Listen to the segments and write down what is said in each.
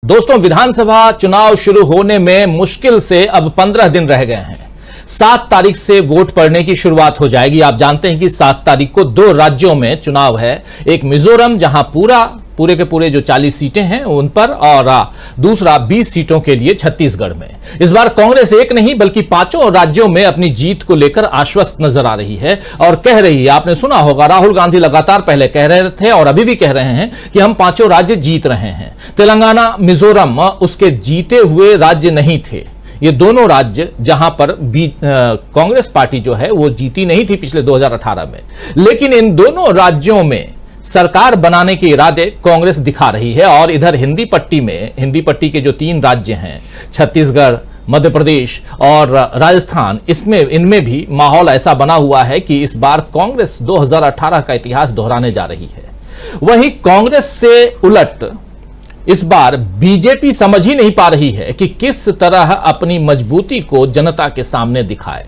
दोस्तों, विधानसभा चुनाव शुरू होने में मुश्किल से अब 15 दिन रह गए हैं। 7 तारीख से वोट पड़ने की शुरुआत हो जाएगी। आप जानते हैं कि 7 तारीख को 2 राज्यों में चुनाव है। एक मिजोरम, जहां पूरे के पूरे जो 40 सीटें हैं उन पर, और दूसरा 20 सीटों के लिए छत्तीसगढ़ में। इस बार कांग्रेस एक नहीं बल्कि 5 राज्यों में अपनी जीत को लेकर आश्वस्त नजर आ रही है और कह रही है, आपने सुना होगा, राहुल गांधी लगातार पहले कह रहे थे और अभी भी कह रहे हैं कि हम 5 राज्य जीत रहे हैं। तेलंगाना, मिजोरम उसके जीते हुए राज्य नहीं थे। ये दोनों राज्य जहां पर कांग्रेस पार्टी जो है वो जीती नहीं थी पिछले 2018 में, लेकिन इन दोनों राज्यों में सरकार बनाने के इरादे कांग्रेस दिखा रही है। और इधर हिंदी पट्टी के जो 3 राज्य हैं, छत्तीसगढ़, मध्य प्रदेश और राजस्थान, इनमें भी माहौल ऐसा बना हुआ है कि इस बार कांग्रेस 2018 का इतिहास दोहराने जा रही है। वहीं कांग्रेस से उलट इस बार बीजेपी समझ ही नहीं पा रही है कि किस तरह अपनी मजबूती को जनता के सामने दिखाए।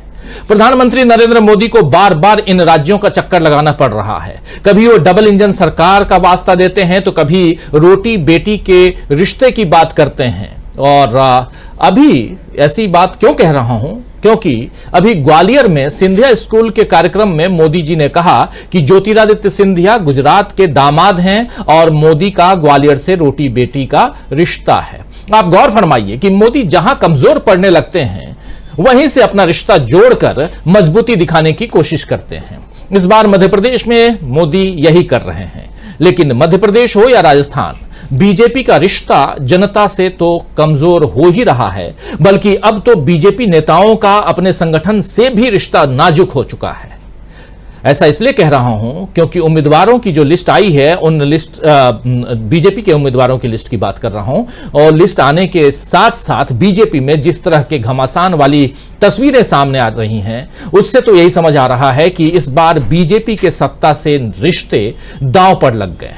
प्रधानमंत्री नरेंद्र मोदी को बार बार इन राज्यों का चक्कर लगाना पड़ रहा है। कभी वो डबल इंजन सरकार का वास्ता देते हैं तो कभी रोटी बेटी के रिश्ते की बात करते हैं। और अभी ऐसी बात क्यों कह रहा हूं, क्योंकि अभी ग्वालियर में सिंधिया स्कूल के कार्यक्रम में मोदी जी ने कहा कि ज्योतिरादित्य सिंधिया गुजरात के दामाद हैं और मोदी का ग्वालियर से रोटी बेटी का रिश्ता है। आप गौर फरमाइए कि मोदी जहां कमजोर पड़ने लगते हैं वहीं से अपना रिश्ता जोड़कर मजबूती दिखाने की कोशिश करते हैं। इस बार मध्य प्रदेश में मोदी यही कर रहे हैं। लेकिन मध्य प्रदेश हो या राजस्थान, बीजेपी का रिश्ता जनता से तो कमजोर हो ही रहा है, बल्कि अब तो बीजेपी नेताओं का अपने संगठन से भी रिश्ता नाजुक हो चुका है। ऐसा इसलिए कह रहा हूं क्योंकि उम्मीदवारों की जो लिस्ट आई है, बीजेपी के उम्मीदवारों की लिस्ट की बात कर रहा हूं, और लिस्ट आने के साथ साथ बीजेपी में जिस तरह के घमासान वाली तस्वीरें सामने आ रही हैं, उससे तो यही समझ आ रहा है कि इस बार बीजेपी के सत्ता से रिश्ते दांव पर लग गए।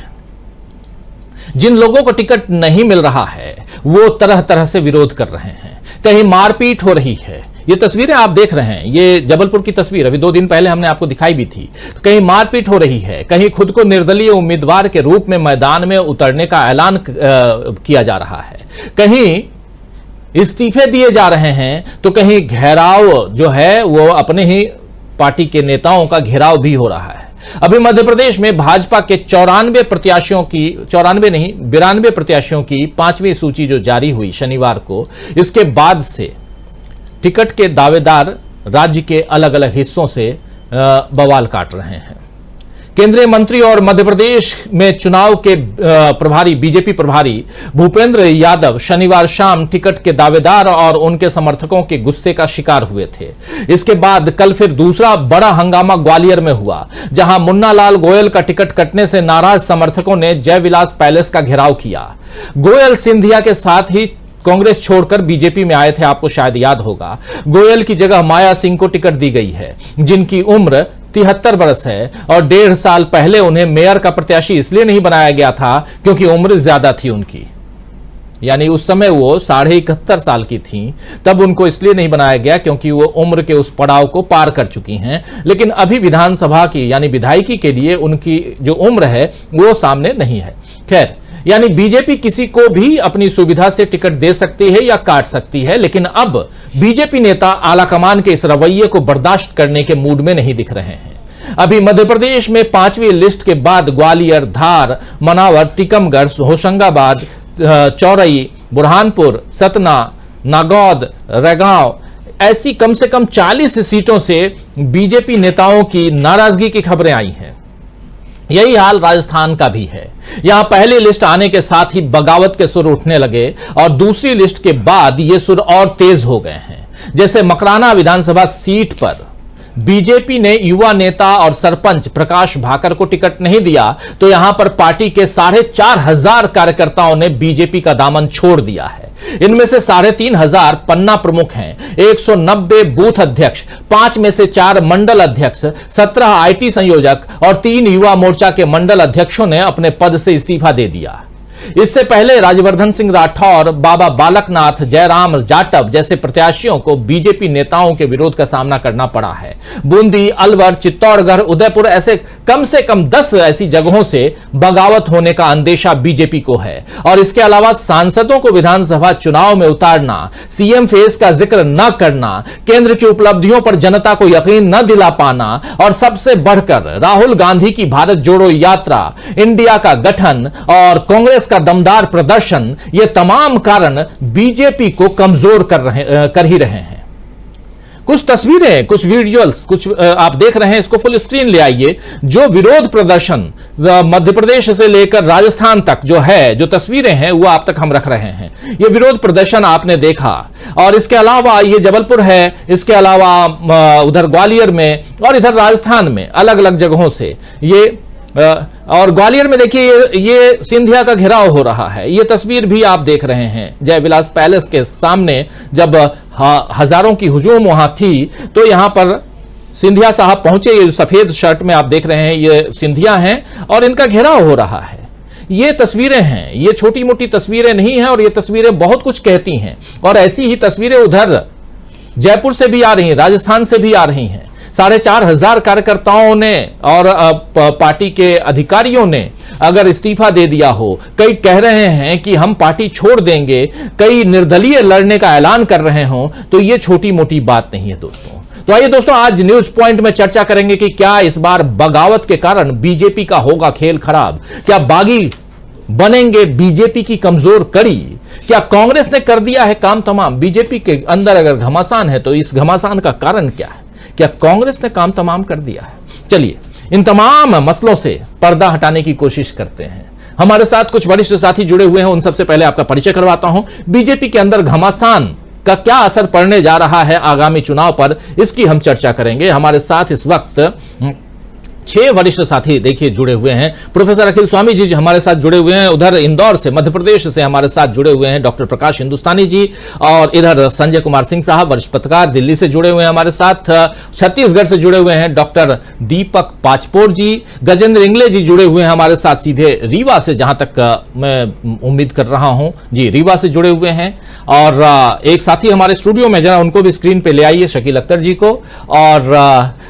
जिन लोगों को टिकट नहीं मिल रहा है वो तरह तरह से विरोध कर रहे हैं। कहीं मारपीट हो रही है। ये तस्वीरें आप देख रहे हैं, ये जबलपुर की तस्वीर अभी 2 दिन पहले हमने आपको दिखाई भी थी। कहीं मारपीट हो रही है, कहीं खुद को निर्दलीय उम्मीदवार के रूप में मैदान में उतरने का ऐलान किया जा रहा है, कहीं इस्तीफे दिए जा रहे हैं, तो कहीं घेराव जो है वो अपने ही पार्टी के नेताओं का घेराव भी हो रहा है। अभी मध्य प्रदेश में भाजपा के 92 प्रत्याशियों की 5वीं सूची जो जारी हुई शनिवार को, इसके बाद से टिकट के दावेदार राज्य के अलग अलग हिस्सों से बवाल काट रहे हैं। केंद्रीय मंत्री और मध्य प्रदेश में चुनाव के बीजेपी प्रभारी भूपेंद्र यादव शनिवार शाम टिकट के दावेदार और उनके समर्थकों के गुस्से का शिकार हुए थे। इसके बाद कल फिर दूसरा बड़ा हंगामा ग्वालियर में हुआ, जहां मुन्ना लाल गोयल का टिकट कटने से नाराज समर्थकों ने जयविलास पैलेस का घेराव किया। गोयल सिंधिया के साथ ही कांग्रेस छोड़कर बीजेपी में आए थे। आपको शायद याद होगा, गोयल की जगह माया सिंह को टिकट दी गई है, जिनकी उम्र 73 वर्ष है और 1.5 साल पहले उन्हें मेयर का प्रत्याशी इसलिए नहीं बनाया गया था क्योंकि उम्र ज्यादा थी उनकी, यानी उस समय वो 71.5 साल की थी। तब उनको इसलिए नहीं बनाया गया क्योंकि वो उम्र के उस पड़ाव को पार कर चुकी हैं। लेकिन अभी विधानसभा की यानी विधायकी के लिए उनकी जो उम्र है वो सामने नहीं है। खैर, यानी बीजेपी किसी को भी अपनी सुविधा से टिकट दे सकती है या काट सकती है, लेकिन अब बीजेपी नेता आलाकमान के इस रवैये को बर्दाश्त करने के मूड में नहीं दिख रहे हैं। अभी मध्य प्रदेश में 5वीं लिस्ट के बाद ग्वालियर, धार, मनावर, टीकमगढ़, होशंगाबाद, चौरई, बुरहानपुर, सतना, नागौद, रैगांव, ऐसी कम से कम 40 सीटों से बीजेपी नेताओं की नाराजगी की खबरें आई हैं। यही हाल राजस्थान का भी है। यहां पहली लिस्ट आने के साथ ही बगावत के सुर उठने लगे और दूसरी लिस्ट के बाद ये सुर और तेज हो गए हैं। जैसे मकराना विधानसभा सीट पर बीजेपी ने युवा नेता और सरपंच प्रकाश भाकर को टिकट नहीं दिया, तो यहां पर पार्टी के 4,500 कार्यकर्ताओं ने बीजेपी का दामन छोड़ दिया है। इनमें से 3,500 पन्ना प्रमुख हैं, 190 बूथ अध्यक्ष, 5 में से 4 मंडल अध्यक्ष, 17 आईटी संयोजक और 3 युवा मोर्चा के मंडल अध्यक्षों ने अपने पद से इस्तीफा दे दिया। इससे पहले राज्यवर्धन सिंह राठौर, बाबा बालकनाथ, जयराम जाटव जैसे प्रत्याशियों को बीजेपी नेताओं के विरोध का सामना करना पड़ा है। बूंदी, अलवर, चित्तौड़गढ़, उदयपुर ऐसे कम से कम 10 ऐसी जगहों से बगावत होने का अंदेशा बीजेपी को है। और इसके अलावा सांसदों को विधानसभा चुनाव में उतारना, सीएम फेस का जिक्र न करना, केंद्र की उपलब्धियों पर जनता को यकीन न दिला पाना और सबसे बढ़कर राहुल गांधी की भारत जोड़ो यात्रा, इंडिया का गठन और कांग्रेस का दमदार प्रदर्शन, ये तमाम कारण बीजेपी को कमजोर कर ही रहे हैं। कुछ तस्वीरें, कुछ विजुअल्स, कुछ आप देख रहे हैं, इसको फुल स्क्रीन ले आइए। जो विरोध प्रदर्शन मध्य प्रदेश से लेकर राजस्थान तक जो है, जो तस्वीरें हैं वो आप तक हम रख रहे हैं। ये विरोध प्रदर्शन आपने देखा। और इसके अलावा ये जबलपुर है, इसके अलावा उधर ग्वालियर में और इधर राजस्थान में अलग अलग जगहों से ये और ग्वालियर में देखिए ये सिंधिया का घेराव हो रहा है। ये तस्वीर भी आप देख रहे हैं जय विलास पैलेस के सामने। जब हजारों की हुजूम वहां थी तो यहां पर सिंधिया साहब पहुंचे। ये सफेद शर्ट में आप देख रहे हैं ये सिंधिया हैं और इनका घेराव हो रहा है। ये तस्वीरें हैं, ये छोटी मोटी तस्वीरें नहीं हैं और ये तस्वीरें बहुत कुछ कहती हैं। और ऐसी ही तस्वीरें उधर जयपुर से भी आ रही हैं, राजस्थान से भी आ रही हैं। 4,500 कार्यकर्ताओं ने और पार्टी के अधिकारियों ने अगर इस्तीफा दे दिया हो, कई कह रहे हैं कि हम पार्टी छोड़ देंगे, कई निर्दलीय लड़ने का ऐलान कर रहे हों, तो ये छोटी मोटी बात नहीं है दोस्तों। तो आइए दोस्तों, आज न्यूज पॉइंट में चर्चा करेंगे कि क्या इस बार बगावत के कारण बीजेपी का होगा खेल खराब। क्या बागी बनेंगे बीजेपी की कमजोर कड़ी? क्या कांग्रेस ने कर दिया है काम तमाम? बीजेपी के अंदर अगर घमासान है तो इस घमासान का कारण क्या है? क्या कांग्रेस ने काम तमाम कर दिया है? चलिए इन तमाम मसलों से पर्दा हटाने की कोशिश करते हैं। हमारे साथ कुछ वरिष्ठ साथी जुड़े हुए हैं, उन सबसे पहले आपका परिचय करवाता हूं। बीजेपी के अंदर घमासान का क्या असर पड़ने जा रहा है आगामी चुनाव पर, इसकी हम चर्चा करेंगे। हमारे साथ इस वक्त 6 वरिष्ठ साथी देखिए जुड़े हुए हैं। प्रोफेसर अखिल स्वामी जी हमारे साथ जुड़े हुए हैं, उधर इंदौर से, मध्य प्रदेश से हमारे साथ जुड़े हुए हैं डॉक्टर प्रकाश हिंदुस्तानी जी, और इधर संजय कुमार सिंह साहब वरिष्ठ पत्रकार दिल्ली से जुड़े हुए हैं हमारे साथ। छत्तीसगढ़ से जुड़े हुए हैं डॉक्टर दीपक पाचपोर जी, गजेंद्र इंगले जी जुड़े हुए हैं हमारे साथ सीधे रीवा से, जहां तक मैं उम्मीद कर रहा हूं जी रीवा से जुड़े हुए हैं। और एक साथी हमारे स्टूडियो में, जरा उनको भी स्क्रीन पे ले आइए, शकील अख्तर जी को, और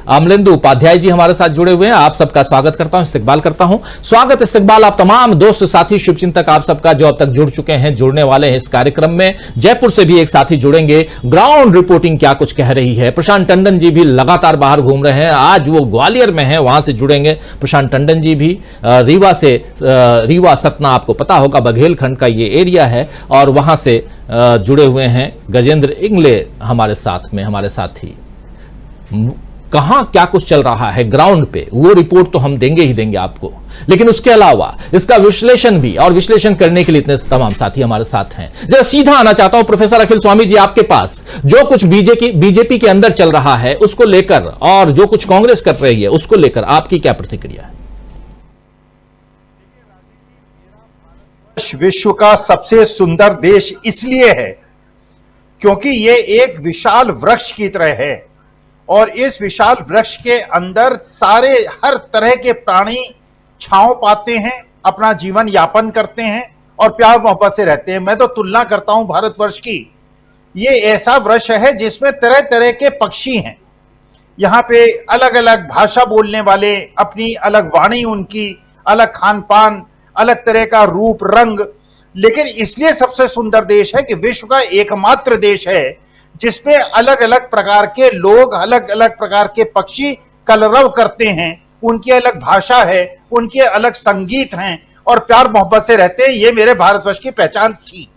अमलेंदु उपाध्याय जी हमारे साथ जुड़े हुए हैं। आप सबका स्वागत करता हूं, इस्तकबाल करता हूं। स्वागत इस्तकबाल आप तमाम दोस्त साथी शुभचिंतक आप सबका जो अब तक जुड़ चुके हैं, जुड़ने वाले हैं इस कार्यक्रम में। जयपुर से भी एक साथी जुड़ेंगे, ग्राउंड रिपोर्टिंग क्या कुछ कह रही है। प्रशांत टंडन जी भी लगातार बाहर घूम रहे हैं, आज वो ग्वालियर में हैं, वहां से जुड़ेंगे प्रशांत टंडन जी भी। रीवा से, रीवा सतना आपको पता होगा बघेलखंड का ये एरिया है, और वहां से जुड़े हुए हैं गजेंद्र इंगले हमारे साथ में, हमारे साथी। कहां क्या कुछ चल रहा है ग्राउंड पे, वो रिपोर्ट तो हम देंगे ही देंगे आपको, लेकिन उसके अलावा इसका विश्लेषण भी, और विश्लेषण करने के लिए इतने तमाम साथी हमारे साथ हैं। जरा सीधा आना चाहता हूं प्रोफेसर अखिल स्वामी जी आपके पास, जो कुछ बीजेपी के अंदर चल रहा है उसको लेकर और जो कुछ कांग्रेस कर रही है उसको लेकर आपकी क्या प्रतिक्रिया है? विश्व का सबसे सुंदर देश इसलिए है क्योंकि ये एक विशाल वृक्ष की तरह है, और इस विशाल वृक्ष के अंदर सारे हर तरह के प्राणी छांव पाते हैं, अपना जीवन यापन करते हैं और प्यार मोहब्बत से रहते हैं। मैं तो तुलना करता हूं भारतवर्ष की, ये ऐसा वृक्ष है जिसमें तरह तरह के पक्षी हैं। यहाँ पे अलग अलग भाषा बोलने वाले, अपनी अलग वाणी, उनकी अलग खान पान, अलग तरह का रूप रंग, लेकिन इसलिए सबसे सुंदर देश है कि विश्व का एकमात्र देश है जिसमें अलग अलग प्रकार के लोग, अलग अलग प्रकार के पक्षी कलरव करते हैं, उनकी अलग भाषा है, उनके अलग संगीत हैं और प्यार मोहब्बत से रहते हैं। ये मेरे भारतवर्ष की पहचान थी।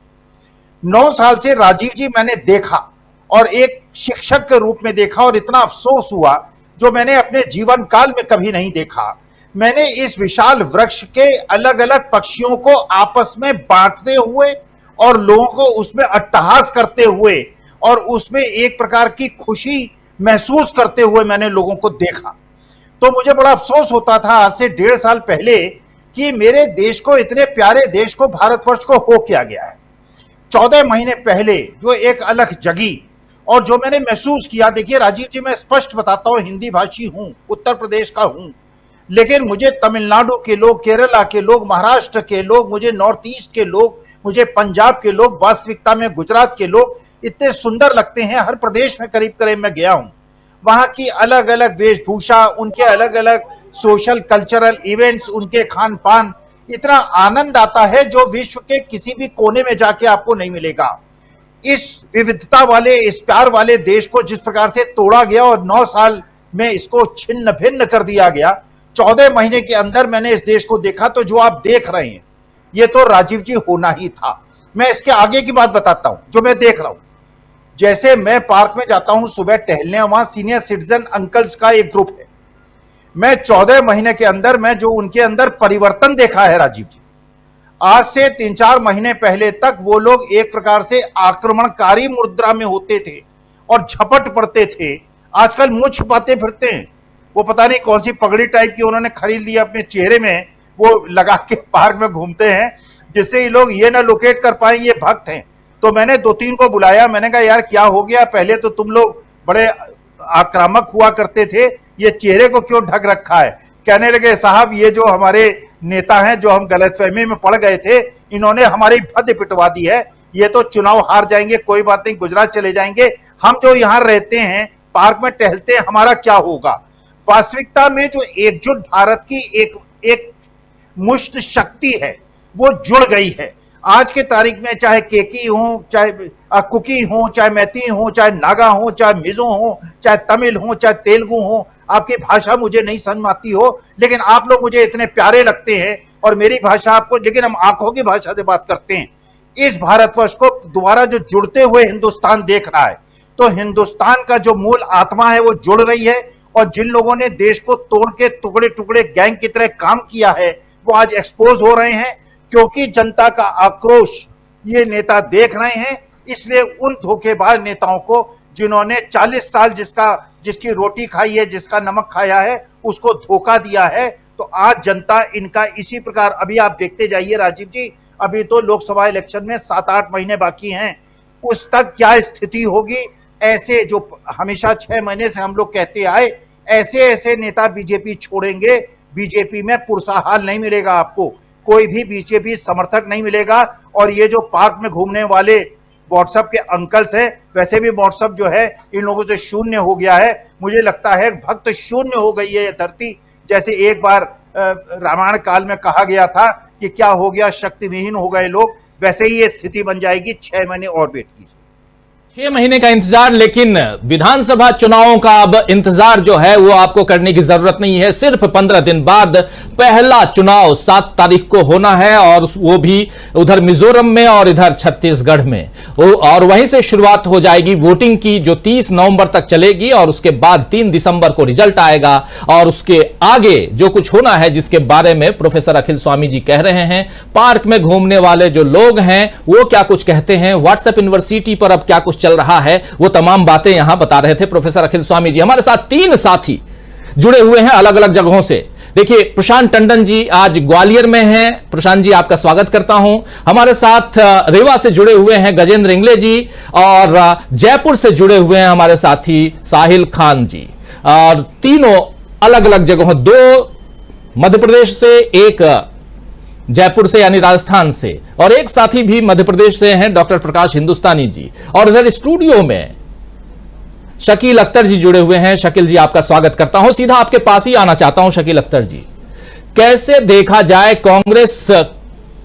9 साल से राजीव जी मैंने देखा और एक शिक्षक के रूप में देखा, और इतना अफसोस हुआ जो मैंने अपने जीवन काल में कभी नहीं देखा। मैंने इस विशाल वृक्ष के अलग अलग पक्षियों को आपस में बांटते हुए और लोगों को उसमें अट्टहास करते हुए और उसमें एक प्रकार की खुशी महसूस करते हुए मैंने लोगों को देखा। तो मुझे बड़ा अफसोस होता था आज से 1.5 साल पहले कि मेरे देश को, इतने प्यारे देश को, भारतवर्ष को हो क्या गया है। 14 महीने पहले जो एक अलग जगी और जो मैंने महसूस किया, देखिए राजीव जी मैं स्पष्ट बताता हूं, हिंदी भाषी हूं, उत्तर प्रदेश का हूं, लेकिन मुझे तमिलनाडु के लोग, केरला के लोग, महाराष्ट्र के लोग, मुझे नॉर्थ ईस्ट के लोग, मुझे पंजाब के लोग, वास्तविकता में गुजरात के लोग इतने सुंदर लगते हैं। हर प्रदेश में करीब करीब मैं गया हूं, वहां की अलग अलग वेशभूषा, उनके अलग अलग सोशल कल्चरल इवेंट्स, उनके खान पान, इतना आनंद आता है जो विश्व के किसी भी कोने में जाके आपको नहीं मिलेगा। इस विविधता वाले, इस प्यार वाले देश को जिस प्रकार से तोड़ा गया और 9 साल में इसको छिन्न भिन्न कर दिया गया, 14 महीने के अंदर मैंने इस देश को देखा। तो जो आप देख रहे हैं ये तो राजीव जी होना ही था। मैं इसके आगे की बात बताता हूं जो मैं देख रहा हूं। जैसे मैं पार्क में जाता हूं सुबह टहलने, वहां सीनियर सिटीजन अंकल्स का एक ग्रुप है। मैं 14 महीने के अंदर मैं जो उनके अंदर परिवर्तन देखा है राजीव जी, आज से 3-4 महीने पहले तक वो लोग एक प्रकार से आक्रमणकारी मुद्रा में होते थे और झपट पड़ते थे, आजकल मुंह छिपाते फिरते हैं। वो पता नहीं कौन सी पगड़ी टाइप की उन्होंने खरीद ली अपने चेहरे में, वो लगा के पार्क में घूमते हैं जिससे ये लोग ये ना लोकेट कर पाए ये भक्त हैं। तो मैंने 2-3 को बुलाया, मैंने कहा यार क्या हो गया, पहले तो तुम लोग बड़े आक्रामक हुआ करते थे, ये चेहरे को क्यों ढक रखा है। कहने लगे साहब ये जो हमारे नेता हैं जो हम गलतफहमी में पड़ गए थे, इन्होंने हमारी भद्द पिटवा दी है, ये तो चुनाव हार जाएंगे, कोई बात नहीं, गुजरात चले जाएंगे, हम जो यहाँ रहते हैं पार्क में टहलते हैं हमारा क्या होगा। वास्तविकता में जो एकजुट भारत की एक मुश्त शक्ति है वो जुड़ गई है। आज के तारीख में चाहे केकी हो, चाहे कुकी हो, चाहे मैती हो, चाहे नागा हो, चाहे मिजो हो, चाहे तमिल हो, चाहे तेलुगु हो, आपकी भाषा मुझे नहीं समझ आती हो, लेकिन आप लोग मुझे इतने प्यारे लगते हैं और मेरी भाषा आपको, लेकिन हम आंखों की भाषा से बात करते हैं। इस भारतवर्ष को दोबारा जो जुड़ते हुए हिंदुस्तान देख रहा है, तो हिंदुस्तान का जो मूल आत्मा है वो जुड़ रही है। और जिन लोगों ने देश को तोड़ के टुकड़े टुकड़े गैंग की तरह काम किया है वो आज एक्सपोज हो रहे हैं, क्योंकि जनता का आक्रोश ये नेता देख रहे हैं। इसलिए उन धोखेबाज नेताओं को जिन्होंने 40 साल जिसकी रोटी खाई है, जिसका नमक खाया है, उसको धोखा दिया है, तो आज जनता इनका इसी प्रकार, अभी आप देखते जाइए राजीव जी, अभी तो लोकसभा इलेक्शन में 7-8 महीने बाकी हैं, उस तक क्या स्थिति होगी। ऐसे जो हमेशा 6 महीने से हम लोग कहते आए, ऐसे नेता बीजेपी छोड़ेंगे, बीजेपी में पुरसाहाल नहीं मिलेगा आपको, कोई भी बीजेपी समर्थक नहीं मिलेगा। और ये जो पार्क में घूमने वाले व्हाट्सएप के अंकल्स हैं, वैसे भी व्हाट्सएप जो है इन लोगों से शून्य हो गया है। मुझे लगता है भक्त शून्य हो गई है ये धरती। जैसे एक बार रामायण काल में कहा गया था कि क्या हो गया, शक्तिविहीन हो गए लोग, वैसे ही ये स्थिति बन जाएगी। 6 महीने और वेट कीजिए। 6 महीने का इंतजार, लेकिन विधानसभा चुनावों का अब इंतजार जो है वो आपको करने की जरूरत नहीं है। सिर्फ 15 दिन बाद पहला चुनाव 7 तारीख को होना है, और वो भी उधर मिजोरम में और इधर छत्तीसगढ़ में, और वहीं से शुरुआत हो जाएगी वोटिंग की, जो 30 नवंबर तक चलेगी, और उसके बाद 3 दिसंबर को रिजल्ट आएगा। और उसके आगे जो कुछ होना है, जिसके बारे में प्रोफेसर अखिल स्वामी जी कह रहे हैं, पार्क में घूमने वाले जो लोग हैं वो क्या कुछ कहते हैं, व्हाट्सएप यूनिवर्सिटी पर अब क्या कुछ चल रहा है, वो तमाम बातें यहां बता रहे थे प्रोफेसर अखिल स्वामी जी। हमारे साथ 3 साथी जुड़े हुए हैं अलग अलग जगहों से। देखिए, प्रशांत टंडन जी आज ग्वालियर में हैं। प्रशांत जी आपका स्वागत करता हूं। हमारे साथ रीवा से जुड़े हुए हैं गजेंद्र इंगले जी, और जयपुर से जुड़े हुए हैं हमारे साथी साहिल खान जी। और तीनों अलग अलग जगहों, 2 मध्य प्रदेश से, एक जयपुर से यानी राजस्थान से, और एक साथी भी मध्य प्रदेश से हैं डॉक्टर प्रकाश हिंदुस्तानी जी। और इधर स्टूडियो में शकील अख्तर जी जुड़े हुए हैं। शकील जी आपका स्वागत करता हूं। सीधा आपके पास ही आना चाहता हूं शकील अख्तर जी, कैसे देखा जाए कांग्रेस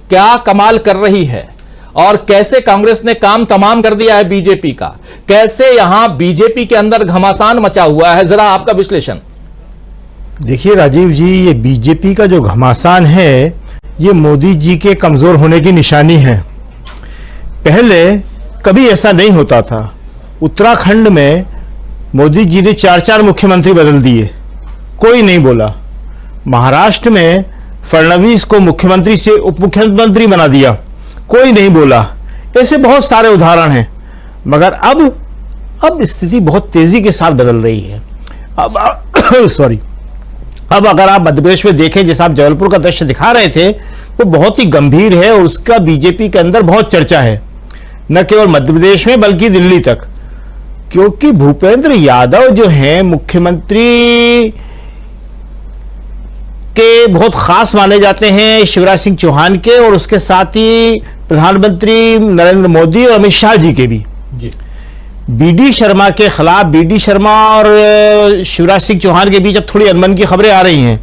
क्या कमाल कर रही है, और कैसे कांग्रेस ने काम तमाम कर दिया है बीजेपी का, कैसे यहां बीजेपी के अंदर घमासान मचा हुआ है, जरा आपका विश्लेषण। देखिए राजीव जी, ये बीजेपी का जो घमासान है ये मोदी जी के कमजोर होने की निशानी है। पहले कभी ऐसा नहीं होता था। उत्तराखंड में मोदी जी ने 4-4 मुख्यमंत्री बदल दिए, कोई नहीं बोला। महाराष्ट्र में फडणवीस को मुख्यमंत्री से उप मुख्यमंत्री बना दिया, कोई नहीं बोला। ऐसे बहुत सारे उदाहरण हैं। मगर अब स्थिति बहुत तेजी के साथ बदल रही है। अब अगर आप मध्य प्रदेश में देखें, जैसे आप जबलपुर का दृश्य दिखा रहे थे, वो बहुत ही गंभीर है और उसका बीजेपी के अंदर बहुत चर्चा है, न केवल मध्य प्रदेश में बल्कि दिल्ली तक। क्योंकि भूपेंद्र यादव जो हैं मुख्यमंत्री के बहुत खास माने जाते हैं शिवराज सिंह चौहान के, और उसके साथ ही प्रधानमंत्री नरेंद्र मोदी और अमित शाह जी के भी। बीडी शर्मा के खिलाफ, बीडी शर्मा और शिवराज सिंह चौहान के बीच अब थोड़ी अनबन की खबरें आ रही हैं,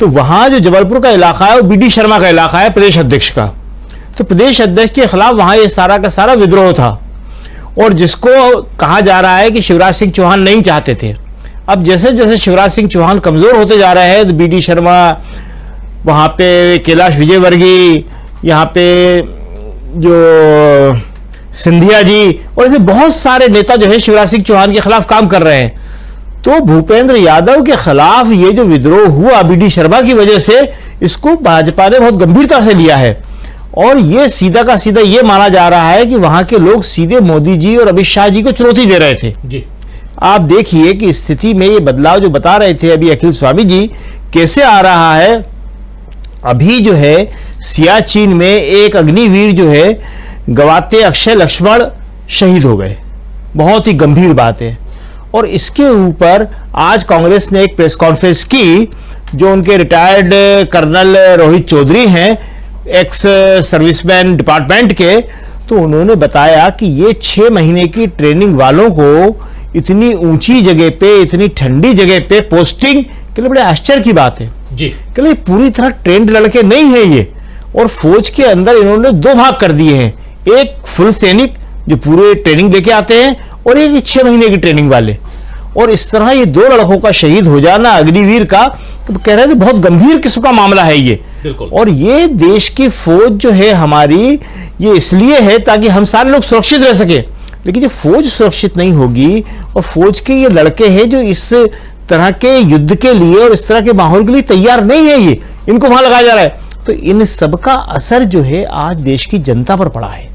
तो वहां जो जबलपुर का इलाका है वो बीडी शर्मा का इलाका है, प्रदेश अध्यक्ष का। तो प्रदेश अध्यक्ष के खिलाफ वहां ये सारा का सारा विद्रोह था, और जिसको कहा जा रहा है कि शिवराज सिंह चौहान नहीं चाहते थे। अब जैसे जैसे शिवराज सिंह चौहान कमजोर होते जा रहे हैं, तो बीडी शर्मा, वहां पे कैलाश विजयवर्गीय, यहाँ पे जो सिंधिया जी और ऐसे बहुत सारे नेता जो है शिवराज सिंह चौहान के खिलाफ काम कर रहे हैं। तो भूपेंद्र यादव के खिलाफ ये जो विद्रोह हुआ बीडी शर्मा की वजह से, इसको भाजपा ने बहुत गंभीरता से लिया है, और ये सीधा का सीधा ये माना जा रहा है कि वहां के लोग सीधे मोदी जी और अमित शाह जी को चुनौती दे रहे थे जी। आप देखिए कि स्थिति में ये बदलाव जो बता रहे थे अभी अखिल स्वामी जी, कैसे आ रहा है। अभी जो है सियाचिन में एक अग्निवीर जो है गवाते अक्षय लक्ष्मण शहीद हो गए, बहुत ही गंभीर बात है। और इसके ऊपर आज कांग्रेस ने एक प्रेस कॉन्फ्रेंस की, जो उनके रिटायर्ड कर्नल रोहित चौधरी हैं, एक्स सर्विसमैन डिपार्टमेंट के, तो उन्होंने बताया कि ये 6 महीने की ट्रेनिंग वालों को इतनी ऊंची जगह पे, इतनी ठंडी जगह पे पोस्टिंग के लिए बड़े आश्चर्य की बात है जी। के लिए पूरी तरह ट्रेंड लड़के नहीं है ये, और फौज के अंदर इन्होंने 2 भाग कर दिए हैं, एक फुल सैनिक जो पूरे ट्रेनिंग लेके आते हैं, और एक 6 महीने की ट्रेनिंग वाले। और इस तरह ये 2 लड़कों का शहीद हो जाना अग्निवीर का, तो कह रहे थे बहुत गंभीर किस्म का मामला है ये। और ये देश की फौज जो है हमारी, ये इसलिए है ताकि हम सारे लोग सुरक्षित रह सके। लेकिन जो फौज सुरक्षित नहीं होगी, और फौज के ये लड़के हैं जो इस तरह के युद्ध के लिए और इस तरह के माहौल के लिए तैयार नहीं है, ये इनको वहां लगाया जा रहा है, तो इन सबका असर जो है आज देश की जनता पर पड़ा है।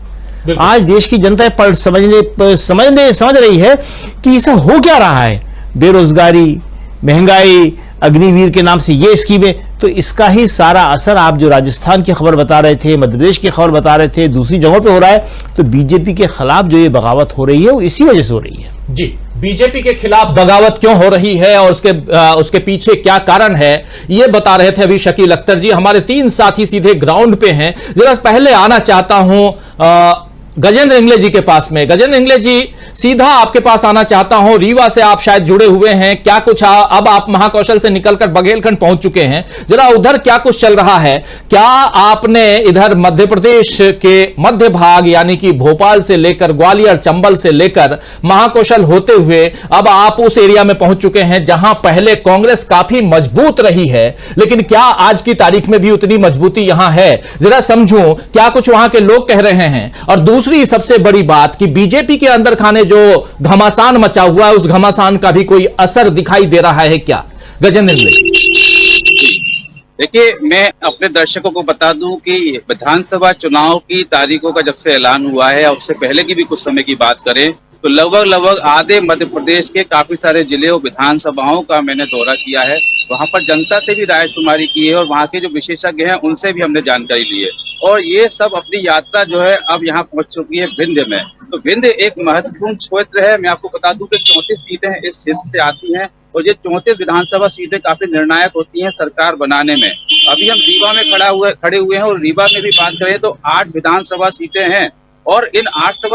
आज देश की जनता समझ रही है कि ये सब हो क्या रहा है, बेरोजगारी, महंगाई, अग्निवीर के नाम से ये स्कीमें, तो इसका ही सारा असर आप जो राजस्थान की खबर बता रहे थे, मध्य प्रदेश की खबर बता रहे थे, दूसरी जगहों पे हो रहा है। तो बीजेपी के खिलाफ जो ये बगावत हो रही है वो इसी वजह से हो रही है जी। बीजेपी के खिलाफ बगावत क्यों हो रही है और उसके पीछे क्या कारण है, ये बता रहे थे अभी शकील अख्तर जी। हमारे 3 साथी सीधे ग्राउंड पे हैं। जरा पहले आना चाहता हूं गजेंद्र इंगले जी के पास में। गजेंद्र इंगले जी, सीधा आपके पास आना चाहता हूं। रीवा से आप शायद जुड़े हुए हैं, क्या कुछ अब आप महाकौशल से निकलकर बघेलखंड पहुंच चुके हैं, जरा उधर क्या कुछ चल रहा है? क्या आपने इधर मध्य प्रदेश के मध्य भाग यानी कि भोपाल से लेकर ग्वालियर, चंबल से लेकर महाकौशल होते हुए अब आप उस एरिया में पहुंच चुके हैं जहां पहले कांग्रेस काफी मजबूत रही है, लेकिन क्या आज की तारीख में भी उतनी मजबूती यहां है? जरा समझूं क्या कुछ वहां के लोग कह रहे हैं। और दूसरी सबसे बड़ी बात कि बीजेपी के अंदर खाने जो घमासान मचा हुआ है, उस घमासान का भी कोई असर दिखाई दे रहा है क्या? गजेंद्र इंगले। देखिए, मैं अपने दर्शकों को बता दूं कि विधानसभा चुनाव की तारीखों का जब से ऐलान हुआ है और उससे पहले की भी कुछ समय की बात करें तो लगभग आधे मध्य प्रदेश के काफी सारे जिले और विधानसभाओं का मैंने दौरा किया है। वहां पर जनता से भी रायशुमारी की है और वहां के जो विशेषज्ञ हैं उनसे भी हमने जानकारी ली है, और ये सब अपनी यात्रा जो है अब यहाँ पहुंच चुकी है विंध्य में। तो विंध्य एक महत्वपूर्ण क्षेत्र है। मैं आपको बता दूं कि 34 सीटें इस क्षेत्र से आती हैं, और ये 34 विधानसभा सीटें काफी निर्णायक होती हैं सरकार बनाने में। अभी हम रीवा में खड़े हुए हैं, और रीवा में भी बात करें तो 8 विधानसभा सीटें हैं, और इन 8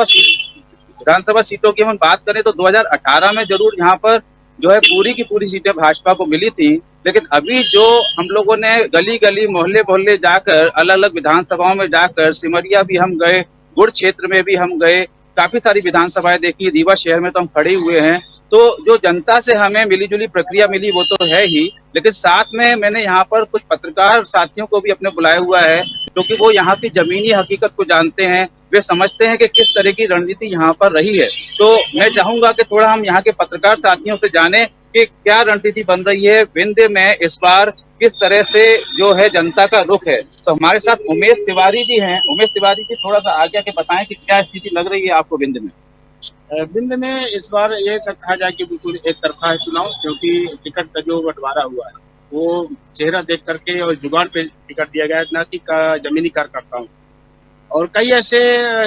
विधानसभा सीटों की हम बात करें तो 2018 में जरूर यहाँ पर जो है पूरी की पूरी सीटें भाजपा को मिली थी, लेकिन अभी जो हम लोगों ने गली गली मोहल्ले जाकर अलग अलग विधानसभाओं में जाकर, सिमरिया भी हम गए, गुड़ क्षेत्र में भी हम गए, काफी सारी विधानसभाएं देखी, रीवा शहर में तो हम खड़े हुए हैं। तो जो जनता से हमें मिलीजुली प्रक्रिया मिली वो तो है ही, लेकिन साथ में मैंने यहाँ पर कुछ पत्रकार साथियों को भी अपने बुलाया हुआ है, क्योंकि वो यहाँ की जमीनी हकीकत को जानते हैं, वे समझते हैं कि किस तरह की रणनीति यहाँ पर रही है। तो मैं चाहूंगा कि थोड़ा हम यहाँ के पत्रकार साथियों से जाने कि क्या रणनीति बन रही है विंध्य में इस बार, किस तरह से जो है जनता का रुख है। तो हमारे साथ उमेश तिवारी जी हैं। उमेश तिवारी जी, थोड़ा सा आगे के बताएं कि क्या स्थिति लग रही है आपको विंध्य में? विंध्य में इस बार ये कहा जाए कि बिल्कुल एक तरफा है चुनाव, क्योंकि टिकट का जो बंटवारा हुआ है वो चेहरा देख करके और जुगाड़ पे टिकट दिया गया है, न कि जमीनी कार्यकर्ताओं। और कई ऐसे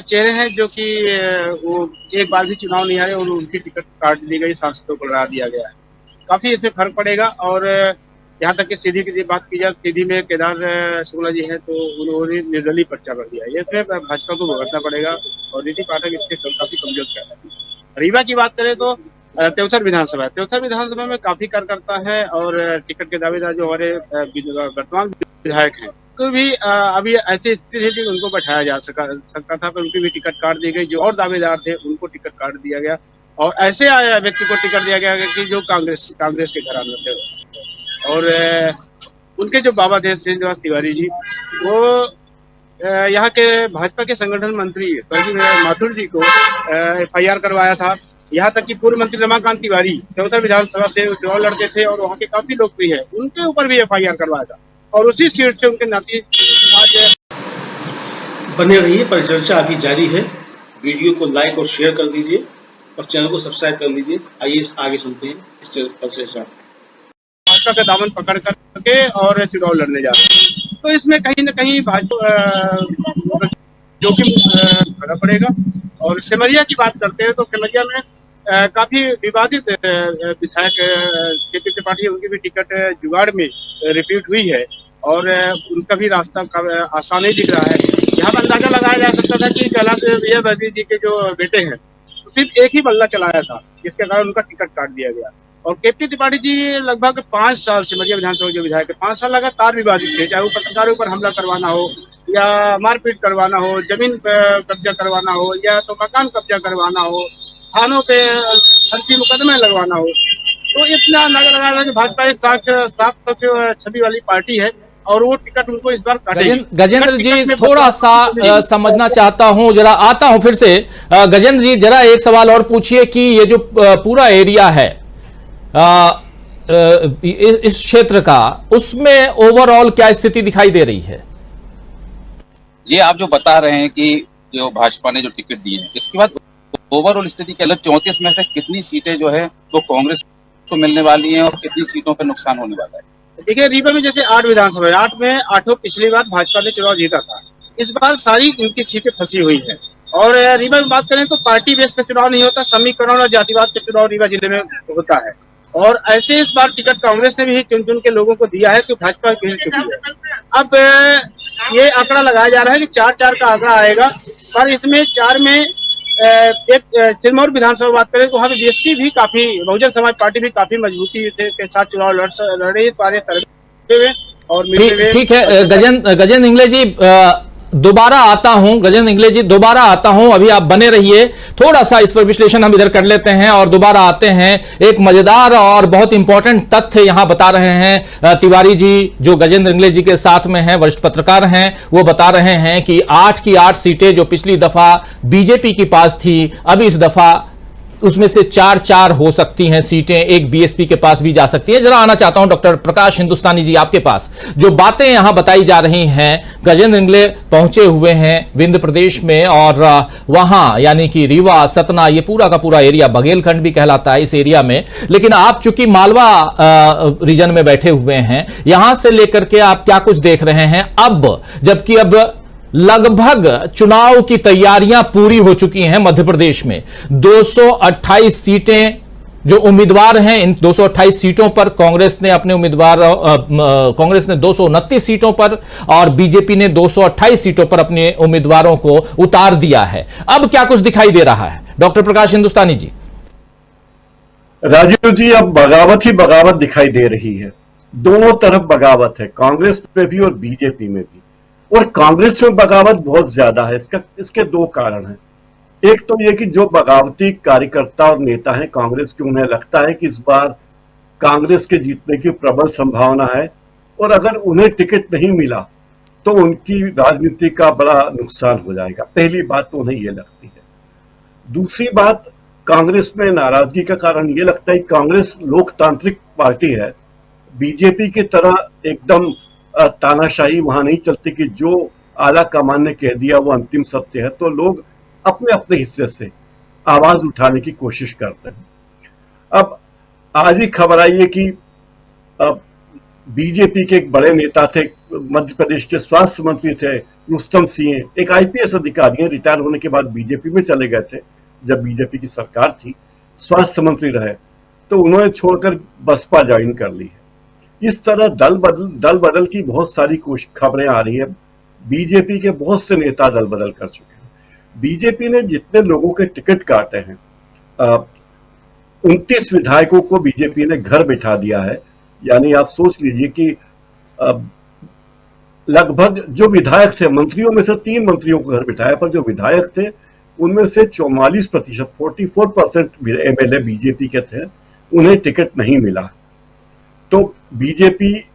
चेहरे हैं जो कि वो एक बार भी चुनाव नहीं हारे और उनकी टिकट काट दी गई, सांसदों को लड़ा दिया गया है। काफी इसमें फर्क पड़ेगा। और यहाँ तक कि सीधी की बात की जाए, सीधी में केदार शुक्ला जी हैं तो उन्होंने निर्दलीय पर्चा कर दिया है। इसमें भाजपा को भुगतना पड़ेगा और नीति पाठक इसके काफी कमजोर कर रहे हैं। रीवा की बात करें तो त्योथर विधानसभा में काफी कार्यकर्ता है और टिकट के दावेदार जो हमारे वर्तमान विधायक हैं तो भी अभी ऐसी स्थिति है कि उनको बैठाया जा सकता था, पर उनकी भी टिकट काट दी गई। जो और दावेदार थे उनको टिकट काट दिया गया और ऐसे व्यक्ति को टिकट दिया गया कि जो कांग्रेस के घराने थे। और उनके जो बाबा थे श्रीनिवास तिवारी जी, वो यहाँ के भाजपा के संगठन मंत्री माथुर जी को FIR करवाया था। यहाँ तक कि पूर्व मंत्री रमाकांत तिवारी त्योथर विधानसभा से चुनाव लड़ते थे और वहाँ के काफी लोकप्रिय है, उनके ऊपर भी FIR करवाया था और उसी सीट से उनके नाती आज बने रहिए। परिचर्चा अभी जारी है। वीडियो को लाइक और शेयर कर दीजिए और चैनल को सब्सक्राइब कर लीजिए। आइए आगे सुनते हैं इस परिचर्चा। भाजपा का दामन पकड़ करके और चुनाव लड़ने जा रहे हैं, तो इसमें कहीं न कहीं भाजपा जोखिम करना पड़ेगा। और सिमरिया की बात करते हैं तो सिमरिया में काफी विवादित विधायक KP त्रिपाठी, उनकी भी टिकट जुगाड़ में रिपीट हुई है और उनका भी रास्ता आसान नहीं दिख रहा है। यहाँ पर अंदाजा लगाया जा सकता था कि कैलाश विजय जी के जो बेटे हैं तो सिर्फ एक ही बल्ला चलाया था, जिसके कारण उनका टिकट काट दिया गया। और KP त्रिपाठी जी लगभग 5 साल सिमरिया विधानसभा जो विधायक है 5 साल लगातार विवादित थे, चाहे वो पत्रकारों पर हमला करवाना हो या मारपीट करवाना हो, जमीन कब्जा करवाना हो या तो मकान कब्जा करवाना हो, थानों पे फर्जी मुकदमे लगवाना हो। तो इतना अंदाजा लगाया कि भाजपा एक साफ छवि वाली पार्टी है और वो टिकट उनको इस बार काटेगी। गजेंद्र जी थोड़ा सा समझना चाहता हूं, जरा आता हूं फिर से। गजेंद्र जी जरा एक सवाल और पूछिए कि ये जो पूरा एरिया है इस क्षेत्र का, उसमें ओवरऑल क्या स्थिति दिखाई दे रही है? ये आप जो बता रहे हैं कि जो भाजपा ने जो टिकट दिए हैं, इसके बाद ओवरऑल स्थिति क्या, 34 में से कितनी सीटें जो है वो कांग्रेस को मिलने वाली हैं और कितनी सीटों पर नुकसान होने वाला है? देखिए, रीवा में जैसे 8 विधानसभा है, 8 में 8 पिछली बार भाजपा ने चुनाव जीता था, इस बार सारी इनकी सीटें फंसी हुई है। और रीवा में बात करें तो पार्टी बेस पे चुनाव नहीं होता, समीकरण और जातिवाद पे चुनाव रीवा जिले में होता है। और ऐसे इस बार टिकट कांग्रेस ने भी चुन चुन के लोगों को दिया है कि भाजपा गिर चुकी है। अब ये आंकड़ा लगाया जा रहा है कि 4-4 का आंकड़ा आएगा, पर इसमें 4 में एक सिरमौर विधानसभा बात करें तो वहाँ पे BSP भी काफी, बहुजन समाज पार्टी भी काफी मजबूती के साथ चुनाव लड़े सारे तरह हुए और ठीक है। गजेंद्र इंगले जी दोबारा आता हूं, अभी आप बने रहिए। थोड़ा सा इस पर विश्लेषण हम इधर कर लेते हैं और दोबारा आते हैं। एक मजेदार और बहुत इंपॉर्टेंट तथ्य यहां बता रहे हैं तिवारी जी, जो गजेंद्र इंगले जी के साथ में हैं, वरिष्ठ पत्रकार हैं। वो बता रहे हैं कि 8 की 8 सीटें जो पिछली दफा बीजेपी के पास थी, अब इस दफा उसमें से 4-4 हो सकती हैं सीटें, एक BSP के पास भी जा सकती है। जरा आना चाहता हूं डॉक्टर प्रकाश हिंदुस्तानी जी आपके पास। जो बातें यहां बताई जा रही हैं, गजेंद्र इंगले पहुंचे हुए हैं विंध्य प्रदेश में और वहां यानी कि रीवा, सतना, ये पूरा का पूरा एरिया बघेलखंड भी कहलाता है इस एरिया में। लेकिन आप चूंकि मालवा रीजन में बैठे हुए हैं, यहां से लेकर के आप क्या कुछ देख रहे हैं अब, जबकि अब लगभग चुनाव की तैयारियां पूरी हो चुकी हैं मध्य प्रदेश में। 228 सीटें जो उम्मीदवार हैं, इन 228 सीटों पर कांग्रेस ने अपने उम्मीदवार, कांग्रेस ने 229 सीटों पर और बीजेपी ने 228 सीटों पर अपने उम्मीदवारों को उतार दिया है। अब क्या कुछ दिखाई दे रहा है डॉक्टर प्रकाश हिंदुस्तानी जी? राजीव जी, अब बगावत ही बगावत दिखाई दे रही है। दोनों तरफ बगावत है, कांग्रेस में भी और बीजेपी में भी। और कांग्रेस में बगावत बहुत ज्यादा है। इसके 2 कारण हैं। एक तो यह कि जो बगावती कार्यकर्ता और नेता हैं कांग्रेस के, उन्हें लगता है कि इस बार कांग्रेस के जीतने की प्रबल संभावना है और अगर उन्हें टिकट नहीं मिला तो उनकी राजनीति का बड़ा नुकसान हो जाएगा। पहली बात तो उन्हें यह लगती है। दूसरी बात, कांग्रेस में नाराजगी का कारण यह लगता है कि कांग्रेस लोकतांत्रिक पार्टी है, बीजेपी की तरह एकदम तानाशाही वहां नहीं चलती कि जो आला कमान ने कह दिया वो अंतिम सत्य है। तो लोग अपने अपने हिस्से से आवाज उठाने की कोशिश करते हैं। अब आज ही खबर आई है कि बीजेपी के एक बड़े नेता थे, मध्य प्रदेश के स्वास्थ्य मंत्री थे रुस्तम सिंह, एक IPS अधिकारी हैं, रिटायर होने के बाद बीजेपी में चले गए थे। जब बीजेपी की सरकार थी, स्वास्थ्य मंत्री रहे, तो उन्होंने छोड़कर बसपा ज्वाइन कर ली है। इस तरह दल बदल की बहुत सारी खबरें आ रही है। बीजेपी के बहुत से नेता दल बदल कर चुके हैं। बीजेपी ने जितने लोगों के टिकट काटे हैं, 29 विधायकों को बीजेपी ने घर बिठा दिया है। यानी आप सोच लीजिए कि लगभग जो विधायक थे, मंत्रियों में से 3 मंत्रियों को घर बिठाया, पर जो विधायक थे उनमें से 44%, 44% एमएलए बीजेपी के थे, उन्हें टिकट नहीं मिला। तो बीजेपी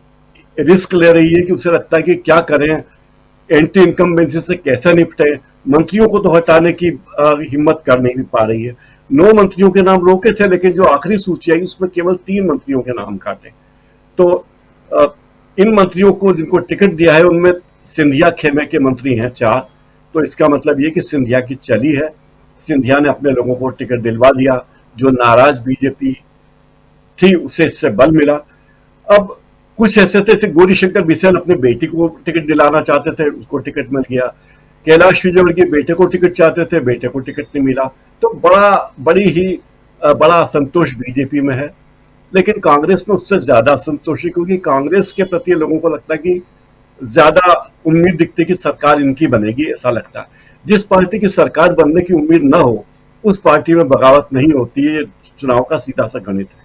रिस्क ले रही है कि उसे लगता है कि क्या करें, एंटी इनकम्बेंसी से कैसे निपटे। मंत्रियों को तो हटाने की हिम्मत कर नहीं पा रही है। 9 मंत्रियों के नाम रोके थे, लेकिन जो आखिरी सूची आई उसमें केवल 3 मंत्रियों के नाम काटे। तो इन मंत्रियों को जिनको टिकट दिया है उनमें सिंधिया खेमे के मंत्री हैं 4। तो इसका मतलब ये कि सिंधिया की चली है, सिंधिया ने अपने लोगों को टिकट दिलवा दिया। जो नाराज बीजेपी थी उसे इससे बल मिला। अब कुछ ऐसे थे, जैसे गौरीशंकर बिसेन अपने बेटी को टिकट दिलाना चाहते थे, उसको टिकट मिल गया। कैलाश विजयवर्गीय बेटे को टिकट चाहते थे, बेटे को टिकट नहीं मिला। तो बड़ा असंतोष बीजेपी में है। लेकिन कांग्रेस में उससे ज्यादा असंतोष है, क्योंकि कांग्रेस के प्रति लोगों को लगता है कि ज्यादा उम्मीद दिखती है कि सरकार इनकी बनेगी, ऐसा लगता है। जिस पार्टी की सरकार बनने की उम्मीद न हो उस पार्टी में बगावत नहीं होती है, ये चुनाव का सीधा सा गणित है।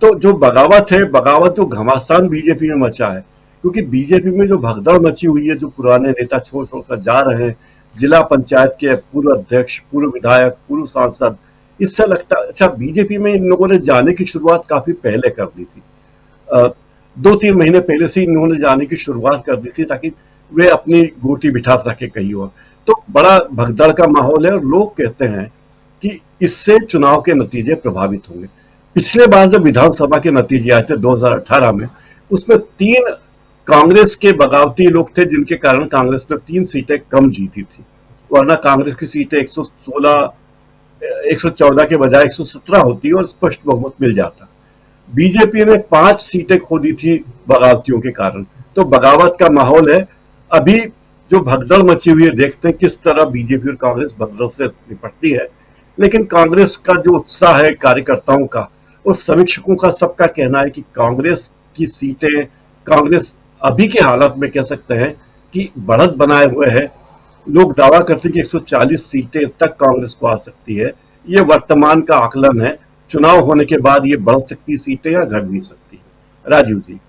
तो जो बगावत है, बगावत जो घमासान बीजेपी में मचा है, क्योंकि बीजेपी में जो भगदड़ मची हुई है, जो पुराने नेता छोड़ छोड़कर जा रहे हैं, जिला पंचायत के पूर्व अध्यक्ष, पूर्व विधायक, पूर्व सांसद, इससे लगता अच्छा बीजेपी में इन लोगों ने जाने की शुरुआत काफी पहले कर दी थी। 2-3 महीने पहले से इन्होंने जाने की शुरुआत कर दी थी ताकि वे अपनी गोटी बिठा सके कहीं और। तो बड़ा भगदड़ का माहौल है और लोग कहते हैं कि इससे चुनाव के नतीजे प्रभावित होंगे। पिछले बार जब विधानसभा के नतीजे आए थे 2018 में, उसमें 3 कांग्रेस के बगावती लोग थे, जिनके कारण कांग्रेस ने 3 सीटें कम जीती थी। वरना कांग्रेस की सीटें 114 के बजाय 117 होती और स्पष्ट बहुमत मिल जाता। बीजेपी ने 5 सीटें खो दी थी बगावतियों के कारण। तो बगावत का माहौल है। अभी जो भगदड़ मची हुई है, देखते हैं किस तरह बीजेपी और कांग्रेस भगदड़ से निपटती है। लेकिन कांग्रेस का जो उत्साह है कार्यकर्ताओं का और समीक्षकों का, सबका कहना है कि कांग्रेस की सीटें, कांग्रेस अभी के हालत में कह सकते हैं कि बढ़त बनाए हुए है। लोग दावा करते हैं कि 140 सीटें तक कांग्रेस को आ सकती है। ये वर्तमान का आकलन है। चुनाव होने के बाद ये बढ़ सकती सीटें या घट भी सकती है। राजीव जी,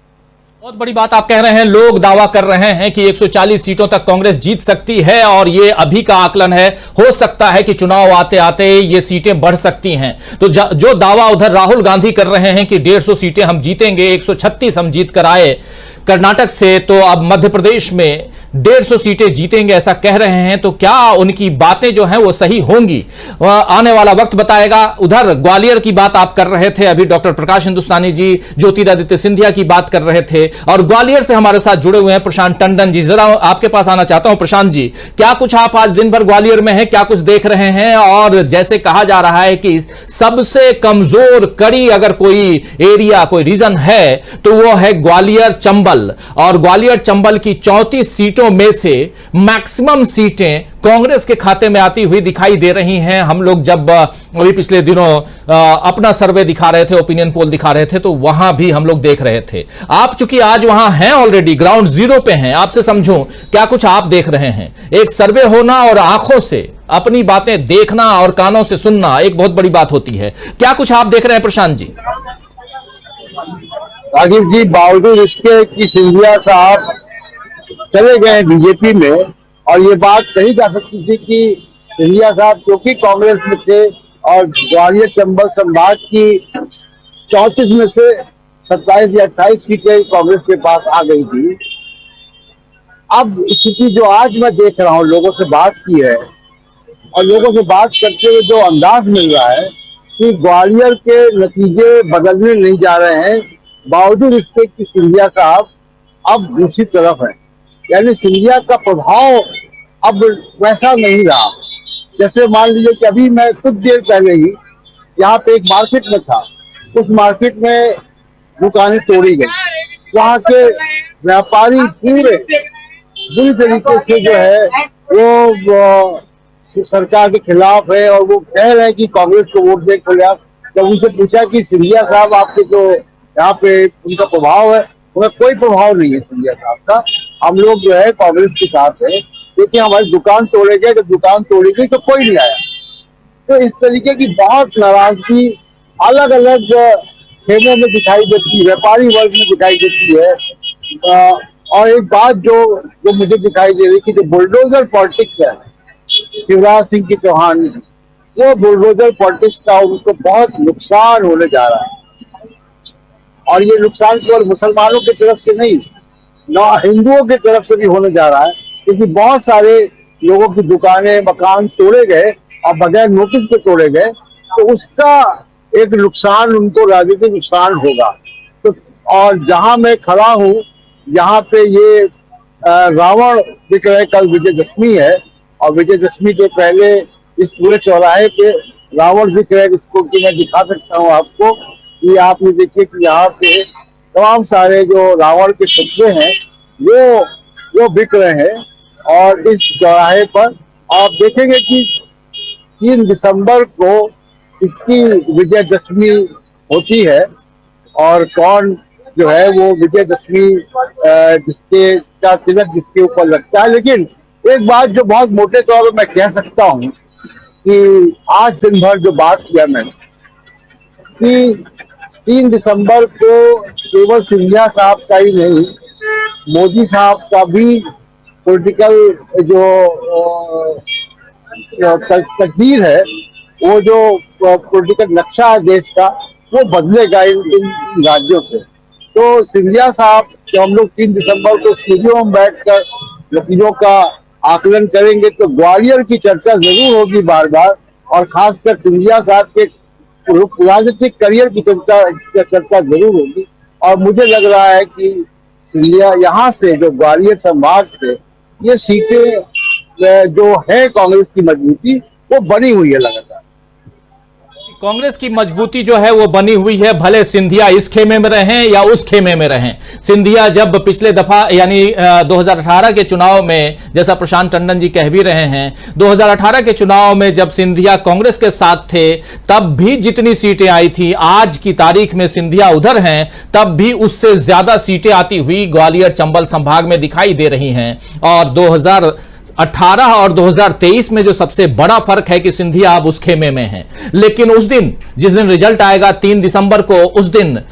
बहुत बड़ी बात आप कह रहे हैं। लोग दावा कर रहे हैं कि 140 सीटों तक कांग्रेस जीत सकती है और ये अभी का आकलन है। हो सकता है कि चुनाव आते आते ये सीटें बढ़ सकती हैं। तो जो दावा उधर राहुल गांधी कर रहे हैं कि 150 सीटें हम जीतेंगे, 136 हम जीत कर आए कर्नाटक से, तो अब मध्य प्रदेश में 150 सीटें जीतेंगे ऐसा कह रहे हैं। तो क्या उनकी बातें जो हैं वो सही होंगी, आने वाला वक्त बताएगा। उधर ग्वालियर की बात आप कर रहे थे, अभी डॉक्टर प्रकाश हिंदुस्तानी जी ज्योतिरादित्य सिंधिया की बात कर रहे थे, और ग्वालियर से हमारे साथ जुड़े हुए हैं प्रशांत टंडन जी। जरा आपके पास आना चाहता हूं प्रशांत जी, क्या कुछ आप आज दिन भर ग्वालियर में हैं, क्या कुछ देख रहे हैं? और जैसे कहा जा रहा है कि सबसे कमजोर कड़ी अगर कोई एरिया, कोई रीजन है तो वो है ग्वालियर चंबल, और ग्वालियर चंबल की 34 सीटों में से मैक्सिमम सीटें कांग्रेस के खाते में आती हुई दिखाई दे रही हैं। हम लोग जब अभी पिछले दिनों अपना सर्वे दिखा रहे थे, ओपिनियन पोल दिखा रहे थे, तो वहां भी हम लोग देख रहे थे। आप चूंकि आज वहां हैं, ऑलरेडी ग्राउंड जीरो पे हैं, आपसे समझूं क्या कुछ आप देख रहे हैं? एक सर्वे होना और आंखों से अपनी बातें देखना और कानों से सुनना एक बहुत बड़ी बात होती है। क्या कुछ आप देख रहे हैं प्रशांत जी? राजीव जी, बावजूद इसके कि सिंधिया साहब चले गए बीजेपी में, और ये बात कही जा सकती थी कि सिंधिया साहब क्योंकि कांग्रेस में थे और ग्वालियर चंबल संभाग की 34 में से 27 या 28 सीटें कांग्रेस के पास आ गई थी। अब स्थिति जो आज मैं देख रहा हूँ, लोगों से बात की है और लोगों से बात करते हुए जो अंदाज मिल रहा है कि ग्वालियर के नतीजे बदलने नहीं जा रहे हैं, बावजूद इसके कि सिंधिया साहब अब दूसरी तरफ है। यानी सिंधिया का प्रभाव अब वैसा नहीं रहा। जैसे मान लीजिए कि अभी मैं कुछ देर पहले ही यहाँ पे एक मार्केट में था, उस मार्केट में दुकानें तोड़ी गई, वहाँ के व्यापारी पूरे बुरी तरीके से जो है वो सरकार के खिलाफ है और वो कह रहे हैं कि कांग्रेस को वोट दे खुलेआम। जब उनसे पूछा कि सिंधिया साहब आपके जो यहाँ पे उनका प्रभाव है, उन्हें कोई प्रभाव नहीं है सिंधिया साहब का। हम लोग जो है कांग्रेस के साथ है, क्योंकि हमारी दुकान तोड़े गए, जब दुकान तोड़ी गई तो कोई नहीं आया। तो इस तरीके की बहुत नाराजगी अलग अलग खेमों में दिखाई देती है, व्यापारी वर्ग में दिखाई देती है। और एक बात जो मुझे दिखाई दे रही कि जो बुलडोजर पॉलिटिक्स है शिवराज सिंह के चौहान, वो बुलडोजर पॉलिटिक्स का उनको बहुत नुकसान होने जा रहा है। और ये नुकसान केवल मुसलमानों की तरफ से नहीं, न हिंदुओं की तरफ से भी होने जा रहा है, क्योंकि बहुत सारे लोगों की दुकानें मकान तोड़े गए और बगैर नोटिस के तोड़े गए, तो उसका एक नुकसान उनको राजनीतिक नुकसान होगा। तो और जहां मैं खड़ा हूं यहाँ पे ये रावण दिख रहे, कल विजयदशमी है और विजयदशमी के पहले इस पूरे चौराहे पे रावण दिख रहे, इसको कि मैं दिखा सकता हूँ आपको कि आप ये देखिए कि यहाँ पे तमाम सारे जो रावण के पुतले हैं वो बिक रहे हैं। और इस चौराहे पर आप देखेंगे कि 3 दिसंबर को इसकी विजयदशमी होती है और कौन जो है वो विजयदशमी जिसके का तिलक जिसके ऊपर लगता है। लेकिन एक बात जो बहुत मोटे तौर पर मैं कह सकता हूँ कि आज दिन भर जो बात किया मैंने कि 3 दिसंबर को केवल सिंधिया साहब का ही नहीं, मोदी साहब का भी पॉलिटिकल जो तकदीर है, वो जो पॉलिटिकल नक्शा है देश का, वो बदलेगा इन राज्यों से। तो सिंधिया साहब जब हम लोग 3 दिसंबर को स्टूडियो में बैठकर लकीरों का आकलन करेंगे तो ग्वालियर की चर्चा जरूर होगी बार बार, और खासकर सिंधिया साहब के राजनीतिक करियर की चर्चा जरूर होगी। और मुझे लग रहा है कि सिंधिया यहाँ से जो ग्वालियर संभाग से ये सीटें जो है कांग्रेस की मजबूती वो बनी हुई है लगातार। कांग्रेस की मजबूती जो है वो बनी हुई है, भले सिंधिया इस खेमे में रहें या उस खेमे में रहें। सिंधिया जब पिछले दफा यानी 2018 के चुनाव में, जैसा प्रशांत टंडन जी कह भी रहे हैं, 2018 के चुनाव में जब सिंधिया कांग्रेस के साथ थे तब भी जितनी सीटें आई थी, आज की तारीख में सिंधिया उधर हैं तब भी उससे ज्यादा सीटें आती हुई ग्वालियर चंबल संभाग में दिखाई दे रही हैं। और 2018 और 2023 में जो सबसे बड़ा फर्क है कि सिंधिया अब उस खेमे में है। लेकिन उस दिन जिस दिन रिजल्ट आएगा 3 दिसंबर को, उस दिन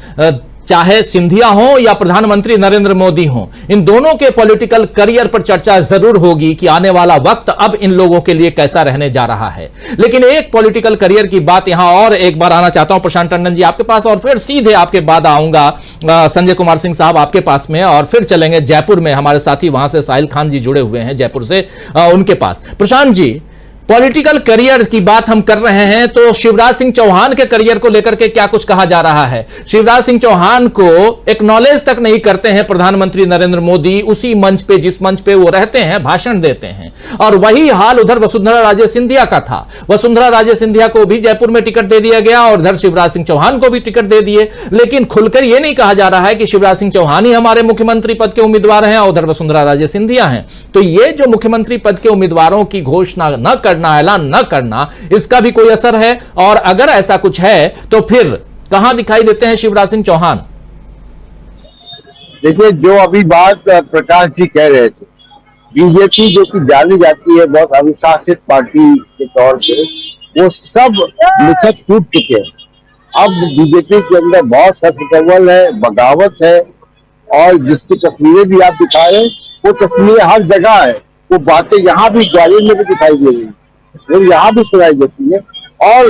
चाहे सिंधिया हो या प्रधानमंत्री नरेंद्र मोदी हो, इन दोनों के पॉलिटिकल करियर पर चर्चा जरूर होगी कि आने वाला वक्त अब इन लोगों के लिए कैसा रहने जा रहा है। लेकिन एक पॉलिटिकल करियर की बात यहां और एक बार आना चाहता हूं प्रशांत टंडन जी आपके पास, और फिर सीधे आपके बाद आऊंगा संजय कुमार सिंह साहब आपके पास में, और फिर चलेंगे जयपुर में, हमारे साथी वहां से साहिल खान जी जुड़े हुए हैं जयपुर से, उनके पास। प्रशांत जी, पॉलिटिकल करियर की बात हम कर रहे हैं तो शिवराज सिंह चौहान के करियर को लेकर के क्या कुछ कहा जा रहा है? शिवराज सिंह चौहान को एक्नॉलेज तक नहीं करते हैं प्रधानमंत्री नरेंद्र मोदी, उसी मंच पे जिस मंच पे वो रहते हैं भाषण देते हैं। और वही हाल उधर वसुंधरा राजे सिंधिया का था। वसुंधरा राजे सिंधिया को भी जयपुर में टिकट दे दिया गया और उधर शिवराज सिंह चौहान को भी टिकट दे दिए, लेकिन खुलकर यह नहीं कहा जा रहा है कि शिवराज सिंह चौहान ही हमारे मुख्यमंत्री पद के उम्मीदवार हैं और उधर वसुंधरा राजे सिंधिया हैं। तो ये जो मुख्यमंत्री पद के उम्मीदवारों की घोषणा न करना, ऐलान न करना, इसका भी कोई असर है? और अगर ऐसा कुछ है तो फिर कहां दिखाई देते हैं शिवराज सिंह चौहान? देखिए, जो अभी बात प्रकाश जी कह रहे थे, बीजेपी जो कि जानी जाती है बहुत अनुशासित पार्टी के तौर पे, वो सब मिथक टूट चुके हैं। अब बीजेपी के अंदर बहुत सख्त है, बगावत है, और जिसकी तस्वीरें भी आप दिखा रहे हैं वो तस्वीरें हर जगह है। वो बातें यहाँ भी ग्वालियर में भी दिखाई दे रही है, वो यहाँ भी सुनाई देती है। और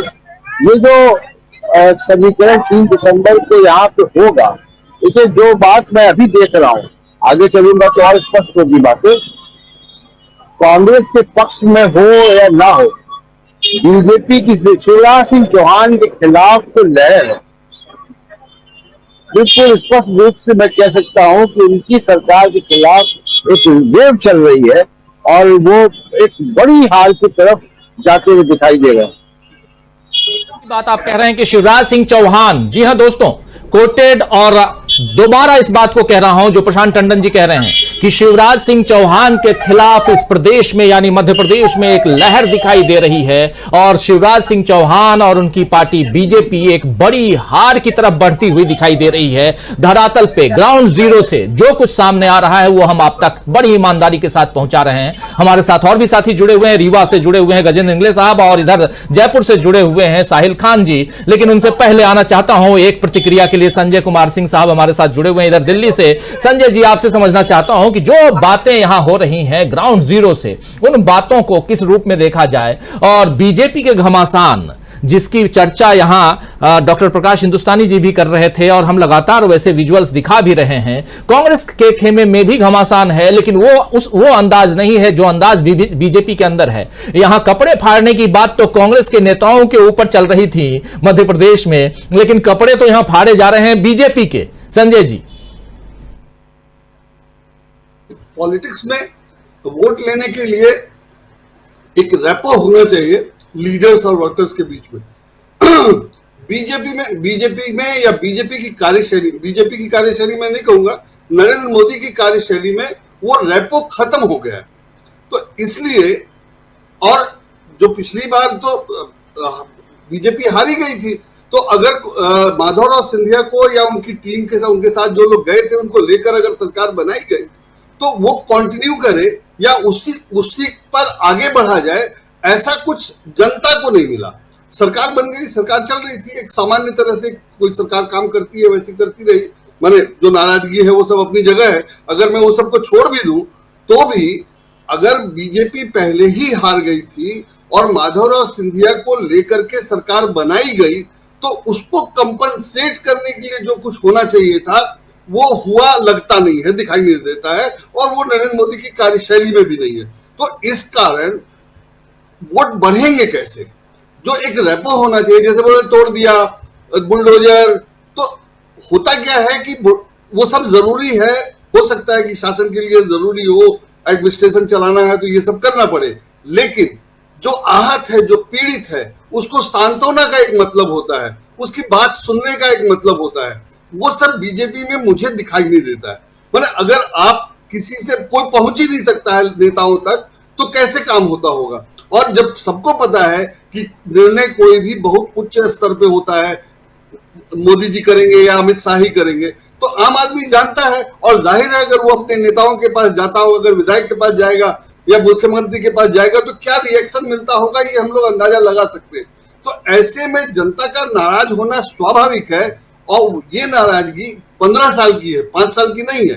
ये जो समीकरण 3 दिसंबर को यहाँ पे होगा, इसे जो बात मैं अभी देख रहा हूँ, आगे चलूंगा तो और स्पष्ट होगी बातें। कांग्रेस के पक्ष में हो या ना हो, बीजेपी की शिवराज सिंह चौहान के खिलाफ तो लहर है। बिल्कुल स्पष्ट रूप से मैं कह सकता हूं कि उनकी सरकार के खिलाफ एक वेव चल रही है और वो एक बड़ी हार की तरफ जाते हुए दिखाई दे रहा है। बात आप कह रहे हैं कि शिवराज सिंह चौहान, जी हां दोस्तों, कोटेड, और दोबारा इस बात को कह रहा हूं जो प्रशांत टंडन जी कह रहे हैं कि शिवराज सिंह चौहान के खिलाफ इस प्रदेश में यानी मध्य प्रदेश में एक लहर दिखाई दे रही है और शिवराज सिंह चौहान और उनकी पार्टी बीजेपी एक बड़ी हार की तरफ बढ़ती हुई दिखाई दे रही है। धरातल पे ग्राउंड जीरो से जो कुछ सामने आ रहा है वो हम आप तक बड़ी ईमानदारी के साथ पहुंचा रहे हैं। हमारे साथ और भी साथी जुड़े हुए हैं, रीवा से जुड़े हुए हैं गजेंद्र इंगले साहब और इधर जयपुर से जुड़े हुए हैं साहिल खान जी। लेकिन उनसे पहले आना चाहता हूं एक प्रतिक्रिया के लिए संजय कुमार सिंह साहब हमारे साथ जुड़े हुए हैं इधर दिल्ली से। संजय जी, आपसे समझना चाहता हूं कि जो बातें यहां हो रही हैं ग्राउंड जीरो से, उन बातों को किस रूप में देखा जाए और बीजेपी के घमासान जिसकी चर्चा यहां डॉक्टर प्रकाश हिंदुस्तानी जी भी कर रहे थे और हम लगातार वैसे विजुअल्स दिखा भी रहे हैं। कांग्रेस के खेमे में भी घमासान है लेकिन वो अंदाज नहीं है जो अंदाज बीजेपी के अंदर है। यहां कपड़े फाड़ने की बात तो कांग्रेस के नेताओं के ऊपर चल रही थी मध्य प्रदेश में, लेकिन कपड़े तो यहां फाड़े जा रहे हैं बीजेपी के। संजय जी, पॉलिटिक्स में वोट लेने के लिए एक रेपो होना चाहिए लीडर्स और वर्कर्स के बीच में। बीजेपी में या बीजेपी की कार्यशैली में नहीं कहूंगा, नरेंद्र मोदी की कार्यशैली में वो रेपो खत्म हो गया है। तो इसलिए, और जो पिछली बार तो बीजेपी हारी गई थी, तो अगर माधवराव सिंधिया को या उनकी टीम के साथ, उनके साथ जो लोग गए थे उनको लेकर अगर सरकार बनाई गई तो वो कंटिन्यू करे या उसी पर आगे बढ़ा जाए, ऐसा कुछ जनता को नहीं मिला। सरकार बन गई, सरकार चल रही थी, एक सामान्य तरह से कोई सरकार काम करती है वैसे करती रही। माने जो नाराजगी है वो सब अपनी जगह है। अगर मैं वो सबको छोड़ भी दूं तो भी अगर बीजेपी पहले ही हार गई थी और माधवराव सिंधिया को लेकर के सरकार बनाई गई तो उसको कंपनसेट करने के लिए जो कुछ होना चाहिए था वो हुआ लगता नहीं है, दिखाई नहीं देता है, और वो नरेंद्र मोदी की कार्यशैली में भी नहीं है। तो इस कारण वोट बढ़ेंगे कैसे? जो एक रेपो होना चाहिए, जैसे बोले तोड़ दिया बुलडोजर, तो होता क्या है कि वो सब जरूरी है। हो सकता है कि शासन के लिए जरूरी हो, एडमिनिस्ट्रेशन चलाना है तो ये सब करना पड़े, लेकिन जो आहत है, जो पीड़ित है, उसको सांत्वना का एक मतलब होता है, उसकी बात सुनने का एक मतलब होता है। वो सब बीजेपी में मुझे दिखाई नहीं देता है। मतलब अगर आप किसी से कोई पहुंच ही नहीं सकता है नेताओं तक तो कैसे काम होता होगा? और जब सबको पता है कि निर्णय कोई भी बहुत उच्च स्तर पे होता है, मोदी जी करेंगे या अमित शाह ही करेंगे, तो आम आदमी जानता है। और जाहिर है अगर वो अपने नेताओं के पास जाता होगा, अगर विधायक के पास जाएगा या मुख्यमंत्री के पास जाएगा तो क्या रिएक्शन मिलता होगा ये हम लोग अंदाजा लगा सकते हैं। तो ऐसे में जनता का नाराज होना स्वाभाविक है और ये नाराजगी 15 साल की है, 5 साल की नहीं है।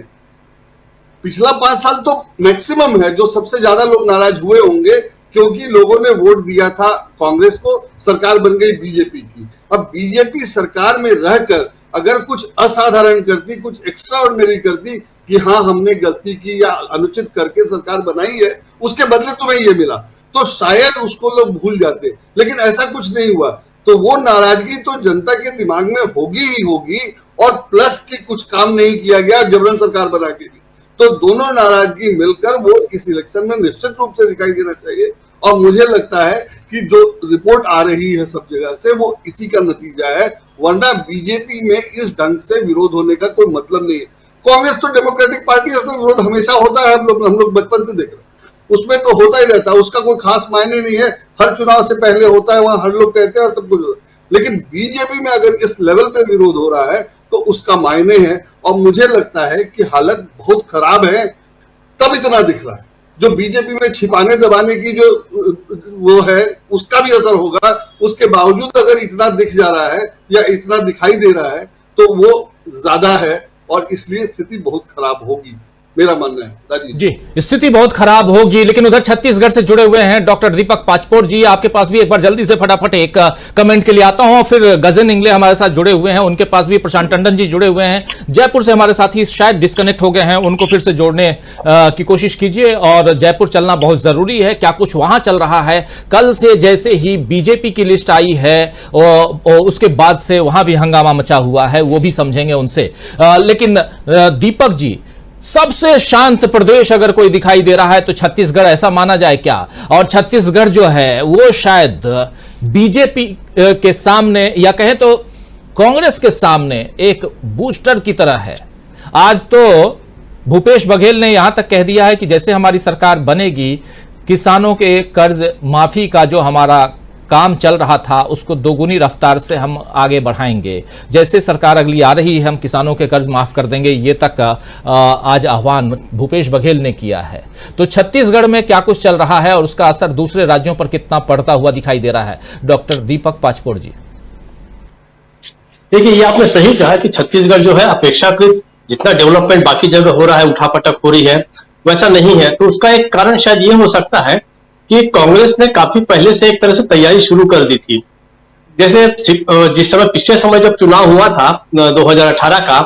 पिछला 5 साल तो मैक्सिमम है जो सबसे ज्यादा लोग नाराज हुए होंगे, क्योंकि लोगों ने वोट दिया था कांग्रेस को, सरकार बन गई बीजेपी की। अब बीजेपी सरकार में रहकर अगर कुछ असाधारण करती, कुछ एक्स्ट्राऑर्डिनरी करती कि हाँ हमने गलती की या अनुचित करके सरकार बनाई है, उसके बदले तुम्हें ये मिला, तो शायद उसको लोग भूल जाते, लेकिन ऐसा कुछ नहीं हुआ। तो वो नाराजगी तो जनता के दिमाग में होगी ही होगी, और प्लस की कुछ काम नहीं किया गया जबरन सरकार बना के भी, तो दोनों नाराजगी मिलकर वो इस इलेक्शन में निश्चित रूप से दिखाई देना चाहिए। और मुझे लगता है कि जो रिपोर्ट आ रही है सब जगह से वो इसी का नतीजा है, वरना बीजेपी में इस ढंग से विरोध होने का कोई मतलब नहीं है। कांग्रेस तो डेमोक्रेटिक पार्टी है, उसमें विरोध हमेशा होता है, हम लोग बचपन से देख रहे हैं, उसमें तो होता ही रहता है, उसका कोई खास मायने नहीं है। हर चुनाव से पहले होता है, वहां हर लोग कहते हैं और सब कुछ होता है। लेकिन बीजेपी में अगर इस लेवल पे विरोध हो रहा है तो उसका मायने है, और मुझे लगता है कि हालत बहुत खराब है, तब इतना दिख रहा है। जो बीजेपी में छिपाने दबाने की जो वो है उसका भी असर होगा। उसके बावजूद अगर इतना दिख जा रहा है या इतना दिखाई दे रहा है तो वो ज्यादा है, और इसलिए स्थिति बहुत खराब होगी, मेरा मानना है। राजीव जी, स्थिति बहुत खराब होगी। लेकिन उधर छत्तीसगढ़ से जुड़े हुए हैं डॉक्टर दीपक पाचपोर जी, आपके पास भी एक बार जल्दी से फटाफट एक कमेंट के लिए आता हूं, फिर गजेंद्र इंगले हमारे साथ जुड़े हुए हैं, उनके पास भी प्रशांत टंडन जी जुड़े हुए हैं। जयपुर से हमारे साथी शायद डिस्कनेक्ट हो गए हैं, उनको फिर से जोड़ने की कोशिश कीजिए। और जयपुर चलना बहुत जरूरी है, क्या कुछ वहां चल रहा है? कल से जैसे ही बीजेपी की लिस्ट आई है और उसके बाद से वहां भी हंगामा मचा हुआ है, वो भी समझेंगे उनसे। लेकिन दीपक जी, सबसे शांत प्रदेश अगर कोई दिखाई दे रहा है तो छत्तीसगढ़, ऐसा माना जाए क्या? और छत्तीसगढ़ जो है वो शायद बीजेपी के सामने या कहें तो कांग्रेस के सामने एक बूस्टर की तरह है। आज तो भूपेश बघेल ने यहां तक कह दिया है कि जैसे हमारी सरकार बनेगी, किसानों के कर्ज माफी का जो हमारा काम चल रहा था उसको दोगुनी रफ्तार से हम आगे बढ़ाएंगे। जैसे सरकार अगली आ रही है हम किसानों के कर्ज माफ कर देंगे। ये तक आज आह्वान भूपेश बघेल ने किया है। तो छत्तीसगढ़ में क्या कुछ चल रहा है और उसका असर दूसरे राज्यों पर कितना पड़ता हुआ दिखाई दे रहा है, डॉक्टर दीपक पाचपोर जी? देखिए, ये आपने सही कहा कि छत्तीसगढ़ जो है अपेक्षाकृत जितना डेवलपमेंट बाकी जगह हो रहा है, उठापटक हो रही है, वैसा नहीं है। तो उसका एक कारण शायद ये हो सकता है कि कांग्रेस ने काफी पहले से एक तरह से तैयारी शुरू कर दी थी। जैसे जिस समय पिछले समय जब चुनाव हुआ था 2018 का,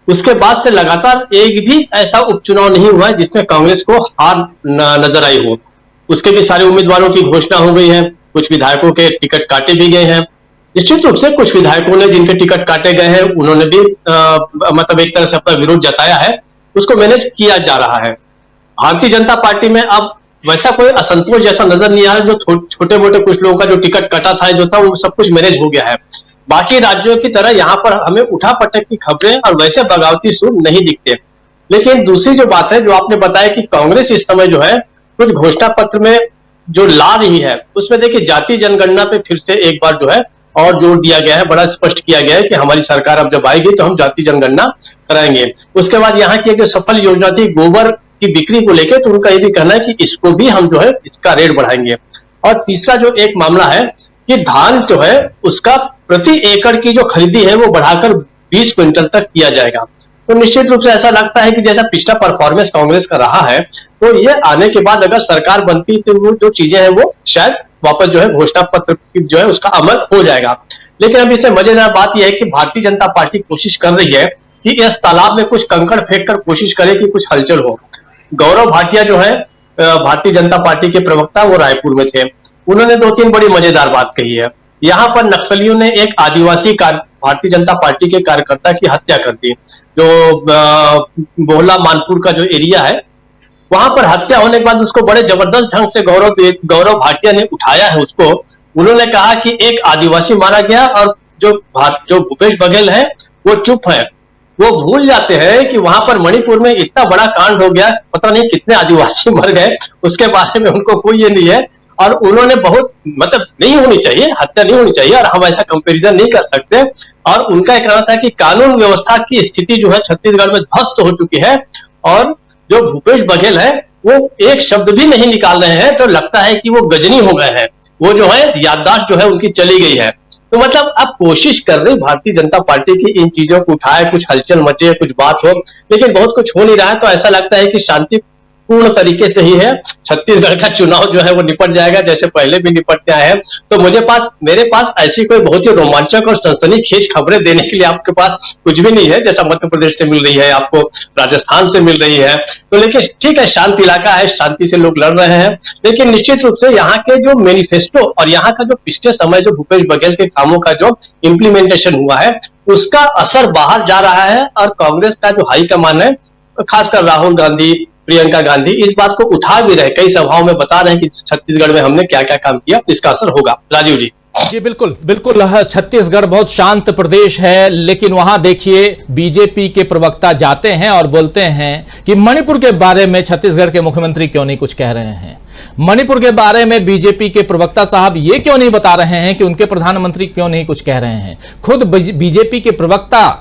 उसके बाद से लगातार एक भी ऐसा उपचुनाव नहीं हुआ है जिसमें कांग्रेस को हार नजर आई हो। उसके भी सारे उम्मीदवारों की घोषणा हो गई है, कुछ विधायकों के टिकट काटे भी गए हैं। निश्चित रूप से कुछ विधायकों ने जिनके टिकट काटे गए हैं उन्होंने भी मतलब एक तरह से अपना विरोध जताया है, उसको मैनेज किया जा रहा है। भारतीय जनता पार्टी में अब वैसा कोई असंतोष जैसा नजर नहीं आ रहा। जो छोटे मोटे कुछ लोगों का जो टिकट कटा था, जो था, वो सब कुछ मैनेज हो गया है। बाकी राज्यों की तरह यहाँ पर हमें उठापटक की खबरें और वैसे बगावती सुर नहीं दिखते। लेकिन दूसरी जो बात है, जो आपने बताया कि कांग्रेस इस समय जो है कुछ घोषणा पत्र में जो ला रही है, उसमें देखिए जाति जनगणना पे फिर से एक बार जो है और जोर दिया गया है, बड़ा स्पष्ट किया गया है कि हमारी सरकार अब जब आएगी तो हम जाति जनगणना कराएंगे। उसके बाद यहाँ की एक सफल योजना थी गोबर की बिक्री को लेकर, तो उनका ये भी कहना है कि इसको भी हम जो है इसका रेट बढ़ाएंगे। और तीसरा जो एक मामला है कि धान जो है उसका प्रति एकड़ की जो खरीदी है वो बढ़ाकर 20 क्विंटल तक किया जाएगा। तो निश्चित रूप से ऐसा लगता है कि जैसा पिछला परफॉर्मेंस कांग्रेस का रहा है, तो ये आने के बाद अगर सरकार बनती तो वो जो चीजें हैं वो शायद वापस जो है घोषणा पत्र जो है उसका अमल हो जाएगा। लेकिन अब इससे मजेदार बात यह है कि भारतीय जनता पार्टी कोशिश कर रही है कि इस तालाब में कुछ कंकड़ फेंक कर कोशिश करे कि कुछ हलचल हो। गौरव भाटिया जो है भारतीय जनता पार्टी के प्रवक्ता, वो रायपुर में थे। उन्होंने 2-3 बड़ी मजेदार बात कही है। यहाँ पर नक्सलियों ने एक आदिवासी भारतीय जनता पार्टी के कार्यकर्ता की हत्या कर दी। जो बोहला मानपुर का जो एरिया है, वहां पर हत्या होने के बाद उसको बड़े जबरदस्त ढंग से गौरव भाटिया ने उठाया है उसको। उन्होंने कहा कि एक आदिवासी मारा गया और जो भूपेश बघेल है वो चुप है। वो भूल जाते हैं कि वहां पर मणिपुर में इतना बड़ा कांड हो गया, पता नहीं कितने आदिवासी मर गए, उसके बारे में उनको कोई ये नहीं है। और उन्होंने बहुत मतलब नहीं होनी चाहिए, हत्या नहीं होनी चाहिए, और हम ऐसा कंपैरिजन नहीं कर सकते। और उनका कहना था कि कानून व्यवस्था की स्थिति जो है छत्तीसगढ़ में ध्वस्त हो चुकी है, और जो भूपेश बघेल है वो एक शब्द भी नहीं निकाल रहे हैं, तो लगता है कि वो गजनी हो गए हैं। वो जो है याददाश्त जो है उनकी चली गई है। तो मतलब अब कोशिश कर रही भारतीय जनता पार्टी की इन चीजों को उठाए, कुछ हलचल मचे, कुछ बात हो, लेकिन बहुत कुछ हो नहीं रहा है। तो ऐसा लगता है कि शांतिपूर्ण तरीके से ही है छत्तीसगढ़ का चुनाव जो है वो निपट जाएगा, जैसे पहले भी निपटते आए हैं। तो मेरे पास ऐसी कोई बहुत ही रोमांचक और सनसनीखेज खबरें देने के लिए आपके पास कुछ भी नहीं है, जैसा मध्य प्रदेश से मिल रही है, आपको राजस्थान से मिल रही है। तो लेकिन ठीक है, शांत इलाका है, शांति से लोग लड़ रहे हैं। लेकिन निश्चित रूप से यहाँ के जो मैनिफेस्टो और यहाँ का जो पिछले समय जो भूपेश बघेल के कामों का जो इम्प्लीमेंटेशन हुआ है, उसका असर बाहर जा रहा है। और कांग्रेस का जो हाईकमान है, खासकर राहुल गांधी, प्रियंका गांधी, इस बात को उठा भी रहे, कई सभाओं में बता रहे हैं कि छत्तीसगढ़ में हमने क्या क्या काम किया, तो इसका असर होगा। राजीव जी। जी बिल्कुल बिल्कुल। छत्तीसगढ़ बहुत शांत प्रदेश है, लेकिन वहां देखिए बीजेपी के प्रवक्ता जाते हैं और बोलते हैं कि मणिपुर के बारे में छत्तीसगढ़ के मुख्यमंत्री क्यों नहीं कुछ कह रहे हैं। मणिपुर के बारे में बीजेपी के प्रवक्ता साहब ये क्यों नहीं बता रहे हैं कि उनके प्रधानमंत्री क्यों नहीं कुछ कह रहे हैं। खुद बीजेपी के प्रवक्ता,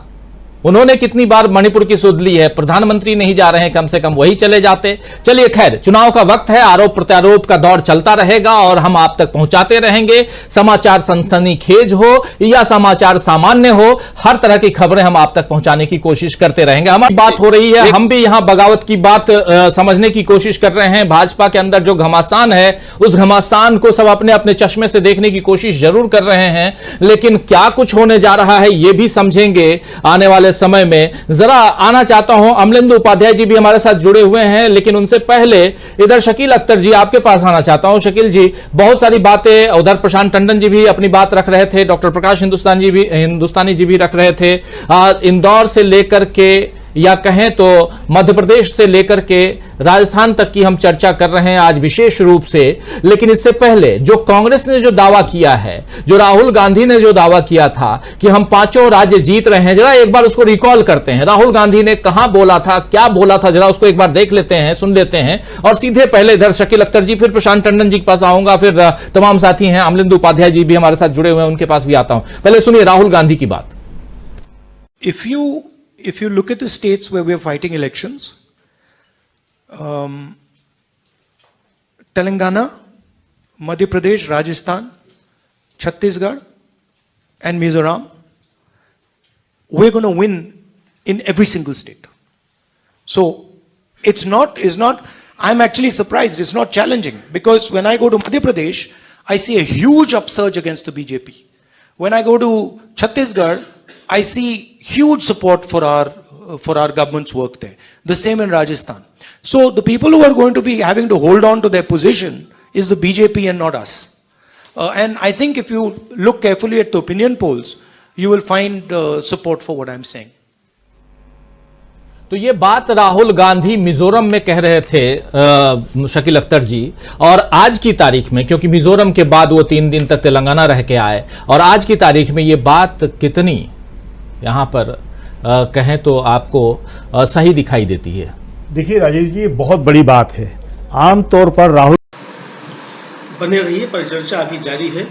उन्होंने कितनी बार मणिपुर की सुध ली है, प्रधानमंत्री नहीं जा रहे हैं, कम से कम वही चले जाते। चलिए खैर, चुनाव का वक्त है, आरोप प्रत्यारोप का दौर चलता रहेगा और हम आप तक पहुंचाते रहेंगे। समाचार सनसनीखेज हो या समाचार सामान्य हो, हर तरह की खबरें हम आप तक पहुंचाने की कोशिश करते रहेंगे। हमारी बात हो रही है, हम भी यहां बगावत की बात समझने की कोशिश कर रहे हैं। भाजपा के अंदर जो घमासान है, उस घमासान को सब अपने अपने चश्मे से देखने की कोशिश जरूर कर रहे हैं, लेकिन क्या कुछ होने जा रहा है ये भी समझेंगे आने वाले समय में। जरा आना चाहता हूं, अमलेंदु उपाध्याय जी भी हमारे साथ जुड़े हुए हैं, लेकिन उनसे पहले इधर शकील अख्तर जी आपके पास आना चाहता हूं। शकील जी, बहुत सारी बातें, उधर प्रशांत टंडन जी भी अपनी बात रख रहे थे, डॉक्टर प्रकाश हिंदुस्तानी जी भी रख रहे थे। इंदौर से लेकर के या कहें तो मध्य प्रदेश से लेकर के राजस्थान तक की हम चर्चा कर रहे हैं आज विशेष रूप से। लेकिन इससे पहले जो कांग्रेस ने जो दावा किया है, जो राहुल गांधी ने जो दावा किया था कि हम 5 राज्य जीत रहे हैं, जरा एक बार उसको रिकॉल करते हैं। राहुल गांधी ने कहां बोला था, क्या बोला था, जरा उसको एक बार देख लेते हैं, सुन लेते हैं। और सीधे पहले इधर शकील अख्तर जी, फिर प्रशांत टंडन जी के पास आऊंगा, फिर तमाम साथी हैं, अमलिंदु उपाध्याय जी भी हमारे साथ जुड़े हुए हैं, उनके पास भी आता हूं। पहले सुनिए राहुल गांधी की बात। If you look at the states where we are fighting elections, Telangana, Madhya Pradesh, Rajasthan, Chhattisgarh, and Mizoram, we're going to win in every single state. So it's not. I'm actually surprised. It's not challenging because when I go to Madhya Pradesh, I see a huge upsurge against the BJP. When I go to Chhattisgarh, I see huge support for our government's work there. The same in Rajasthan. So the people who are going to be having to hold on to their position is the BJP and not us. And I think if you look carefully at the opinion polls, you will find support for what I'm saying. तो ये बात राहुल गांधी मिजोरम में कह रहे थे शकील अख्तर जी, और आज की तारीख में, क्योंकि मिजोरम के बाद वो 3 दिन तक तेलंगाना रह के आए, और आज की तारीख में ये बात कितनी यहां पर कहें तो आपको सही दिखाई देती है। देखिए राजीव जी, ये बहुत बड़ी बात है। आमतौर पर राहुल बने रहिए, परिचर्चा अभी जारी है।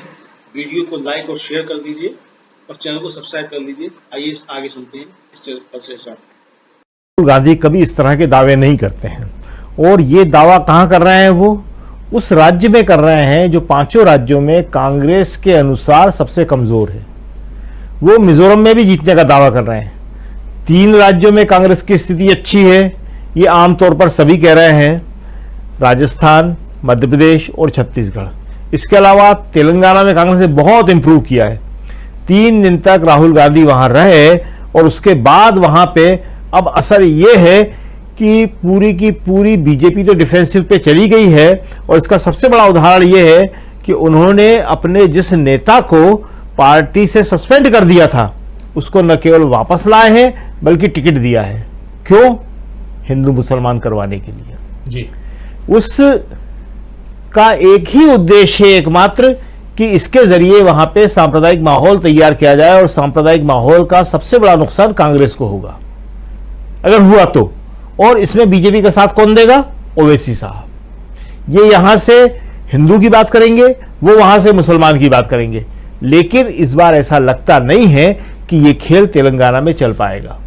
वीडियो को लाइक और शेयर कर दीजिए और चैनल को सब्सक्राइब कर लीजिए। आइए आगे सुनते हैं इस चर्चा। राहुल गांधी कभी इस तरह के दावे नहीं करते हैं, और ये दावा कहां कर रहे हैं, वो उस राज्य में कर रहे हैं जो 5 राज्यों में कांग्रेस के अनुसार सबसे कमजोर है। वो मिजोरम में भी जीतने का दावा कर रहे हैं। 3 राज्यों में कांग्रेस की स्थिति अच्छी है, ये आमतौर पर सभी कह रहे हैं, राजस्थान, मध्य प्रदेश और छत्तीसगढ़। इसके अलावा तेलंगाना में कांग्रेस ने बहुत इंप्रूव किया है। 3 दिन तक राहुल गांधी वहां रहे और उसके बाद वहां पे अब असर ये है कि पूरी की पूरी बीजेपी तो डिफेंसिव पे चली गई है, और इसका सबसे बड़ा उदाहरण ये है कि उन्होंने अपने जिस नेता को पार्टी से सस्पेंड कर दिया था, उसको न केवल वापस लाए हैं बल्कि टिकट दिया है। क्यों? हिंदू मुसलमान करवाने के लिए जी। उस का एक ही उद्देश्य है एकमात्र, कि इसके जरिए वहां पे सांप्रदायिक माहौल तैयार किया जाए, और सांप्रदायिक माहौल का सबसे बड़ा नुकसान कांग्रेस को होगा अगर हुआ तो। और इसमें बीजेपी का साथ कौन देगा? ओवैसी साहब। ये यहां से हिंदू की बात करेंगे, वो वहां से मुसलमान की बात करेंगे। लेकिन इस बार ऐसा लगता नहीं है कि ये खेल तेलंगाना में चल पाएगा।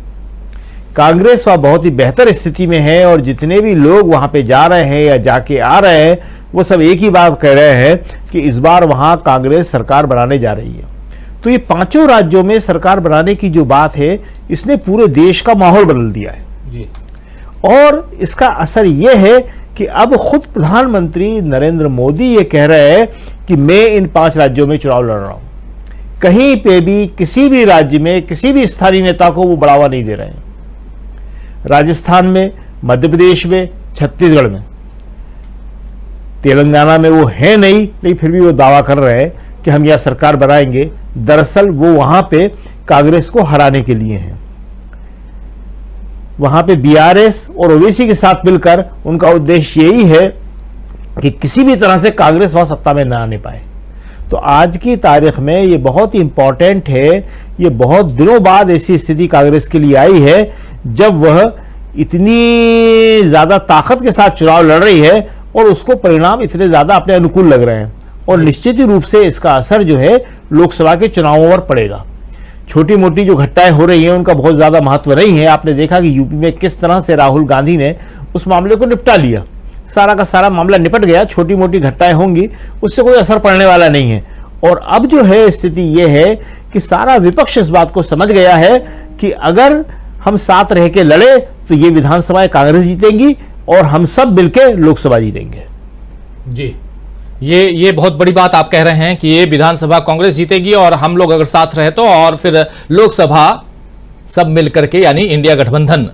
कांग्रेस वहां बहुत ही बेहतर स्थिति में है, और जितने भी लोग वहां पे जा रहे हैं या जाके आ रहे हैं, वो सब एक ही बात कह रहे हैं कि इस बार वहां कांग्रेस सरकार बनाने जा रही है। तो ये 5 राज्यों में सरकार बनाने की जो बात है, इसने पूरे देश का माहौल बदल दिया है जी। और इसका असर यह है कि अब खुद प्रधानमंत्री नरेंद्र मोदी ये कह रहे हैं कि मैं इन 5 राज्यों में चुनाव लड़ रहा हूं। कहीं पे भी किसी भी राज्य में किसी भी स्थानीय नेता को वो बढ़ावा नहीं दे रहे हैं। राजस्थान में, मध्य प्रदेश में, छत्तीसगढ़ में, तेलंगाना में वो है नहीं, लेकिन फिर भी वो दावा कर रहे हैं कि हम यह सरकार बनाएंगे। दरअसल वो वहां पे कांग्रेस को हराने के लिए हैं। वहां पे बीआरएस और ओवैसी के साथ मिलकर उनका उद्देश्य यही है कि किसी भी तरह से कांग्रेस वहां सत्ता में ना आने पाए। तो आज की तारीख में ये बहुत ही इंपॉर्टेंट है। ये बहुत दिनों बाद ऐसी स्थिति कांग्रेस के लिए आई है जब वह इतनी ज्यादा ताकत के साथ चुनाव लड़ रही है, और उसको परिणाम इतने ज्यादा अपने अनुकूल लग रहे हैं, और निश्चित ही रूप से इसका असर जो है लोकसभा के चुनावों पर पड़ेगा। छोटी मोटी जो घटनाएं हो रही हैं उनका बहुत ज्यादा महत्व नहीं है। आपने देखा कि यूपी में किस तरह से राहुल गांधी ने उस मामले को निपटा लिया। सारा का सारा मामला निपट गया। छोटी मोटी घटनाएं होंगी, उससे कोई असर पड़ने वाला नहीं है। और अब जो है स्थिति यह है कि सारा विपक्ष इस बात को समझ गया है कि अगर हम साथ रह के लड़े तो ये विधानसभाएं कांग्रेस जीतेंगी और हम सब मिलकर लोकसभा जीतेंगे। जी, ये बहुत बड़ी बात आप कह रहे हैं कि ये विधानसभा कांग्रेस जीतेगी और हम लोग अगर साथ रहे तो, और फिर लोकसभा सब मिलकर के यानी इंडिया गठबंधन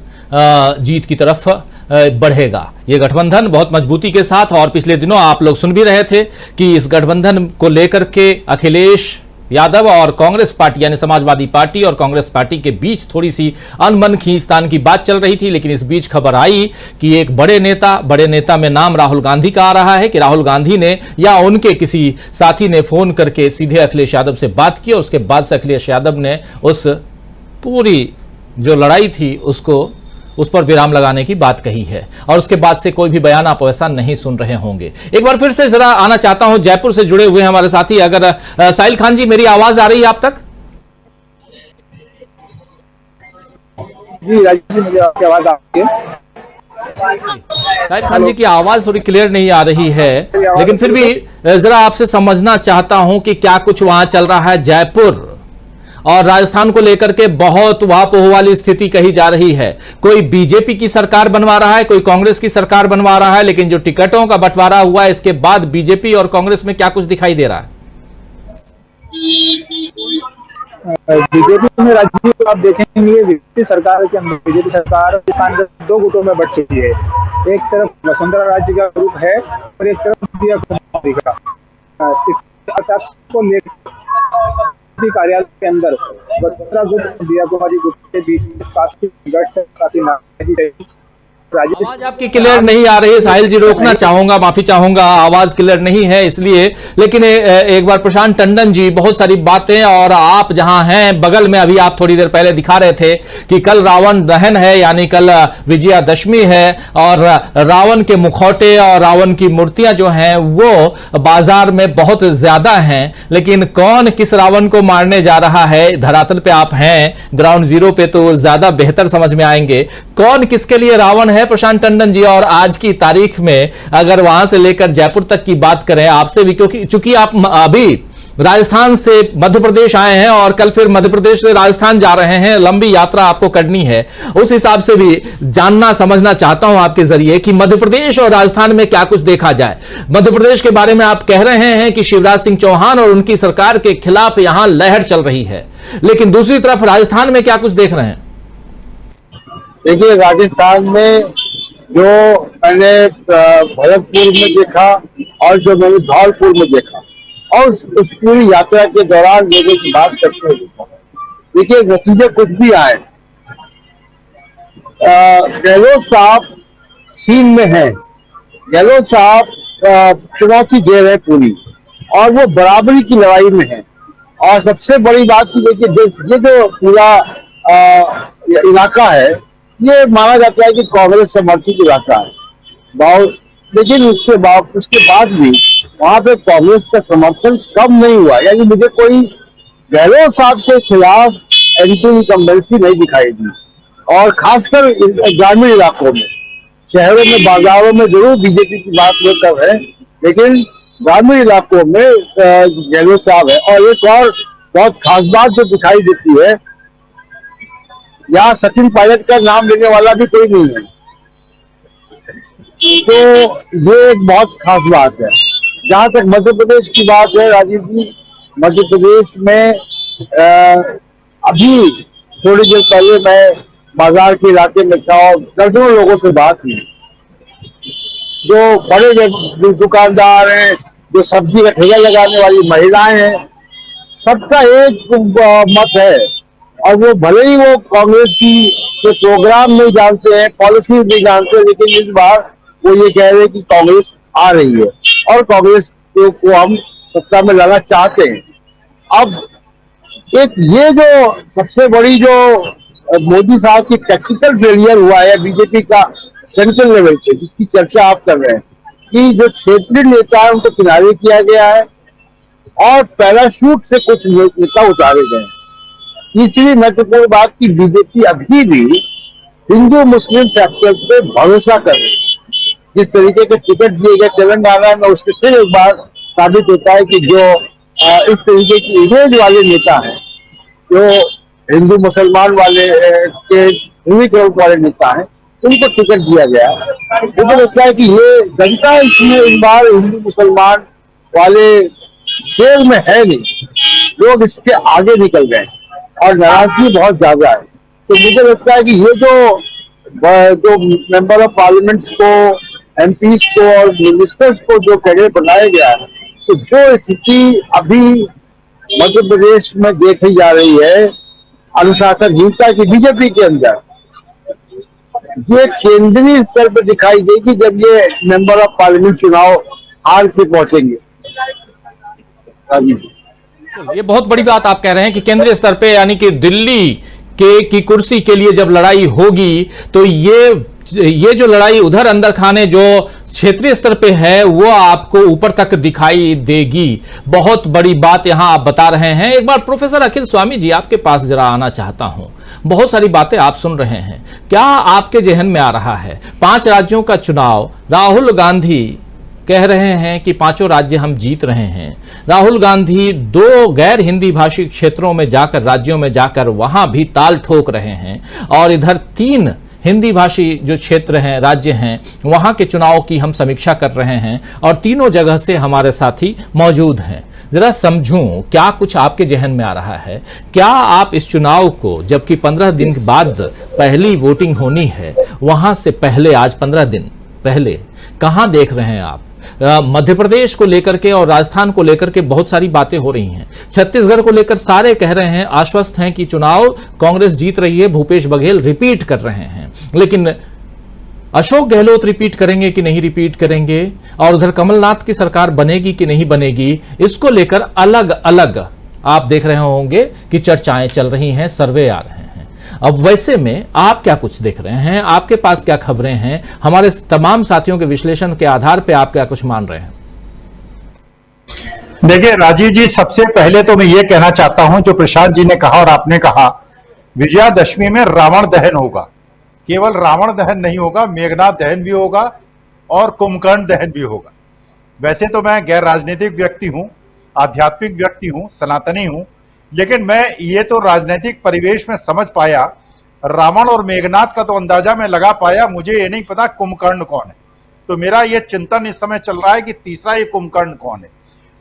जीत की तरफ बढ़ेगा। ये गठबंधन बहुत मजबूती के साथ, और पिछले दिनों आप लोग सुन भी रहे थे कि इस गठबंधन को लेकर के अखिलेश यादव और कांग्रेस पार्टी यानी समाजवादी पार्टी और कांग्रेस पार्टी के बीच थोड़ी सी अनबन खींचतान की बात चल रही थी, लेकिन इस बीच खबर आई कि एक बड़े नेता में नाम राहुल गांधी का आ रहा है कि राहुल गांधी ने या उनके किसी साथी ने फोन करके सीधे अखिलेश यादव से बात की और उसके बाद से अखिलेश यादव ने उस पूरी जो लड़ाई थी उस पर विराम लगाने की बात कही है और उसके बाद से कोई भी बयान आप वैसा नहीं सुन रहे होंगे। एक बार फिर से जरा आना चाहता हूं, जयपुर से जुड़े हुए हैं हमारे साथी, अगर साहिल खान जी मेरी आवाज आ रही है आप तक? जी राजीव जी, मुझे आपकी आवाज आ रही है। साहिल खान जी की आवाज थोड़ी क्लियर नहीं आ रही है, लेकिन फिर भी जरा आपसे समझना चाहता हूं कि क्या कुछ वहां चल रहा है। जयपुर और राजस्थान को लेकर के बहुत वापोह वाली स्थिति कही जा रही है। कोई बीजेपी की सरकार बनवा रहा है, कोई कांग्रेस की सरकार बनवा रहा है, लेकिन जो टिकटों का बंटवारा हुआ है इसके बाद बीजेपी और कांग्रेस में क्या कुछ दिखाई दे रहा है? बीजेपी में राजीव आप देखेंगे बीजेपी सरकार के अंदर बीजेपी सरकार राजस्थान के दो गुटों में बट चुकी है। एक तरफ वसुंधरा राजे का ग्रुप है और एक तरफ दिया कुमारी का। को लेकर कार्यालय के अंदर वसुंधरा गुट दिया कुमारी गुट के बीच में काफी संघर्ष है, काफी नाराजगी है। आवाज आपकी क्लियर नहीं आ रही है साहिल जी, रोकना चाहूंगा, माफी चाहूंगा, आवाज क्लियर नहीं है इसलिए। लेकिन एक बार प्रशांत टंडन जी, बहुत सारी बातें और आप जहां हैं बगल में, अभी आप थोड़ी देर पहले दिखा रहे थे कि कल रावण दहन है यानी कल विजयादशमी है और रावण के मुखौटे और रावण की मूर्तियां जो हैं वो बाजार में बहुत ज्यादा हैं, लेकिन कौन किस रावण को मारने जा रहा है धरातल पे आप हैं, ग्राउंड जीरो पे, तो ज्यादा बेहतर समझ में आएंगे कौन किसके लिए रावण है प्रशांत टंडन जी। और आज की तारीख में अगर वहां से लेकर जयपुर तक की बात करें आपसे भी, क्योंकि चूंकि आप अभी राजस्थान से मध्य प्रदेश आए हैं और कल फिर मध्य प्रदेश से राजस्थान जा रहे हैं, लंबी यात्रा आपको करनी है, उस हिसाब से भी जानना समझना चाहता हूं आपके जरिए कि मध्य प्रदेश और राजस्थान में क्या कुछ देखा जाए। मध्य प्रदेश के बारे में आप कह रहे हैं कि शिवराज सिंह चौहान और उनकी सरकार के खिलाफ यहां लहर चल रही है, लेकिन दूसरी तरफ राजस्थान में क्या कुछ देख रहे हैं? देखिए, राजस्थान में जो मैंने भरतपुर में देखा और जो मैंने धौलपुर में देखा और उस पूरी यात्रा के दौरान लोगों की बात करते हुए देखा, देखिए नतीजे कुछ भी आए, गहलोत साहब सीन में है, गहलोत साहब चुनाव की जेल है पूरी और वो बराबरी की लड़ाई में है। और सबसे बड़ी बात की देखिए, ये जो पूरा इलाका है ये माना जाता है कि कांग्रेस समर्थित इलाका है, लेकिन उसके बाद भी वहां पे कांग्रेस का समर्थन कम नहीं हुआ। यानी मुझे कोई गहलोत साहब के खिलाफ एंटी इनकम्बेंसी नहीं दिखाई दी। और खासकर ग्रामीण इलाकों में, शहरों में, बाजारों में जरूर बीजेपी की बात लोग कर रहे हैं, लेकिन ग्रामीण इलाकों में गहलोत साहब है। और एक और बहुत खास बात जो दिखाई देती है, यहाँ सचिन पायलट का नाम लेने वाला भी कोई नहीं है, तो ये एक बहुत खास बात है। जहां तक मध्य प्रदेश की बात है राजीव जी, मध्य प्रदेश में अभी थोड़ी देर पहले मैं बाजार के इलाके में था और दर्जनों लोगों से बात हुई। जो बड़े दुकानदार हैं, जो सब्जी का ठेला लगाने वाली महिलाएं हैं, सबका एक मत है और वो भले ही वो कांग्रेस की के प्रोग्राम नहीं जानते हैं, पॉलिसी नहीं जानते, लेकिन इस बार वो ये कह रहे हैं कि कांग्रेस आ रही है और कांग्रेस को हम सत्ता में लाना चाहते हैं। अब एक ये जो सबसे बड़ी जो मोदी साहब की टैक्टिकल फेलियर हुआ है बीजेपी का सेंट्रल लेवल से, जिसकी चर्चा आप कर रहे हैं कि जो क्षेत्रीय नेता है उनको किनारे किया गया है और पैराशूट से कुछ नेता उतारे गए हैं। तीसरी महत्वपूर्ण बात की बीजेपी अभी भी हिंदू मुस्लिम फैक्टर पे भरोसा कर रही है। जिस तरीके के टिकट दिए गए तेलंगाना में, उससे फिर एक बार साबित होता है कि जो इस तरीके की इमेज वाले नेता हैं, जो हिंदू मुसलमान वाले के ध्रुवीकरण वाले नेता हैं, उनको टिकट दिया गया। मुझे लगता है कि ये जनता इसमें इस बार हिंदू मुसलमान वाले खेल में है नहीं, लोग इसके आगे निकल गए और नाराजगी बहुत ज्यादा है। तो मुझे लगता है कि ये जो मेंबर ऑफ पार्लियामेंट को, एमपीज को और मिनिस्टर्स को जो कैडर बनाया गया है, तो जो स्थिति अभी मध्य प्रदेश में देखी जा रही है अनुशासनहीनता की बीजेपी के अंदर, ये केंद्रीय स्तर पर दिखाई देगी जब ये मेंबर ऑफ पार्लियामेंट चुनाव हार के पहुंचेंगे। ये बहुत बड़ी बात आप कह रहे हैं कि केंद्रीय स्तर पे, यानी कि दिल्ली की कुर्सी के लिए जब लड़ाई होगी तो ये जो लड़ाई उधर अंदर खाने जो क्षेत्रीय स्तर पे है वो आपको ऊपर तक दिखाई देगी। बहुत बड़ी बात यहां आप बता रहे हैं। एक बार प्रोफेसर अखिल स्वामी जी आपके पास जरा आना चाहता हूं। बहुत सारी बातें आप सुन रहे हैं, क्या आपके जहन में आ रहा है 5 राज्यों का चुनाव, राहुल गांधी कह रहे हैं कि 5 राज्य हम जीत रहे हैं। राहुल गांधी 2 गैर हिंदी भाषी क्षेत्रों में जाकर, राज्यों में जाकर वहां भी ताल ठोक रहे हैं, और इधर 3 हिंदी भाषी जो क्षेत्र हैं, राज्य हैं, वहां के चुनाव की हम समीक्षा कर रहे हैं और तीनों जगह से हमारे साथी मौजूद हैं। जरा समझूं क्या कुछ आपके जहन में आ रहा है। क्या आप इस चुनाव को, जबकि 15 दिन बाद पहली वोटिंग होनी है, वहां से पहले आज 15 दिन पहले कहां देख रहे हैं आप? मध्य प्रदेश को लेकर के और राजस्थान को लेकर के बहुत सारी बातें हो रही हैं। छत्तीसगढ़ को लेकर सारे कह रहे हैं, आश्वस्त हैं कि चुनाव कांग्रेस जीत रही है, भूपेश बघेल रिपीट कर रहे हैं। लेकिन अशोक गहलोत रिपीट करेंगे कि नहीं रिपीट करेंगे, और उधर कमलनाथ की सरकार बनेगी कि नहीं बनेगी, इसको लेकर अलग अलग आप देख रहे होंगे कि चर्चाएं चल रही हैं, सर्वे आ रहे हैं। अब वैसे में आप क्या कुछ देख रहे हैं, आपके पास क्या खबरें हैं, हमारे तमाम साथियों के विश्लेषण के आधार पे आप क्या कुछ मान रहे हैं? देखिए राजीव जी, सबसे पहले तो मैं ये कहना चाहता हूं, जो प्रशांत जी ने कहा और आपने कहा, विजयादशमी में रावण दहन होगा। केवल रावण दहन नहीं होगा, मेघनाथ दहन भी होगा और कुंभकर्ण दहन भी होगा। वैसे तो मैं गैर राजनीतिक व्यक्ति हूं, आध्यात्मिक व्यक्ति हूं, सनातनी हूं, लेकिन मैं ये तो राजनीतिक परिवेश में समझ पाया, रावण और मेघनाथ का तो अंदाजा मैं लगा पाया, मुझे ये नहीं पता कुंभकर्ण कौन है। तो मेरा ये चिंतन इस समय चल रहा है कि तीसरा ये कुंभकर्ण कौन है।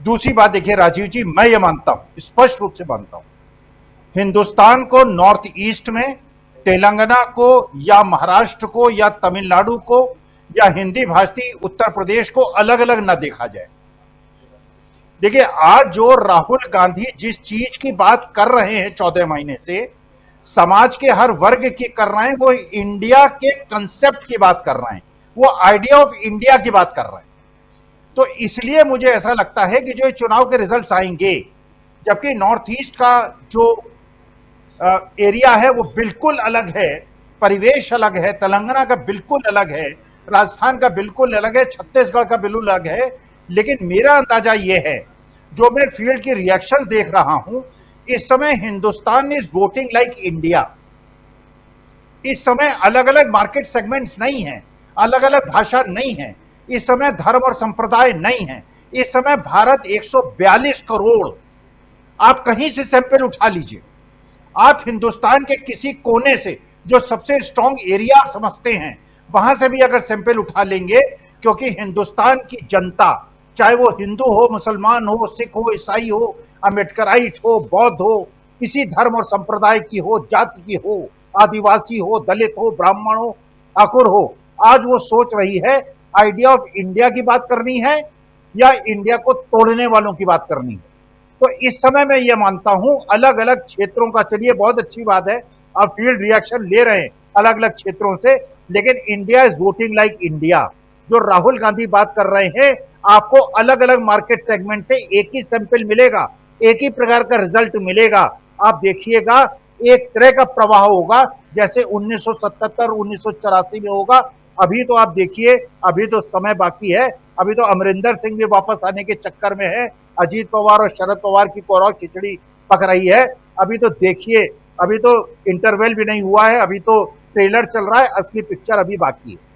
दूसरी बात देखिए राजीव जी, मैं ये मानता हूं, स्पष्ट रूप से मानता हूं, हिंदुस्तान को नॉर्थ ईस्ट में तेलंगाना को या महाराष्ट्र को या तमिलनाडु को या हिंदी भाषी उत्तर प्रदेश को अलग अलग न देखा जाए। देखिए आज जो राहुल गांधी जिस चीज की बात कर रहे हैं 14 महीने से, समाज के हर वर्ग की कर रहे हैं, वो इंडिया के कंसेप्ट की बात कर रहे हैं, वो आइडिया ऑफ इंडिया की बात कर रहे हैं। तो इसलिए मुझे ऐसा लगता है कि जो चुनाव के रिजल्ट्स आएंगे, जबकि नॉर्थ ईस्ट का जो एरिया है वो बिल्कुल अलग है, परिवेश अलग है, तेलंगाना का बिल्कुल अलग है, राजस्थान का बिल्कुल अलग है, छत्तीसगढ़ का बिल्कुल अलग है। लेकिन मेरा अंदाजा ये है, जो मैं फील्ड की रिएक्शंस देख रहा हूं, इस समय Hindustan is voting like India. इस समय अलग अलग मार्केट सेगमेंट्स नहीं हैं, अलग अलग भाषा नहीं है, इस समय धर्म और संप्रदाय नहीं है। इस समय भारत 142 करोड़, आप कहीं से सैंपल उठा लीजिए, आप हिंदुस्तान के किसी कोने से जो सबसे स्ट्रॉन्ग एरिया समझते हैं वहां से भी अगर सैंपल उठा लेंगे, क्योंकि हिंदुस्तान की जनता, चाहे वो हिंदू हो, मुसलमान हो, सिख हो, ईसाई हो, अम्बेडकराइट हो, बौद्ध हो, किसी धर्म और संप्रदाय की हो, जाति की हो, आदिवासी हो, दलित हो, ब्राह्मण हो, ठाकुर हो, आज वो सोच रही है आइडिया ऑफ इंडिया की बात करनी है या इंडिया को तोड़ने वालों की बात करनी है। तो इस समय मैं ये मानता हूं अलग अलग क्षेत्रों का, चलिए बहुत अच्छी बात है आप फील्ड रिएक्शन ले रहे हैं अलग अलग क्षेत्रों से, लेकिन India is voting like India. जो राहुल गांधी बात कर रहे हैं, आपको अलग अलग मार्केट सेगमेंट से एक ही सैंपल मिलेगा, एक ही प्रकार का रिजल्ट मिलेगा। आप देखिएगा एक तरह का प्रवाह होगा जैसे 1977 1984 में होगा। अभी तो आप देखिए, अभी तो समय बाकी है, अभी तो अमरिंदर सिंह भी वापस आने के चक्कर में है, अजीत पवार और शरद पवार की कोरौ खिचड़ी पक रही है। अभी तो देखिए, अभी तो इंटरवल भी नहीं हुआ है, अभी तो ट्रेलर चल रहा है, असली पिक्चर अभी बाकी है।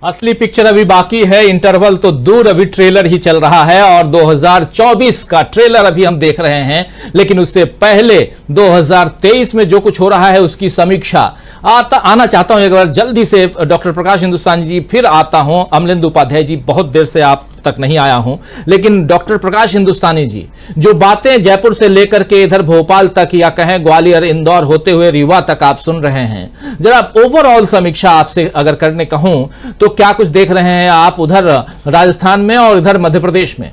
असली पिक्चर अभी बाकी है, इंटरवल तो दूर, अभी ट्रेलर ही चल रहा है और 2024 का ट्रेलर अभी हम देख रहे हैं। लेकिन उससे पहले 2023 में जो कुछ हो रहा है उसकी समीक्षा आना चाहता हूं एक बार जल्दी से। डॉक्टर प्रकाश हिंदुस्तानी जी फिर आता हूं, अमलेंदु उपाध्याय जी बहुत देर से आप तक नहीं आया हूं, लेकिन डॉक्टर प्रकाश हिंदुस्तानी जी, जो बातें जयपुर से लेकर के इधर भोपाल तक या कहें ग्वालियर इंदौर होते हुए रीवा तक आप सुन रहे हैं, जरा ओवरऑल समीक्षा आपसे अगर करने कहूं तो क्या कुछ देख रहे हैं आप उधर राजस्थान में और इधर मध्य प्रदेश में?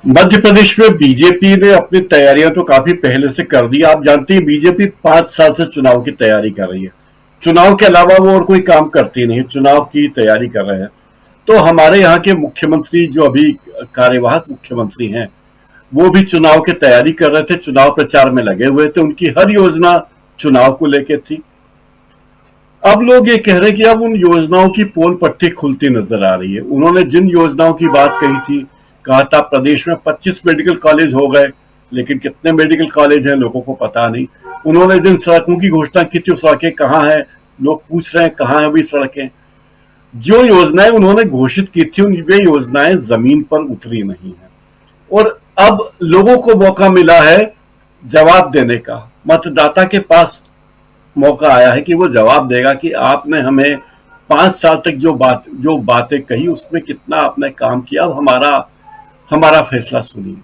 मध्य प्रदेश में बीजेपी ने अपनी तैयारियां तो काफी पहले से कर दी। आप जानते हैं बीजेपी 5 साल से चुनाव की तैयारी कर रही है। चुनाव के अलावा वो और कोई काम करती नहीं, चुनाव की तैयारी कर रहे हैं। तो हमारे यहाँ के मुख्यमंत्री जो अभी कार्यवाहक मुख्यमंत्री हैं, वो भी चुनाव की तैयारी कर रहे थे, चुनाव प्रचार में लगे हुए थे। उनकी हर योजना चुनाव को लेकर थी। अब लोग ये कह रहे हैं कि अब उन योजनाओं की पोल पट्टी खुलती नजर आ रही है। उन्होंने जिन योजनाओं की बात कही थी, कहा था प्रदेश में 25 मेडिकल कॉलेज हो गए, लेकिन कितने मेडिकल कॉलेज हैं लोगों को पता नहीं। उन्होंने जिन सड़कों की घोषणा की थी, वो सड़कें कहाँ हैं, लोग पूछ रहे हैं कहाँ हैं अभी सड़कें। जो योजनाएं उन्होंने घोषित की थी, वे योजनाएं जमीन पर उतरी नहीं है। और अब लोगों को मौका मिला है जवाब देने का। मतदाता के पास मौका आया है कि वो जवाब देगा कि आपने हमें 5 साल तक जो बातें कही, उसमें कितना आपने काम किया। अब हमारा फैसला सुनिए।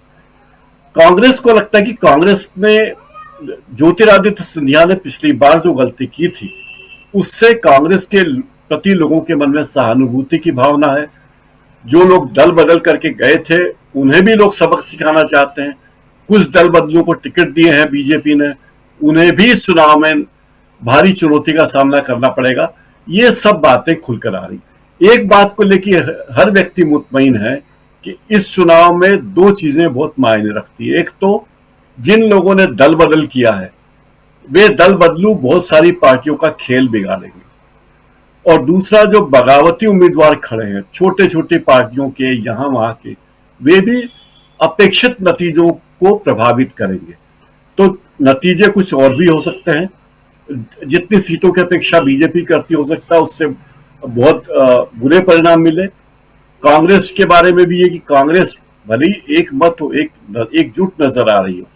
कांग्रेस को लगता है कि कांग्रेस ने, ज्योतिरादित्य सिंधिया ने पिछली बार जो गलती की थी, उससे कांग्रेस के प्रति लोगों के मन में सहानुभूति की भावना है। जो लोग दल बदल करके गए थे, उन्हें भी लोग सबक सिखाना चाहते हैं। कुछ दल बदलों को टिकट दिए हैं बीजेपी ने, उन्हें भी इस चुनाव में भारी चुनौती का सामना करना पड़ेगा। ये सब बातें खुलकर आ रही। एक बात को लेकर हर व्यक्ति मुतमईन है कि इस चुनाव में 2 चीजें बहुत मायने रखती है। एक तो जिन लोगों ने दल बदल किया है, वे दल बदलू बहुत सारी पार्टियों का खेल बिगाड़ेंगे। और दूसरा, जो बगावती उम्मीदवार खड़े हैं छोटे छोटे पार्टियों के, यहां वहां के, वे भी अपेक्षित नतीजों को प्रभावित करेंगे। तो नतीजे कुछ और भी हो सकते हैं। जितनी सीटों की अपेक्षा बीजेपी करती, हो सकता है उससे बहुत बुरे परिणाम मिले। कांग्रेस के बारे में भी ये कि कांग्रेस भले ही एक मत हो, एकजुट नजर आ रही हो,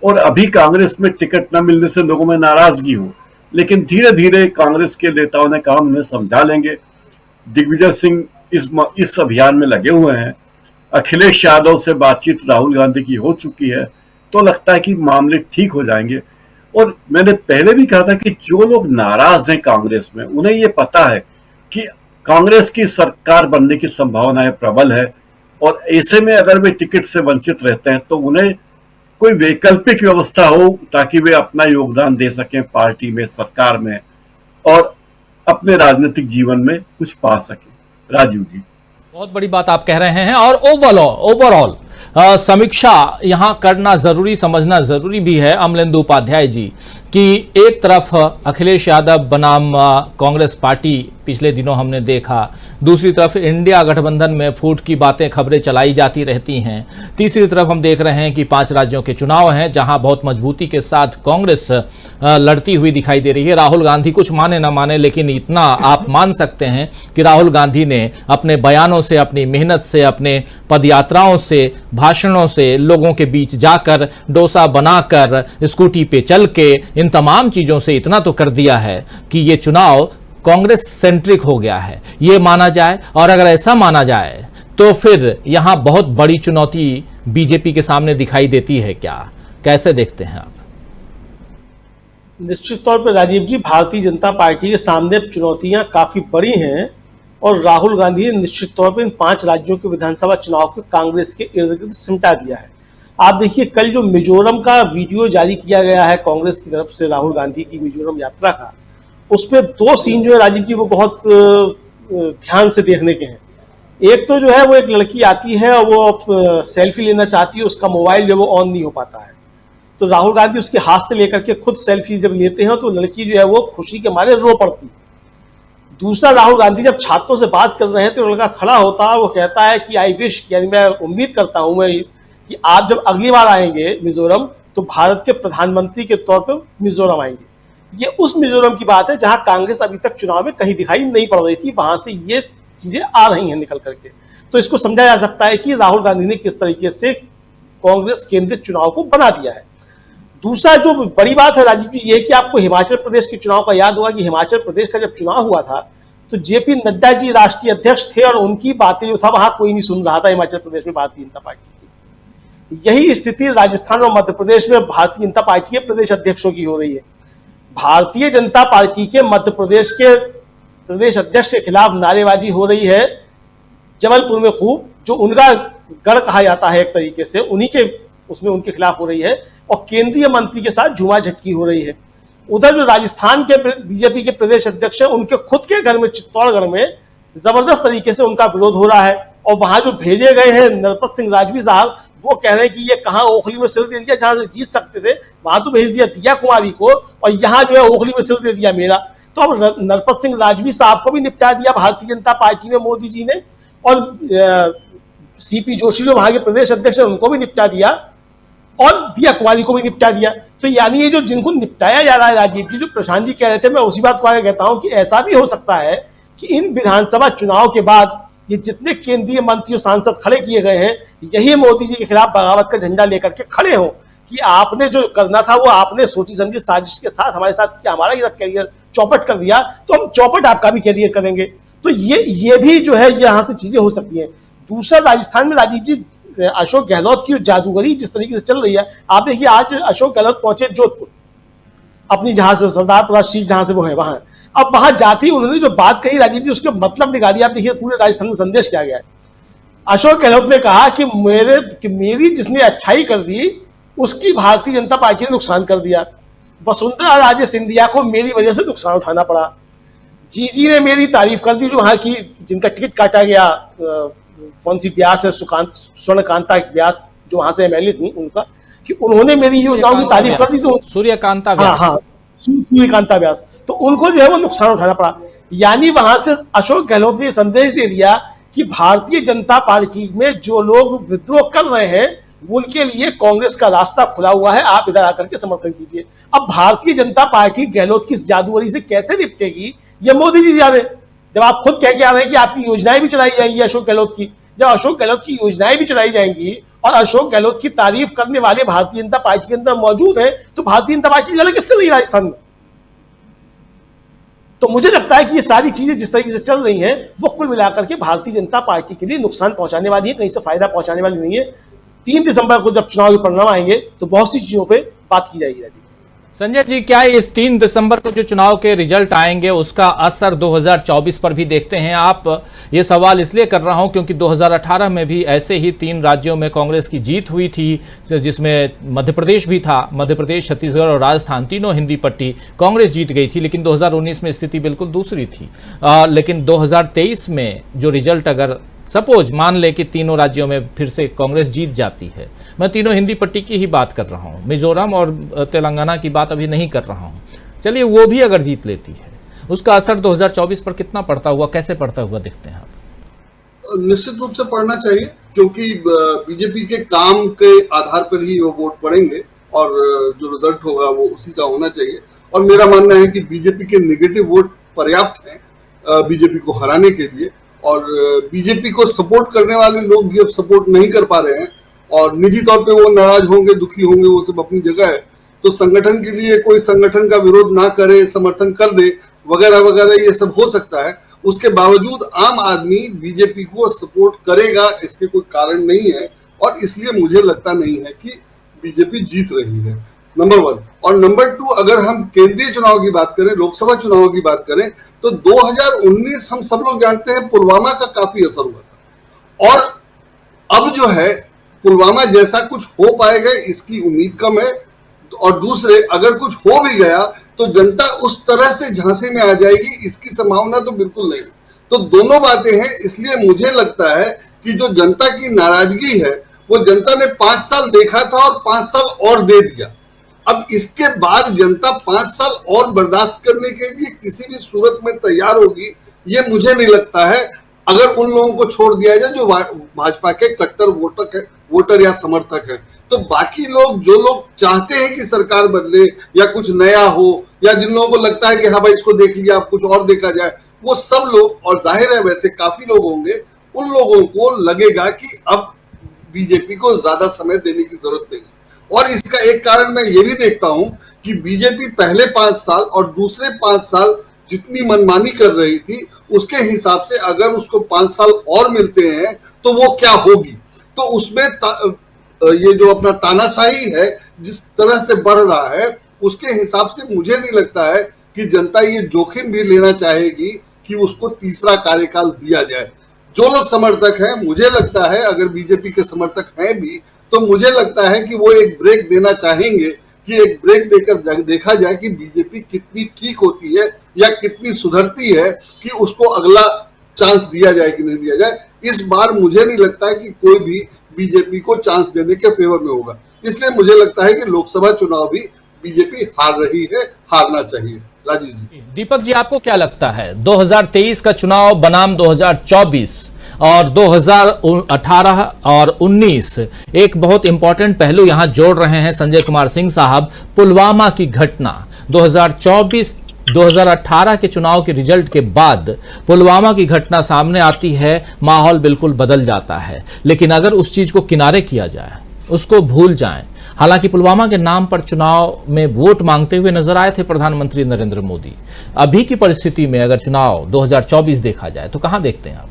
और अभी कांग्रेस में टिकट न मिलने से लोगों में नाराजगी हो, लेकिन धीरे धीरे कांग्रेस के नेताओं ने कहा उन्हें समझा लेंगे। दिग्विजय सिंह इस अभियान में लगे हुए हैं। अखिलेश यादव से बातचीत राहुल गांधी की हो चुकी है, तो लगता है कि मामले ठीक हो जाएंगे। और मैंने पहले भी कहा था कि जो लोग नाराज हैं कांग्रेस में, उन्हें ये पता है कि कांग्रेस की सरकार बनने की संभावनाएं प्रबल है, और ऐसे में अगर वे टिकट से वंचित रहते हैं तो उन्हें कोई वैकल्पिक व्यवस्था हो ताकि वे अपना योगदान दे सकें पार्टी में, सरकार में, और अपने राजनीतिक जीवन में कुछ पा सकें। राजीव जी, बहुत बड़ी बात आप कह रहे हैं। और ओवरऑल समीक्षा यहां करना जरूरी, समझना जरूरी भी है अमलेंदु उपाध्याय जी, कि एक तरफ अखिलेश यादव बनाम कांग्रेस पार्टी पिछले दिनों हमने देखा, दूसरी तरफ इंडिया गठबंधन में फूट की बातें, खबरें चलाई जाती रहती हैं, तीसरी तरफ हम देख रहे हैं कि 5 राज्यों के चुनाव हैं जहां बहुत मजबूती के साथ कांग्रेस लड़ती हुई दिखाई दे रही है। राहुल गांधी कुछ माने ना माने, लेकिन इतना आप मान सकते हैं कि राहुल गांधी ने अपने बयानों से, अपनी मेहनत से, अपने पदयात्राओं से, भाषणों से, लोगों के बीच जाकर, डोसा बनाकर, स्कूटी पे चल के, इन तमाम चीजों से इतना तो कर दिया है कि ये चुनाव कांग्रेस सेंट्रिक हो गया है, ये माना जाए। और अगर ऐसा माना जाए तो फिर यहां बहुत बड़ी चुनौती बीजेपी के सामने दिखाई देती है क्या? कैसे देखते हैं आप? निश्चित तौर पर राजीव जी, भारतीय जनता पार्टी के सामने चुनौतियां काफी बड़ी हैं, और राहुल गांधी ने निश्चित तौर पर इन 5 राज्यों के विधानसभा चुनाव को कांग्रेस के इर्द गिर्द सिमटा दिया है। आप देखिए, कल जो मिजोरम का वीडियो जारी किया गया है कांग्रेस की तरफ से राहुल गांधी की मिजोरम यात्रा का, उसमें 2 सीन जो है राजीव जी वो बहुत ध्यान से देखने के हैं। एक तो जो है वो एक लड़की आती है और वो सेल्फी लेना चाहती है, उसका मोबाइल जो वो ऑन नहीं हो पाता है, तो राहुल गांधी उसके हाथ से लेकर के खुद सेल्फी जब लेते हैं तो लड़की जो है वो खुशी के मारे रो पड़ती। दूसरा, राहुल गांधी जब छात्रों से बात कर रहे हैं तो लड़का खड़ा होता है, वो कहता है कि आई विश, यानी मैं उम्मीद करता हूं मैं कि आप जब अगली बार आएंगे मिजोरम तो भारत के प्रधानमंत्री के तौर पर मिजोरम आएंगे। ये उस मिजोरम की बात है जहां कांग्रेस अभी तक चुनाव में कहीं दिखाई नहीं पड़ रही थी, वहां से ये चीजें आ रही हैं निकल करके। तो इसको समझा जा सकता है कि राहुल गांधी ने किस तरीके से कांग्रेस केंद्रित चुनाव को बना दिया है। दूसरा जो बड़ी बात है राजीव जी, ये कि आपको हिमाचल प्रदेश के चुनाव का याद होगा कि हिमाचल प्रदेश का जब चुनाव हुआ था तो जेपी नड्डा जी राष्ट्रीय अध्यक्ष थे, और उनकी बातें जो था वहां कोई नहीं सुन रहा था हिमाचल प्रदेश में भारतीय जनता पार्टी की। यही स्थिति राजस्थान और मध्य प्रदेश में भारतीय जनता पार्टी के प्रदेश अध्यक्षों की हो रही है। भारतीय जनता पार्टी के मध्य प्रदेश के प्रदेश अध्यक्ष के खिलाफ नारेबाजी हो रही है जबलपुर में खूब जो उनका गढ़ कहा जाता है एक तरीके से, उन्हीं के उसमें उनके खिलाफ हो रही है और केंद्रीय मंत्री के साथ झूमा झटकी हो रही है। उधर जो राजस्थान के बीजेपी के प्रदेश अध्यक्ष हैं, उनके खुद के घर में चित्तौड़गढ़ में जबरदस्त तरीके से उनका विरोध हो रहा है और वहां जो भेजे गए हैं नरपत सिंह राजवी साहब, वो कह रहे हैं कि ये कहाँ ओखली में सिर दे दिया, जहां से जीत सकते थे वहां तो भेज दिया दिया कुमारी को और यहाँ जो है ओखली में सिर दे दिया मेरा। तो अब नरपत सिंह राजवी साहब को भी निपटा दिया भारतीय जनता पार्टी ने, मोदी जी ने, और सीपी जोशी जो वहां के प्रदेश अध्यक्ष हैं उनको भी निपटा दिया और दिया कुमारी को भी निपटा दिया। तो यानी ये जो जिनको निपटाया जा रहा है, राजीव जी जो प्रशांत जी कह रहे थे, मैं उसी बात को आगे कहता हूं कि ऐसा भी हो सकता है कि इन विधानसभा चुनाव के बाद ये जितने केंद्रीय मंत्री और सांसद खड़े किए गए हैं, यही मोदी जी के खिलाफ बगावत का झंडा लेकर के खड़े हों कि आपने जो करना था वो आपने सोची समझी साजिश के साथ हमारे साथ किया, हमारा ये कैरियर चौपट कर दिया, तो हम चौपट आपका भी कैरियर करेंगे। तो ये भी जो है यहाँ से चीजें हो सकती हैं। दूसरा, राजस्थान में राजीव जी अशोक गहलोत की जादूगरी जिस तरीके से चल रही है, आप देखिए आज अशोक गहलोत पहुंचे जोधपुर अपनी जहां से सरदार प्रसाद सीट जहां से वो है वहां, अब वहां जाती उन्होंने जो बात कही राजीव जी उसके मतलब निकाली। आप देखिए पूरे राजस्थान में संदेश क्या गया है। अशोक गहलोत ने कहा कि मेरी जिसने अच्छाई कर दी उसकी भारतीय जनता पार्टी ने नुकसान कर दिया। वसुंधरा राजे सिंधिया को मेरी वजह से नुकसान उठाना पड़ा। जी ने मेरी तारीफ कर दी जो वहां की जिनका टिकट काटा गया, कौन सी व्यास है, स्वर्णकांता व्यास जो वहां से एमएलए थी, उनका कि उन्होंने मेरी योजनाओं की तारीफ कर दी तो सूर्यकांता व्यास, हाँ सूर्यकांता व्यास, तो उनको जो है वो नुकसान उठाना पड़ा। यानी वहां से अशोक गहलोत ने संदेश दे दिया कि भारतीय जनता पार्टी में जो लोग विद्रोह कर रहे हैं उनके लिए कांग्रेस का रास्ता खुला हुआ है, आप इधर आकर के समर्थन कीजिए। अब भारतीय जनता पार्टी गहलोत की जादूगरी से कैसे निपटेगी ये मोदी जी जाने। जब आप खुद कह के आ रहे हैं कि आपकी योजनाएं भी चलाई जाएंगी अशोक गहलोत की, जब अशोक गहलोत की योजनाएं भी चलाई जाएंगी और अशोक गहलोत की तारीफ करने वाले भारतीय जनता पार्टी के अंदर मौजूद है, तो भारतीय जनता पार्टी लड़े किससे रही राजस्थान में? तो मुझे लगता है कि ये सारी चीजें जिस तरीके से चल रही हैं वो कुल मिलाकर के भारतीय जनता पार्टी के लिए नुकसान पहुंचाने वाली है, कहीं से फायदा पहुंचाने वाली नहीं है। 3 दिसंबर को जब चुनाव के परिणाम आएंगे तो बहुत सी चीजों पे बात की जाएगी। संजय जी, क्या इस 3 दिसंबर को जो चुनाव के रिजल्ट आएंगे उसका असर 2024 पर भी देखते हैं आप? ये सवाल इसलिए कर रहा हूं क्योंकि 2018 में भी ऐसे ही 3 राज्यों में कांग्रेस की जीत हुई थी, जिसमें मध्य प्रदेश भी था। मध्य प्रदेश, छत्तीसगढ़ और राजस्थान तीनों हिंदी पट्टी कांग्रेस जीत गई थी, लेकिन 2019 में स्थिति बिल्कुल दूसरी थी। लेकिन 2023 में जो रिजल्ट अगर सपोज मान ले कि तीनों राज्यों में फिर से कांग्रेस जीत जाती है, मैं तीनों हिंदी पट्टी की ही बात कर रहा हूं, मिजोरम और तेलंगाना की बात अभी नहीं कर रहा हूं, चलिए वो भी अगर जीत लेती है, उसका असर 2024 पर कितना पड़ता हुआ, कैसे पड़ता हुआ देखते हैं आप? निश्चित रूप से पड़ना चाहिए, क्योंकि बीजेपी के काम के आधार पर ही वो वोट पड़ेंगे और जो रिजल्ट होगा वो उसी का होना चाहिए। और मेरा मानना है कि बीजेपी के नेगेटिव वोट पर्याप्त हैं बीजेपी को हराने के लिए, और बीजेपी को सपोर्ट करने वाले लोग भी अब सपोर्ट नहीं कर पा रहे हैं और निजी तौर पे वो नाराज होंगे, दुखी होंगे, वो सब अपनी जगह है। तो संगठन के लिए कोई संगठन का विरोध ना करे, समर्थन कर दे वगैरह वगैरह, ये सब हो सकता है। उसके बावजूद आम आदमी बीजेपी को सपोर्ट करेगा, इसके कोई कारण नहीं है और इसलिए मुझे लगता नहीं है कि बीजेपी जीत रही है, नंबर 1। और नंबर 2, अगर हम केंद्रीय चुनाव की बात करें, लोकसभा चुनाव की बात करें, तो 2019 हम सब लोग जानते हैं पुलवामा का काफी असर हुआ था और अब जो है पुलवामा जैसा कुछ हो पाएगा इसकी उम्मीद कम है। और दूसरे, अगर कुछ हो भी गया तो जनता उस तरह से झांसे में आ जाएगी, इसकी संभावना तो बिल्कुल नहीं। तो दोनों बातें हैं, इसलिए मुझे लगता है कि जो जनता की नाराजगी है वो जनता ने 5 साल देखा था और 5 साल और दे दिया। अब इसके बाद जनता 5 साल और बर्दाश्त करने के लिए किसी भी सूरत में तैयार होगी, ये मुझे नहीं लगता है, अगर उन लोगों को छोड़ दिया जाए जो भाजपा के कट्टर वोटर या समर्थक है। तो बाकी लोग, जो लोग चाहते हैं कि सरकार बदले या कुछ नया हो, या जिन लोगों को लगता है कि हाँ भाई इसको देख लिया अब कुछ और देखा जाए, वो सब लोग, और जाहिर है वैसे काफी लोग होंगे, उन लोगों को लगेगा कि अब बीजेपी को ज्यादा समय देने की जरूरत नहीं। और इसका एक कारण मैं ये भी देखता हूं कि बीजेपी पहले 5 साल और दूसरे 5 साल जितनी मनमानी कर रही थी, उसके हिसाब से अगर उसको 5 साल और मिलते हैं तो वो क्या होगी। तो उसमें ये जो अपना तानाशाही है जिस तरह से बढ़ रहा है, उसके हिसाब से मुझे नहीं लगता है कि जनता ये जोखिम भी लेना चाहेगी कि उसको तीसरा कार्यकाल दिया जाए। जो लोग समर्थक हैं, मुझे लगता है अगर बीजेपी के समर्थक हैं भी, तो मुझे लगता है कि वो एक ब्रेक देना चाहेंगे कि एक ब्रेक देकर देखा जाए कि बीजेपी कितनी ठीक होती है या कितनी सुधरती है, कि उसको अगला चांस दिया जाए कि नहीं दिया जाए। इस बार मुझे नहीं लगता है कि कोई भी बीजेपी को चांस देने के फेवर में होगा, इसलिए मुझे लगता है कि लोकसभा चुनाव भी बीजेपी हार रही है, हारना चाहिए। राजीव जी। दीपक जी, आपको क्या लगता है 2023 का चुनाव बनाम 2024 और 2018 और 19 एक बहुत इंपॉर्टेंट पहलू यहां जोड़ रहे हैं संजय कुमार सिंह साहब, पुलवामा की घटना। 2018 के चुनाव के रिजल्ट के बाद पुलवामा की घटना सामने आती है, माहौल बिल्कुल बदल जाता है। लेकिन अगर उस चीज को किनारे किया जाए, उसको भूल जाएं, हालांकि पुलवामा के नाम पर चुनाव में वोट मांगते हुए नजर आए थे प्रधानमंत्री नरेंद्र मोदी, अभी की परिस्थिति में अगर चुनाव 2024 देखा जाए तो कहां देखते हैं आप?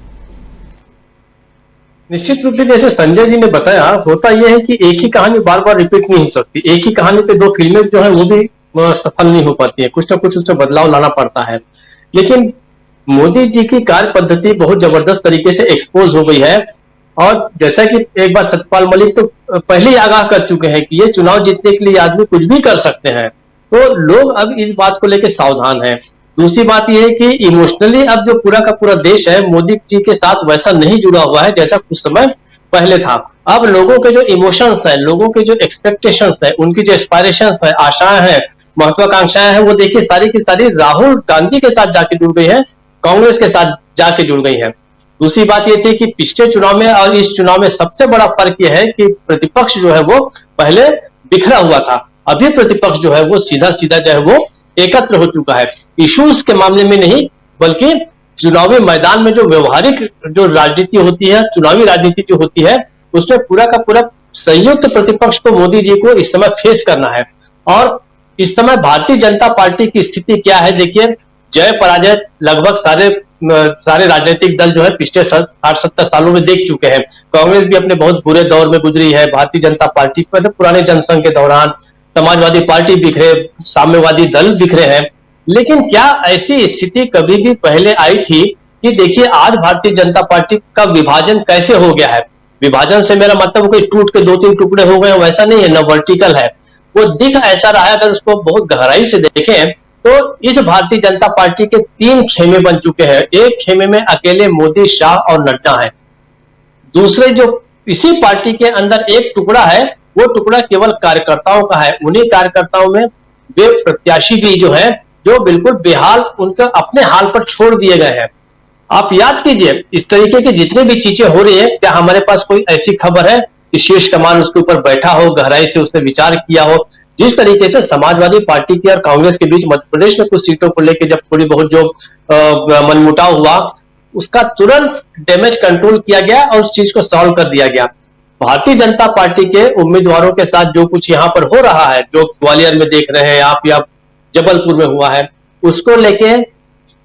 निश्चित रूप से जैसे संजय जी ने बताया, होता यह है कि एक ही कहानी बार बार रिपीट नहीं हो सकती। एक ही कहानी पे दो फिल्में जो है वो भी सफल नहीं हो पाती है, कुछ ना कुछ उसमें बदलाव लाना पड़ता है। लेकिन मोदी जी की कार्य पद्धति बहुत जबरदस्त तरीके से एक्सपोज हो गई है, और जैसा कि एक बार सतपाल मलिक तो पहले ही आगाह कर चुके हैं कि ये चुनाव जीतने के लिए आदमी कुछ भी कर सकते हैं, तो लोग अब इस बात को लेकर सावधान हैं। दूसरी बात यह है कि इमोशनली अब जो पूरा का पूरा देश है मोदी जी के साथ वैसा नहीं जुड़ा हुआ है जैसा कुछ समय पहले था। अब लोगों के जो इमोशंस है, लोगों के जो एक्सपेक्टेशंस है, उनकी जो एस्पायरेशंस है, आशाएं हैं, महत्वाकांक्षाएं हैं, वो देखिए सारी की सारी राहुल गांधी के साथ जाके जुड़ गई है, कांग्रेस के साथ जाके जुड़ गई है। दूसरी बात ये थी कि पिछले चुनाव में और इस चुनाव में सबसे बड़ा फर्क यह है कि प्रतिपक्ष जो है वो पहले बिखरा हुआ था, अभी प्रतिपक्ष जो है वो सीधा सीधा जो है वो एकत्र हो चुका है। इश्यूज के मामले में नहीं, बल्कि चुनावी मैदान में जो व्यवहारिक जो राजनीति होती है, चुनावी राजनीति जो होती है, उसमें पूरा का पूरा संयुक्त प्रतिपक्ष को मोदी जी को इस समय फेस करना है। और इस समय भारतीय जनता पार्टी की स्थिति क्या है, देखिए जय पराजय लगभग सारे राजनीतिक दल जो है पिछले 60-70 सालों में देख चुके हैं। कांग्रेस भी अपने बहुत बुरे दौर में गुजरी है, भारतीय जनता पार्टी पुराने जनसंघ के दौरान समाजवादी पार्टी बिखरे, साम्यवादी दल बिखरे हैं। लेकिन क्या ऐसी स्थिति कभी भी पहले आई थी कि देखिए आज भारतीय जनता पार्टी का विभाजन कैसे हो गया है। विभाजन से मेरा मतलब कोई टूट के 2-3 टुकड़े हो गए, वैसा नहीं है, न वर्टिकल है, वो दिख ऐसा रहा है। अगर उसको बहुत गहराई से देखें तो इस भारतीय जनता पार्टी के 3 खेमे बन चुके हैं। एक खेमे में अकेले मोदी, शाह और नड्डा है। दूसरे जो इसी पार्टी के अंदर एक टुकड़ा है, वो टुकड़ा केवल कार्यकर्ताओं का है। उन्हीं कार्यकर्ताओं में वे प्रत्याशी भी जो है जो बिल्कुल बेहाल, उनका अपने हाल पर छोड़ दिए गए हैं। आप याद कीजिए इस तरीके की जितनी भी चीजें हो रही है, क्या हमारे पास कोई ऐसी खबर है कि शीर्ष कमान उसके ऊपर बैठा हो, गहराई से उसने विचार किया हो। जिस तरीके से समाजवादी पार्टी की और कांग्रेस के बीच मध्य प्रदेश में कुछ सीटों को लेकर जब थोड़ी बहुत जो मनमुटाव हुआ, उसका तुरंत डैमेज कंट्रोल किया गया और उस चीज को सॉल्व कर दिया गया। भारतीय जनता पार्टी के उम्मीदवारों के साथ जो कुछ यहाँ पर हो रहा है, जो ग्वालियर में देख रहे हैं आप या जबलपुर में हुआ है, उसको लेके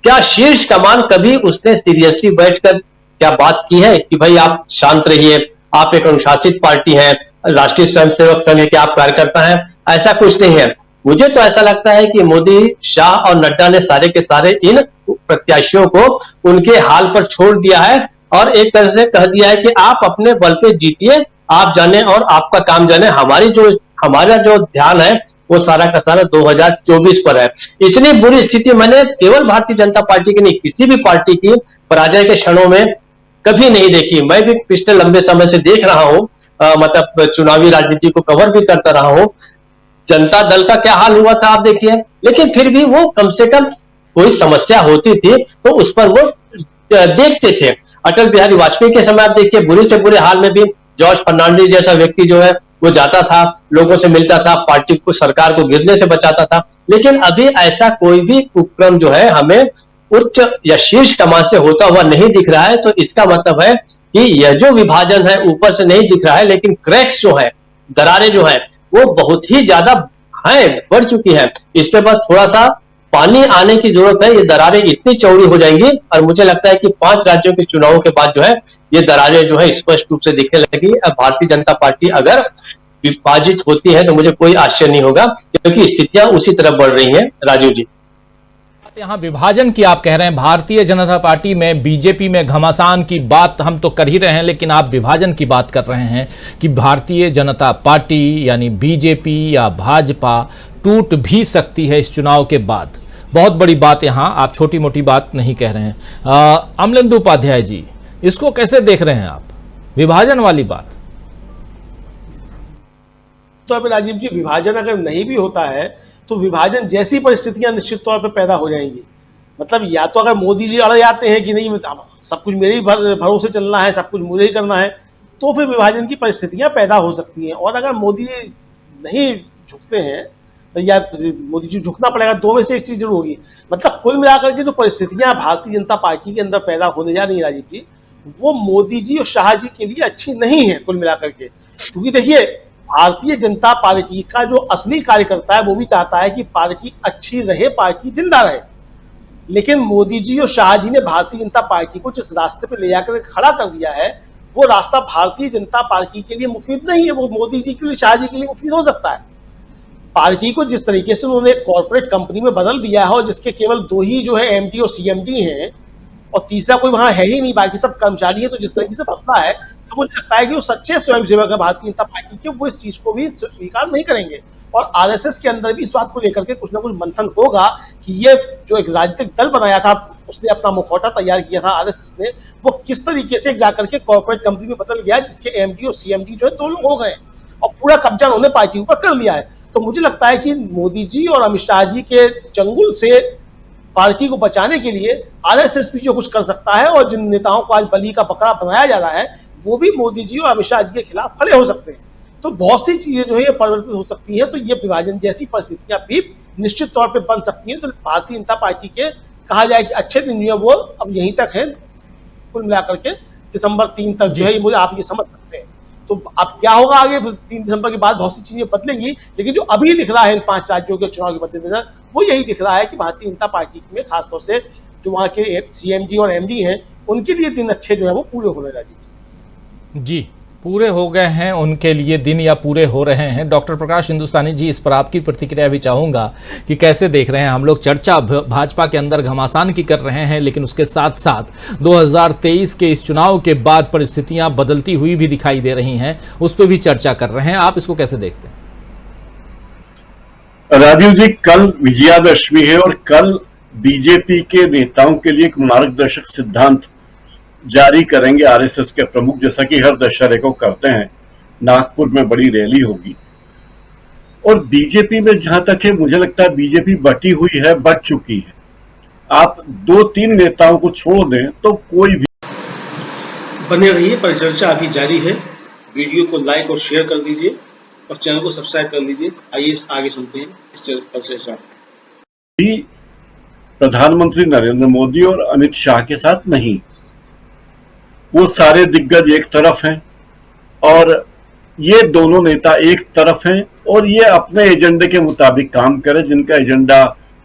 क्या शीर्ष कमान कभी उसने सीरियसली बैठकर क्या बात की है कि भाई आप शांत रहिए, आप एक अनुशासित पार्टी हैं, राष्ट्रीय स्वयंसेवक संघ के आप कार्यकर्ता हैं? ऐसा कुछ नहीं है। मुझे तो ऐसा लगता है कि मोदी, शाह और नड्डा ने सारे के सारे इन प्रत्याशियों को उनके हाल पर छोड़ दिया है और एक तरह से कह दिया है कि आप अपने बल पे जीतिए, आप जाने और आपका काम जाने, हमारा जो ध्यान है वो सारा का सारा 2024 पर है। इतनी बुरी स्थिति मैंने केवल भारतीय जनता पार्टी की नहीं, किसी भी पार्टी की पराजय के क्षणों में कभी नहीं देखी। मैं भी पिछले लंबे समय से देख रहा हूं, मतलब चुनावी राजनीति को कवर भी करता रहा हूं। जनता दल का क्या हाल हुआ था आप देखिए, लेकिन फिर भी वो कम से कम कोई समस्या होती थी तो उस पर वो देखते थे। अटल बिहारी वाजपेयी के समय आप देखिए, बुरे से बुरे हाल में भी जॉर्ज फर्नांडिस जैसा व्यक्ति जो है वो जाता था, लोगों से मिलता था, पार्टी को, सरकार को गिरने से बचाता था। लेकिन अभी ऐसा कोई भी उपक्रम जो है हमें उच्च या शीर्ष कमान से होता हुआ नहीं दिख रहा है। तो इसका मतलब है कि यह जो विभाजन है ऊपर से नहीं दिख रहा है, लेकिन क्रैक्स जो है, दरारें जो है वो बहुत ही ज्यादा है, बढ़ चुकी है। इस पे बस थोड़ा सा पानी आने की जरूरत है। ये दरारें इतनी चौड़ी हो जाएंगी और मुझे लगता है कि 5 राज्यों के चुनावों के बाद जो है ये दरारें जो है स्पष्ट रूप से दिखने लगी। अब भारतीय जनता पार्टी अगर विभाजित होती है तो मुझे कोई आश्चर्य नहीं होगा, क्योंकि स्थितियां उसी तरफ बढ़ रही हैं। राजीव जी, यहाँ विभाजन की आप कह रहे हैं, भारतीय जनता पार्टी में बीजेपी में घमासान की बात हम तो कर ही रहे हैं, लेकिन आप विभाजन की बात कर रहे हैं कि भारतीय जनता पार्टी यानी बीजेपी या भाजपा टूट भी सकती है इस चुनाव के बाद। बहुत बड़ी बात यहाँ, आप छोटी मोटी बात नहीं कह रहे हैं। अमलेंदु उपाध्याय जी, इसको कैसे देख रहे हैं आप, विभाजन वाली बात? तो अब राजीव जी, विभाजन अगर नहीं भी होता है तो विभाजन जैसी परिस्थितियां निश्चित तौर पर पैदा हो जाएंगी। मतलब या तो अगर मोदी जी अड़ जाते हैं कि नहीं सब कुछ मेरे ही भरोसे चलना है, सब कुछ मुझे ही करना है, तो फिर विभाजन की परिस्थितियां पैदा हो सकती हैं। और अगर मोदी जी नहीं झुकते हैं या मोदी जी झुकना पड़ेगा, दो में से एक चीज जरूर होगी। मतलब कुल मिलाकर के जो परिस्थितियां भारतीय जनता पार्टी के अंदर पैदा होने जा रही है राजीव जी, वो मोदी जी और शाह जी के लिए अच्छी नहीं है कुल मिलाकर के। क्योंकि देखिए, भारतीय जनता पार्टी का जो असली कार्यकर्ता है वो भी चाहता है कि पार्टी अच्छी रहे, पार्टी जिंदा रहे। लेकिन मोदी जी और शाह जी ने भारतीय जनता पार्टी को जिस रास्ते पे ले जाकर खड़ा कर दिया है, वो रास्ता भारतीय जनता पार्टी के लिए मुफीद नहीं है। वो मोदी जी के लिए, शाह जी के लिए मुफीद हो सकता है। पार्टी को जिस तरीके से उन्होंने कॉर्पोरेट कंपनी में बदल दिया है और जिसके केवल दो ही जो है एमडी और सीएमडी हैं और तीसरा कोई वहां है ही नहीं, बाकी सब कर्मचारी है, तो जिस तरीके से बदला है तो मुझे लगता है कि वो सच्चे स्वयंसेवक है भारतीय जनता पार्टी के, वो इस चीज को भी स्वीकार नहीं करेंगे। और आरएसएस के अंदर भी इस बात को लेकर के कुछ ना कुछ मंथन होगा कि ये जो एक राजनीतिक दल बनाया था, उसने अपना मुखौटा तैयार किया था आरएसएस ने, वो किस तरीके से जाकर के कॉर्पोरेट कंपनी में बदल गया, जिसके एमडी और सीएमडी जो है दो लोग हो गए और पूरा कब्जा उन्होंने पार्टी ऊपर कर लिया है। तो मुझे लगता है कि मोदी जी और अमित शाह जी के चंगुल से पार्टी को बचाने के लिए आरएसएस भी जो कुछ कर सकता है, और जिन नेताओं को आज बली का बकरा बनाया जा रहा है, वो भी मोदी जी और अमित शाह जी के खिलाफ खड़े हो सकते हैं। तो बहुत सी चीजें जो है ये परिवर्तित हो सकती हैं। तो ये विभाजन जैसी परिस्थितियां भी निश्चित तौर पे बन सकती हैं। तो भारतीय जनता पार्टी के कहा जाए कि अच्छे दिन जो है वो अब यहीं तक है, कुल मिलाकर के दिसंबर 3 तक जो है ये मुझे आप ये समझ सकते हैं। तो अब क्या होगा आगे, 3 दिसंबर के बाद बहुत सी चीजें बदलेंगी, लेकिन जो अभी दिख रहा है इन 5 राज्यों के चुनाव के मद्देनजर, वो यही दिख रहा है कि भारतीय जनता पार्टी में खासतौर से जो वहाँ के सीएमडी और एमडी हैं, उनके लिए दिन अच्छे जो है वो पूरे होने लगे जी, पूरे हो गए हैं उनके लिए दिन, या पूरे हो रहे हैं। डॉक्टर प्रकाश हिंदुस्तानी जी, इस पर आपकी प्रतिक्रिया भी चाहूंगा कि कैसे देख रहे हैं। हम लोग चर्चा भाजपा के अंदर घमासान की कर रहे हैं, लेकिन उसके साथ साथ 2023 के इस चुनाव के बाद परिस्थितियां बदलती हुई भी दिखाई दे रही हैं, उस पर भी चर्चा कर रहे हैं। आप इसको कैसे देखते हैं? राजीव जी, कल विजयादशमी है और कल बीजेपी के नेताओं के लिए एक मार्गदर्शक सिद्धांत जारी करेंगे आरएसएस के प्रमुख, जैसा कि हर दशहरे को करते हैं। नागपुर में बड़ी रैली होगी। और बीजेपी में जहां तक है, मुझे लगता है बीजेपी बटी हुई है, बट चुकी है। आप 2-3 नेताओं को छोड़ दें तो कोई भी। बने रहिए, परिचर्चा अभी जारी है। वीडियो को लाइक और शेयर कर दीजिए और चैनल को सब्सक्राइब कर लीजिए। आइए आगे सुनते हैं इस परिचर्चा। प्रधानमंत्री नरेंद्र मोदी और अमित शाह के साथ नहीं, वो सारे दिग्गज एक तरफ हैं और ये दोनों नेता एक तरफ हैं, और ये अपने एजेंडे के मुताबिक काम करें, जिनका एजेंडा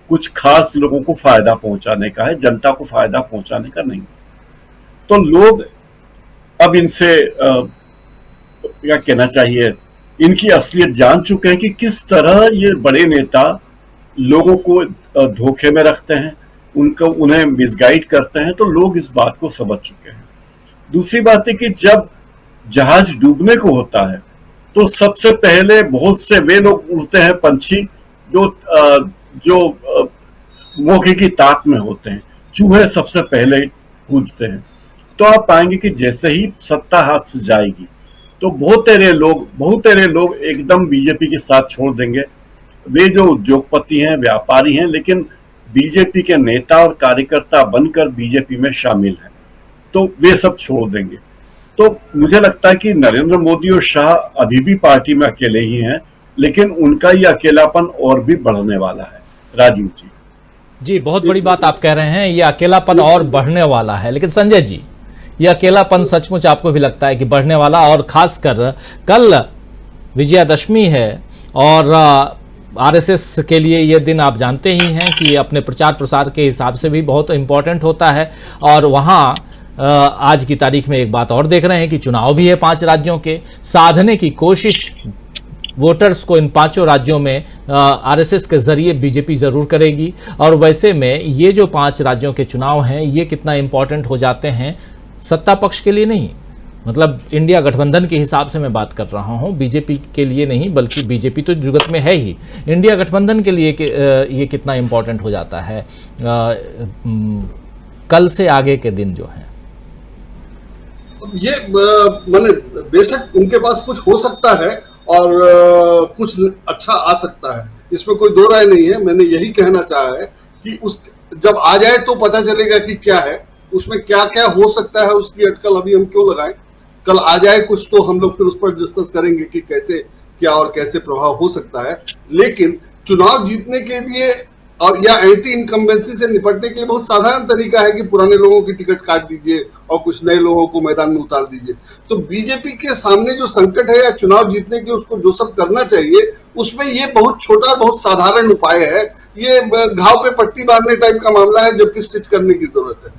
कुछ खास लोगों को फायदा पहुंचाने का है, जनता को फायदा पहुंचाने का नहीं। तो लोग अब इनसे क्या कहना चाहिए, इनकी असलियत जान चुके हैं कि किस तरह ये बड़े नेता लोगों को धोखे में रखते हैं, उन्हें मिसगाइड करते हैं। तो लोग इस बात को समझ चुके हैं। दूसरी बात है कि जब जहाज डूबने को होता है तो सबसे पहले बहुत से वे लोग उड़ते हैं, पंछी जो मौके की ताक में होते हैं। चूहे सबसे पहले कूदते हैं। तो आप पाएंगे कि जैसे ही सत्ता हाथ से जाएगी तो बहुत तेरे लोग एकदम बीजेपी के साथ छोड़ देंगे। वे जो उद्योगपति हैं, व्यापारी हैं, लेकिन बीजेपी के नेता और कार्यकर्ता बनकर बीजेपी में शामिल हैं, तो वे सब छोड़ देंगे। तो मुझे लगता है कि नरेंद्र मोदी और शाह अभी भी पार्टी में अकेले ही हैं, लेकिन उनका ये अकेलापन और भी बढ़ने वाला है। राजीव जी, जी बहुत बड़ी बात आप कह रहे हैं, ये अकेलापन और बढ़ने वाला है। लेकिन संजय जी, ये अकेलापन सचमुच आपको भी लगता है कि बढ़ने वाला, और खासकर कल विजयादशमी है और आरएसएस के लिए ये दिन आप जानते ही हैं कि अपने प्रचार प्रसार के हिसाब से भी बहुत इंपॉर्टेंट होता है। और वहाँ आज की तारीख में एक बात और देख रहे हैं कि चुनाव भी है 5 राज्यों के, साधने की कोशिश वोटर्स को इन 5 राज्यों में आरएसएस के जरिए बीजेपी जरूर करेगी। और वैसे में ये जो 5 राज्यों के चुनाव हैं ये कितना इंपॉर्टेंट हो जाते हैं सत्ता पक्ष के लिए नहीं, मतलब इंडिया गठबंधन के हिसाब से मैं बात कर रहा हूं, बीजेपी के लिए नहीं, बल्कि बीजेपी तो जुगत में है ही, इंडिया गठबंधन के लिए ये कितना इंपॉर्टेंट हो जाता है कल से आगे के दिन जो है। ये माने बेशक उनके पास कुछ हो सकता है और कुछ अच्छा आ सकता है, इसमें कोई दो राय नहीं है। मैंने यही कहना चाहा है कि उस जब आ जाए तो पता चलेगा कि क्या है, उसमें क्या क्या हो सकता है, उसकी अटकल अभी हम क्यों लगाएं। कल आ जाए कुछ तो हम लोग फिर उस पर डिस्कस करेंगे कि कैसे क्या और कैसे प्रभाव हो सकता है। लेकिन चुनाव जीतने के लिए और या एंटी इनकम्बेंसी से निपटने के लिए बहुत साधारण तरीका है कि पुराने लोगों की टिकट काट दीजिए और कुछ नए लोगों को मैदान में उतार दीजिए। तो बीजेपी के सामने जो संकट है या चुनाव जीतने के उसको जो सब करना चाहिए उसमें ये बहुत छोटा बहुत साधारण उपाय है। ये घाव पे पट्टी बांधने टाइप का मामला है, जबकि स्टिच करने की जरूरत है।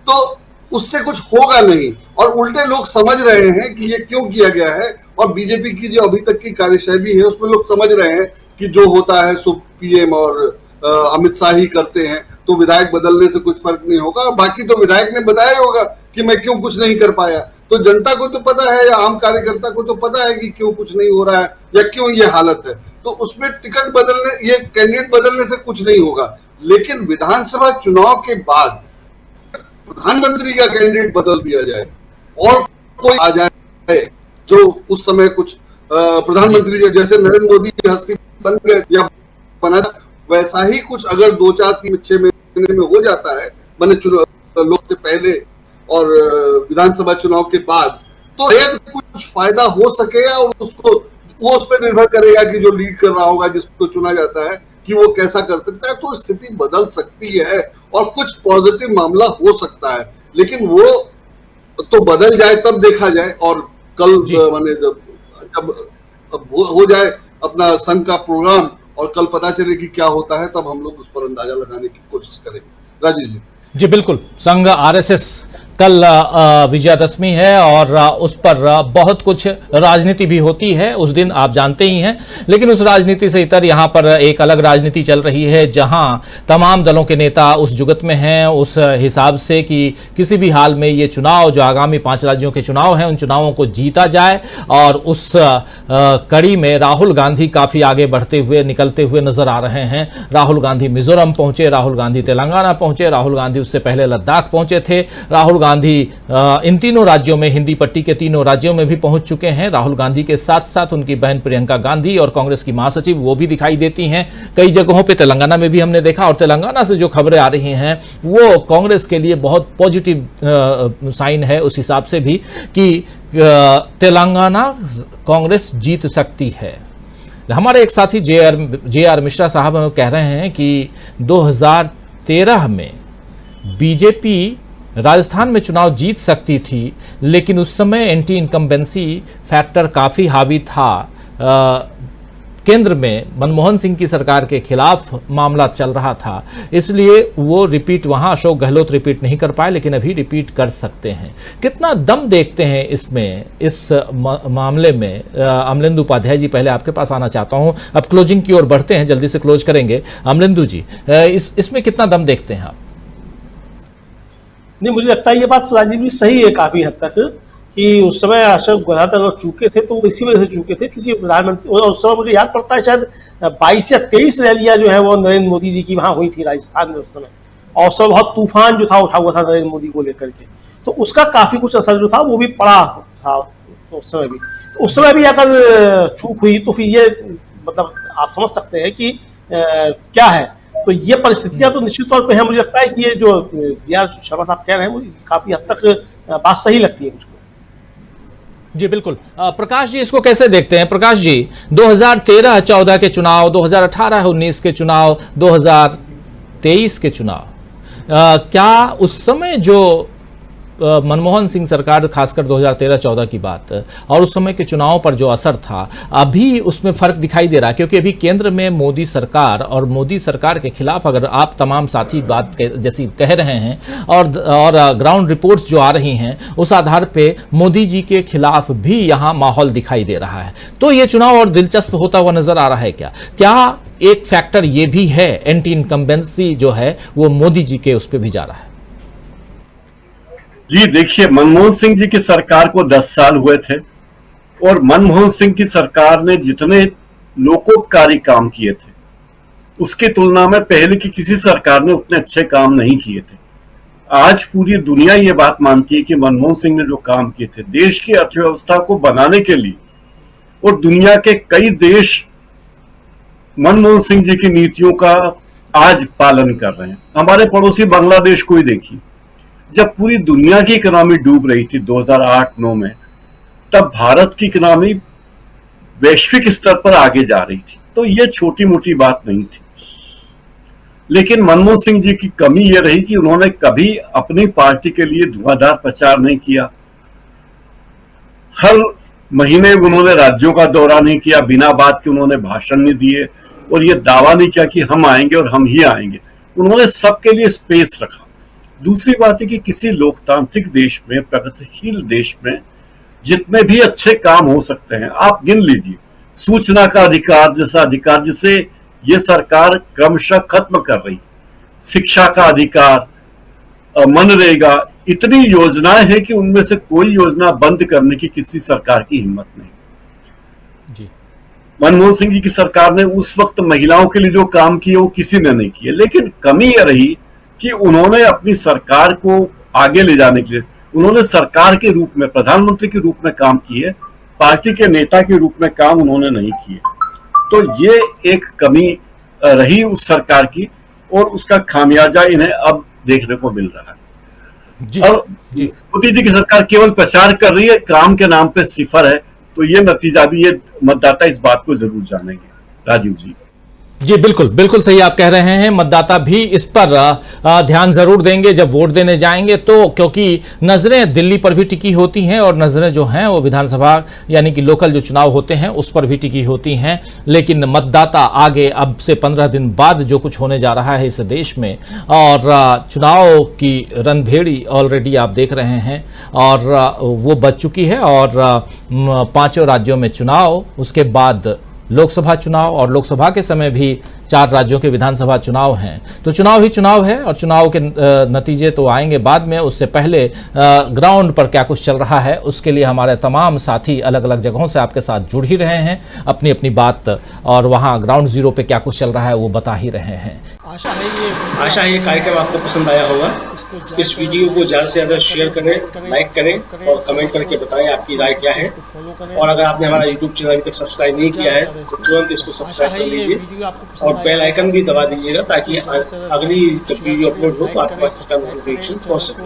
तो उससे कुछ होगा नहीं और उल्टे लोग समझ रहे हैं कि ये क्यों किया गया है। और बीजेपी की जो अभी तक की कार्यशैली है उसमें लोग समझ रहे हैं कि जो होता है सो पीएम और अमित शाह ही करते हैं, तो विधायक बदलने से कुछ फर्क नहीं होगा। बाकी तो विधायक ने बताया होगा कि मैं क्यों कुछ नहीं कर पाया, तो जनता को तो पता है या आम कार्यकर्ता को तो पता है कि क्यों कुछ नहीं हो रहा है या क्यों ये हालत है। तो उसमें टिकट बदलने, ये कैंडिडेट बदलने से कुछ नहीं होगा। लेकिन विधानसभा चुनाव के बाद प्रधानमंत्री का कैंडिडेट बदल दिया जाए और कोई आ जाए जो उस समय कुछ प्रधानमंत्री जैसे नरेंद्र मोदी की हस्ती बन गए या बना, वैसा ही कुछ अगर 2, 4, 3, 6 महीने में हो जाता है मैंने लोक से पहले और विधानसभा चुनाव के बाद, तो कुछ फायदा हो सकेगा और उसको वो उस पर निर्भर करेगा कि जो लीड कर रहा होगा जिसको चुना जाता है कि वो कैसा कर सकता है। तो स्थिति बदल सकती है और कुछ पॉजिटिव मामला हो सकता है, लेकिन वो तो बदल जाए तब देखा जाए। और कल मैंने जब हो जाए अपना संघ का प्रोग्राम और कल पता चले कि क्या होता है, तब हम लोग उस पर अंदाजा लगाने की कोशिश करेंगे। राजीव जी बिल्कुल, संघ आरएसएस कल विजयादशमी है और उस पर बहुत कुछ राजनीति भी होती है उस दिन, आप जानते ही हैं। लेकिन उस राजनीति से इतर यहाँ पर एक अलग राजनीति चल रही है जहाँ तमाम दलों के नेता उस जुगत में हैं उस हिसाब से कि किसी भी हाल में ये चुनाव जो आगामी 5 राज्यों के चुनाव हैं उन चुनावों को जीता जाए। और उस कड़ी में राहुल गांधी काफ़ी आगे बढ़ते हुए निकलते हुए नजर आ रहे हैं। राहुल गांधी मिजोरम पहुंचे, राहुल गांधी तेलंगाना पहुंचे, राहुल गांधी उससे पहले लद्दाख पहुंचे थे, राहुल गांधी इन तीनों राज्यों में, हिंदी पट्टी के तीनों राज्यों में भी पहुंच चुके हैं। राहुल गांधी के साथ साथ उनकी बहन प्रियंका गांधी और कांग्रेस की महासचिव वो भी दिखाई देती हैं कई जगहों पे, तेलंगाना में भी हमने देखा। और तेलंगाना से जो खबरें आ रही हैं वो कांग्रेस के लिए बहुत पॉजिटिव साइन है उस हिसाब से भी कि तेलंगाना कांग्रेस जीत सकती है। हमारे एक साथी जे आर मिश्रा साहब कह रहे हैं कि 2013 में बीजेपी राजस्थान में चुनाव जीत सकती थी, लेकिन उस समय एंटी इनकम्बेंसी फैक्टर काफ़ी हावी था। केंद्र में मनमोहन सिंह की सरकार के खिलाफ मामला चल रहा था, इसलिए वो रिपीट वहां अशोक गहलोत रिपीट नहीं कर पाए, लेकिन अभी रिपीट कर सकते हैं। कितना दम देखते हैं इसमें, इस मामले में? अमलेंदु उपाध्याय जी, पहले आपके पास आना चाहता हूं, अब क्लोजिंग की ओर बढ़ते हैं, जल्दी से क्लोज करेंगे। अमलेंदु जी, इसमें कितना दम देखते हैं आप? नहीं, मुझे लगता है ये बात राजीव जी सही है काफी हद तक कि उस समय अशोक गहलोत अगर चूके थे तो इसी वजह से चूके थे क्योंकि प्रधानमंत्री, और उस समय मुझे याद पड़ता है शायद 22 या 23 रैलियां जो है वो नरेंद्र मोदी जी की वहां हुई थी राजस्थान में उस समय, और उस समय बहुत तूफान जो था उठा हुआ था नरेंद्र मोदी को लेकर के, तो उसका काफी कुछ असर जो था वो भी पड़ा था उस समय भी। तो उस समय भी अगर चूक हुई तो फिर ये मतलब आप समझ सकते हैं कि क्या है। तो ये परिस्थितियां तो निश्चित तौर पे है। मुझे लगता है कि ये जो जे.आर. शर्मा साहब कह रहे हैं वो काफी हद तक बात सही लगती है मुझको। जी बिल्कुल। प्रकाश जी, इसको कैसे देखते हैं? प्रकाश जी, 2013-14 के चुनाव, 2018-19 के चुनाव, 2023 के चुनाव, क्या उस समय जो मनमोहन सिंह सरकार, खासकर 2013-14 की बात, और उस समय के चुनाव पर जो असर था, अभी उसमें फर्क दिखाई दे रहा है? क्योंकि अभी केंद्र में मोदी सरकार, और मोदी सरकार के खिलाफ अगर आप तमाम साथी बात जैसी कह रहे हैं और ग्राउंड रिपोर्ट्स जो आ रही हैं, उस आधार पे मोदी जी के खिलाफ भी यहाँ माहौल दिखाई दे रहा है। तो ये चुनाव और दिलचस्प होता हुआ नजर आ रहा है क्या एक फैक्टर ये भी है, एंटी इनकम्बेंसी जो है वो मोदी जी के उस पर भी जा रहा है? जी देखिए, मनमोहन सिंह जी की सरकार को 10 साल हुए थे और मनमोहन सिंह की सरकार ने जितने लोकोपकारी काम किए थे उसकी तुलना में पहले की किसी सरकार ने उतने अच्छे काम नहीं किए थे। आज पूरी दुनिया ये बात मानती है कि मनमोहन सिंह ने जो काम किए थे देश की अर्थव्यवस्था को बनाने के लिए, और दुनिया के कई देश मनमोहन सिंह जी की नीतियों का आज पालन कर रहे हैं। हमारे पड़ोसी बांग्लादेश को ही देखिए, जब पूरी दुनिया की इकोनॉमी डूब रही थी 2008-9 में, तब भारत की इकोनॉमी वैश्विक स्तर पर आगे जा रही थी। तो ये छोटी मोटी बात नहीं थी। लेकिन मनमोहन सिंह जी की कमी यह रही कि उन्होंने कभी अपनी पार्टी के लिए धुआंधार प्रचार नहीं किया। हर महीने उन्होंने राज्यों का दौरा नहीं किया, बिना बात के उन्होंने भाषण नहीं दिए और ये दावा नहीं किया कि हम आएंगे और हम ही आएंगे। उन्होंने सबके लिए स्पेस रखा। दूसरी बात है कि किसी लोकतांत्रिक देश में, प्रगतिशील देश में जितने भी अच्छे काम हो सकते हैं आप गिन लीजिए। सूचना का अधिकार जैसा अधिकार जिसे ये सरकार क्रमशः खत्म कर रही, शिक्षा का अधिकार, मनरेगा, इतनी योजनाएं हैं कि उनमें से कोई योजना बंद करने की किसी सरकार की हिम्मत नहीं। जी। मनमोहन सिंह जी की सरकार ने उस वक्त महिलाओं के लिए जो काम किए वो किसी ने नहीं किए। लेकिन कमी यह रही कि उन्होंने अपनी सरकार को आगे ले जाने के लिए उन्होंने सरकार के रूप में, प्रधानमंत्री के रूप में काम किए, पार्टी के नेता के रूप में काम उन्होंने नहीं किए। तो ये एक कमी रही उस सरकार की और उसका खामियाजा इन्हें अब देखने को मिल रहा है। जी, अब मोदी जी की सरकार केवल प्रचार कर रही है, काम के नाम पे सिफर है। तो ये नतीजा भी, ये मतदाता इस बात को जरूर जानेंगे। राजीव जी। जी बिल्कुल, बिल्कुल सही आप कह रहे हैं। मतदाता भी इस पर ध्यान जरूर देंगे जब वोट देने जाएंगे तो, क्योंकि नजरें दिल्ली पर भी टिकी होती हैं और नजरें जो हैं वो विधानसभा यानी कि लोकल जो चुनाव होते हैं उस पर भी टिकी होती हैं। लेकिन मतदाता आगे अब से 15 दिन बाद जो कुछ होने जा रहा है इस देश में, और चुनाव की रणभेड़ी ऑलरेडी आप देख रहे हैं और वो बच चुकी है। और 5 राज्यों में चुनाव, उसके बाद लोकसभा चुनाव, और लोकसभा के समय भी 4 राज्यों के विधानसभा चुनाव हैं। तो चुनाव ही चुनाव है और चुनाव के नतीजे तो आएंगे बाद में। उससे पहले ग्राउंड पर क्या कुछ चल रहा है उसके लिए हमारे तमाम साथी अलग अलग जगहों से आपके साथ जुड़ ही रहे हैं, अपनी अपनी बात, और वहाँ ग्राउंड जीरो पे क्या कुछ चल रहा है वो बता ही रहे हैं। आशा है ये कार्यक्रम आपको पसंद आया होगा। इस वीडियो को ज़्यादा से ज़्यादा शेयर करें, लाइक करें और कमेंट करके बताएं आपकी राय क्या है। और अगर आपने हमारा यूट्यूब चैनल अभी तक सब्सक्राइब नहीं किया है तो तुरंत इसको सब्सक्राइब कर लीजिए और बेल आइकन भी दबा दीजिएगा ताकि अगली जब वीडियो अपलोड हो तो आपके पास इसका नोटिफिकेशन पहुंच सके।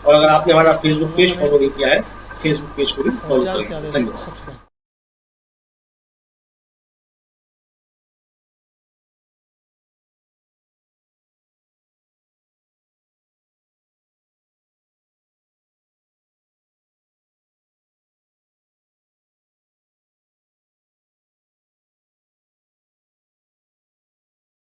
और अगर आपने हमारा फेसबुक पेज फॉलो नहीं किया है, फेसबुक पेज को भी फॉलो करें। धन्यवाद।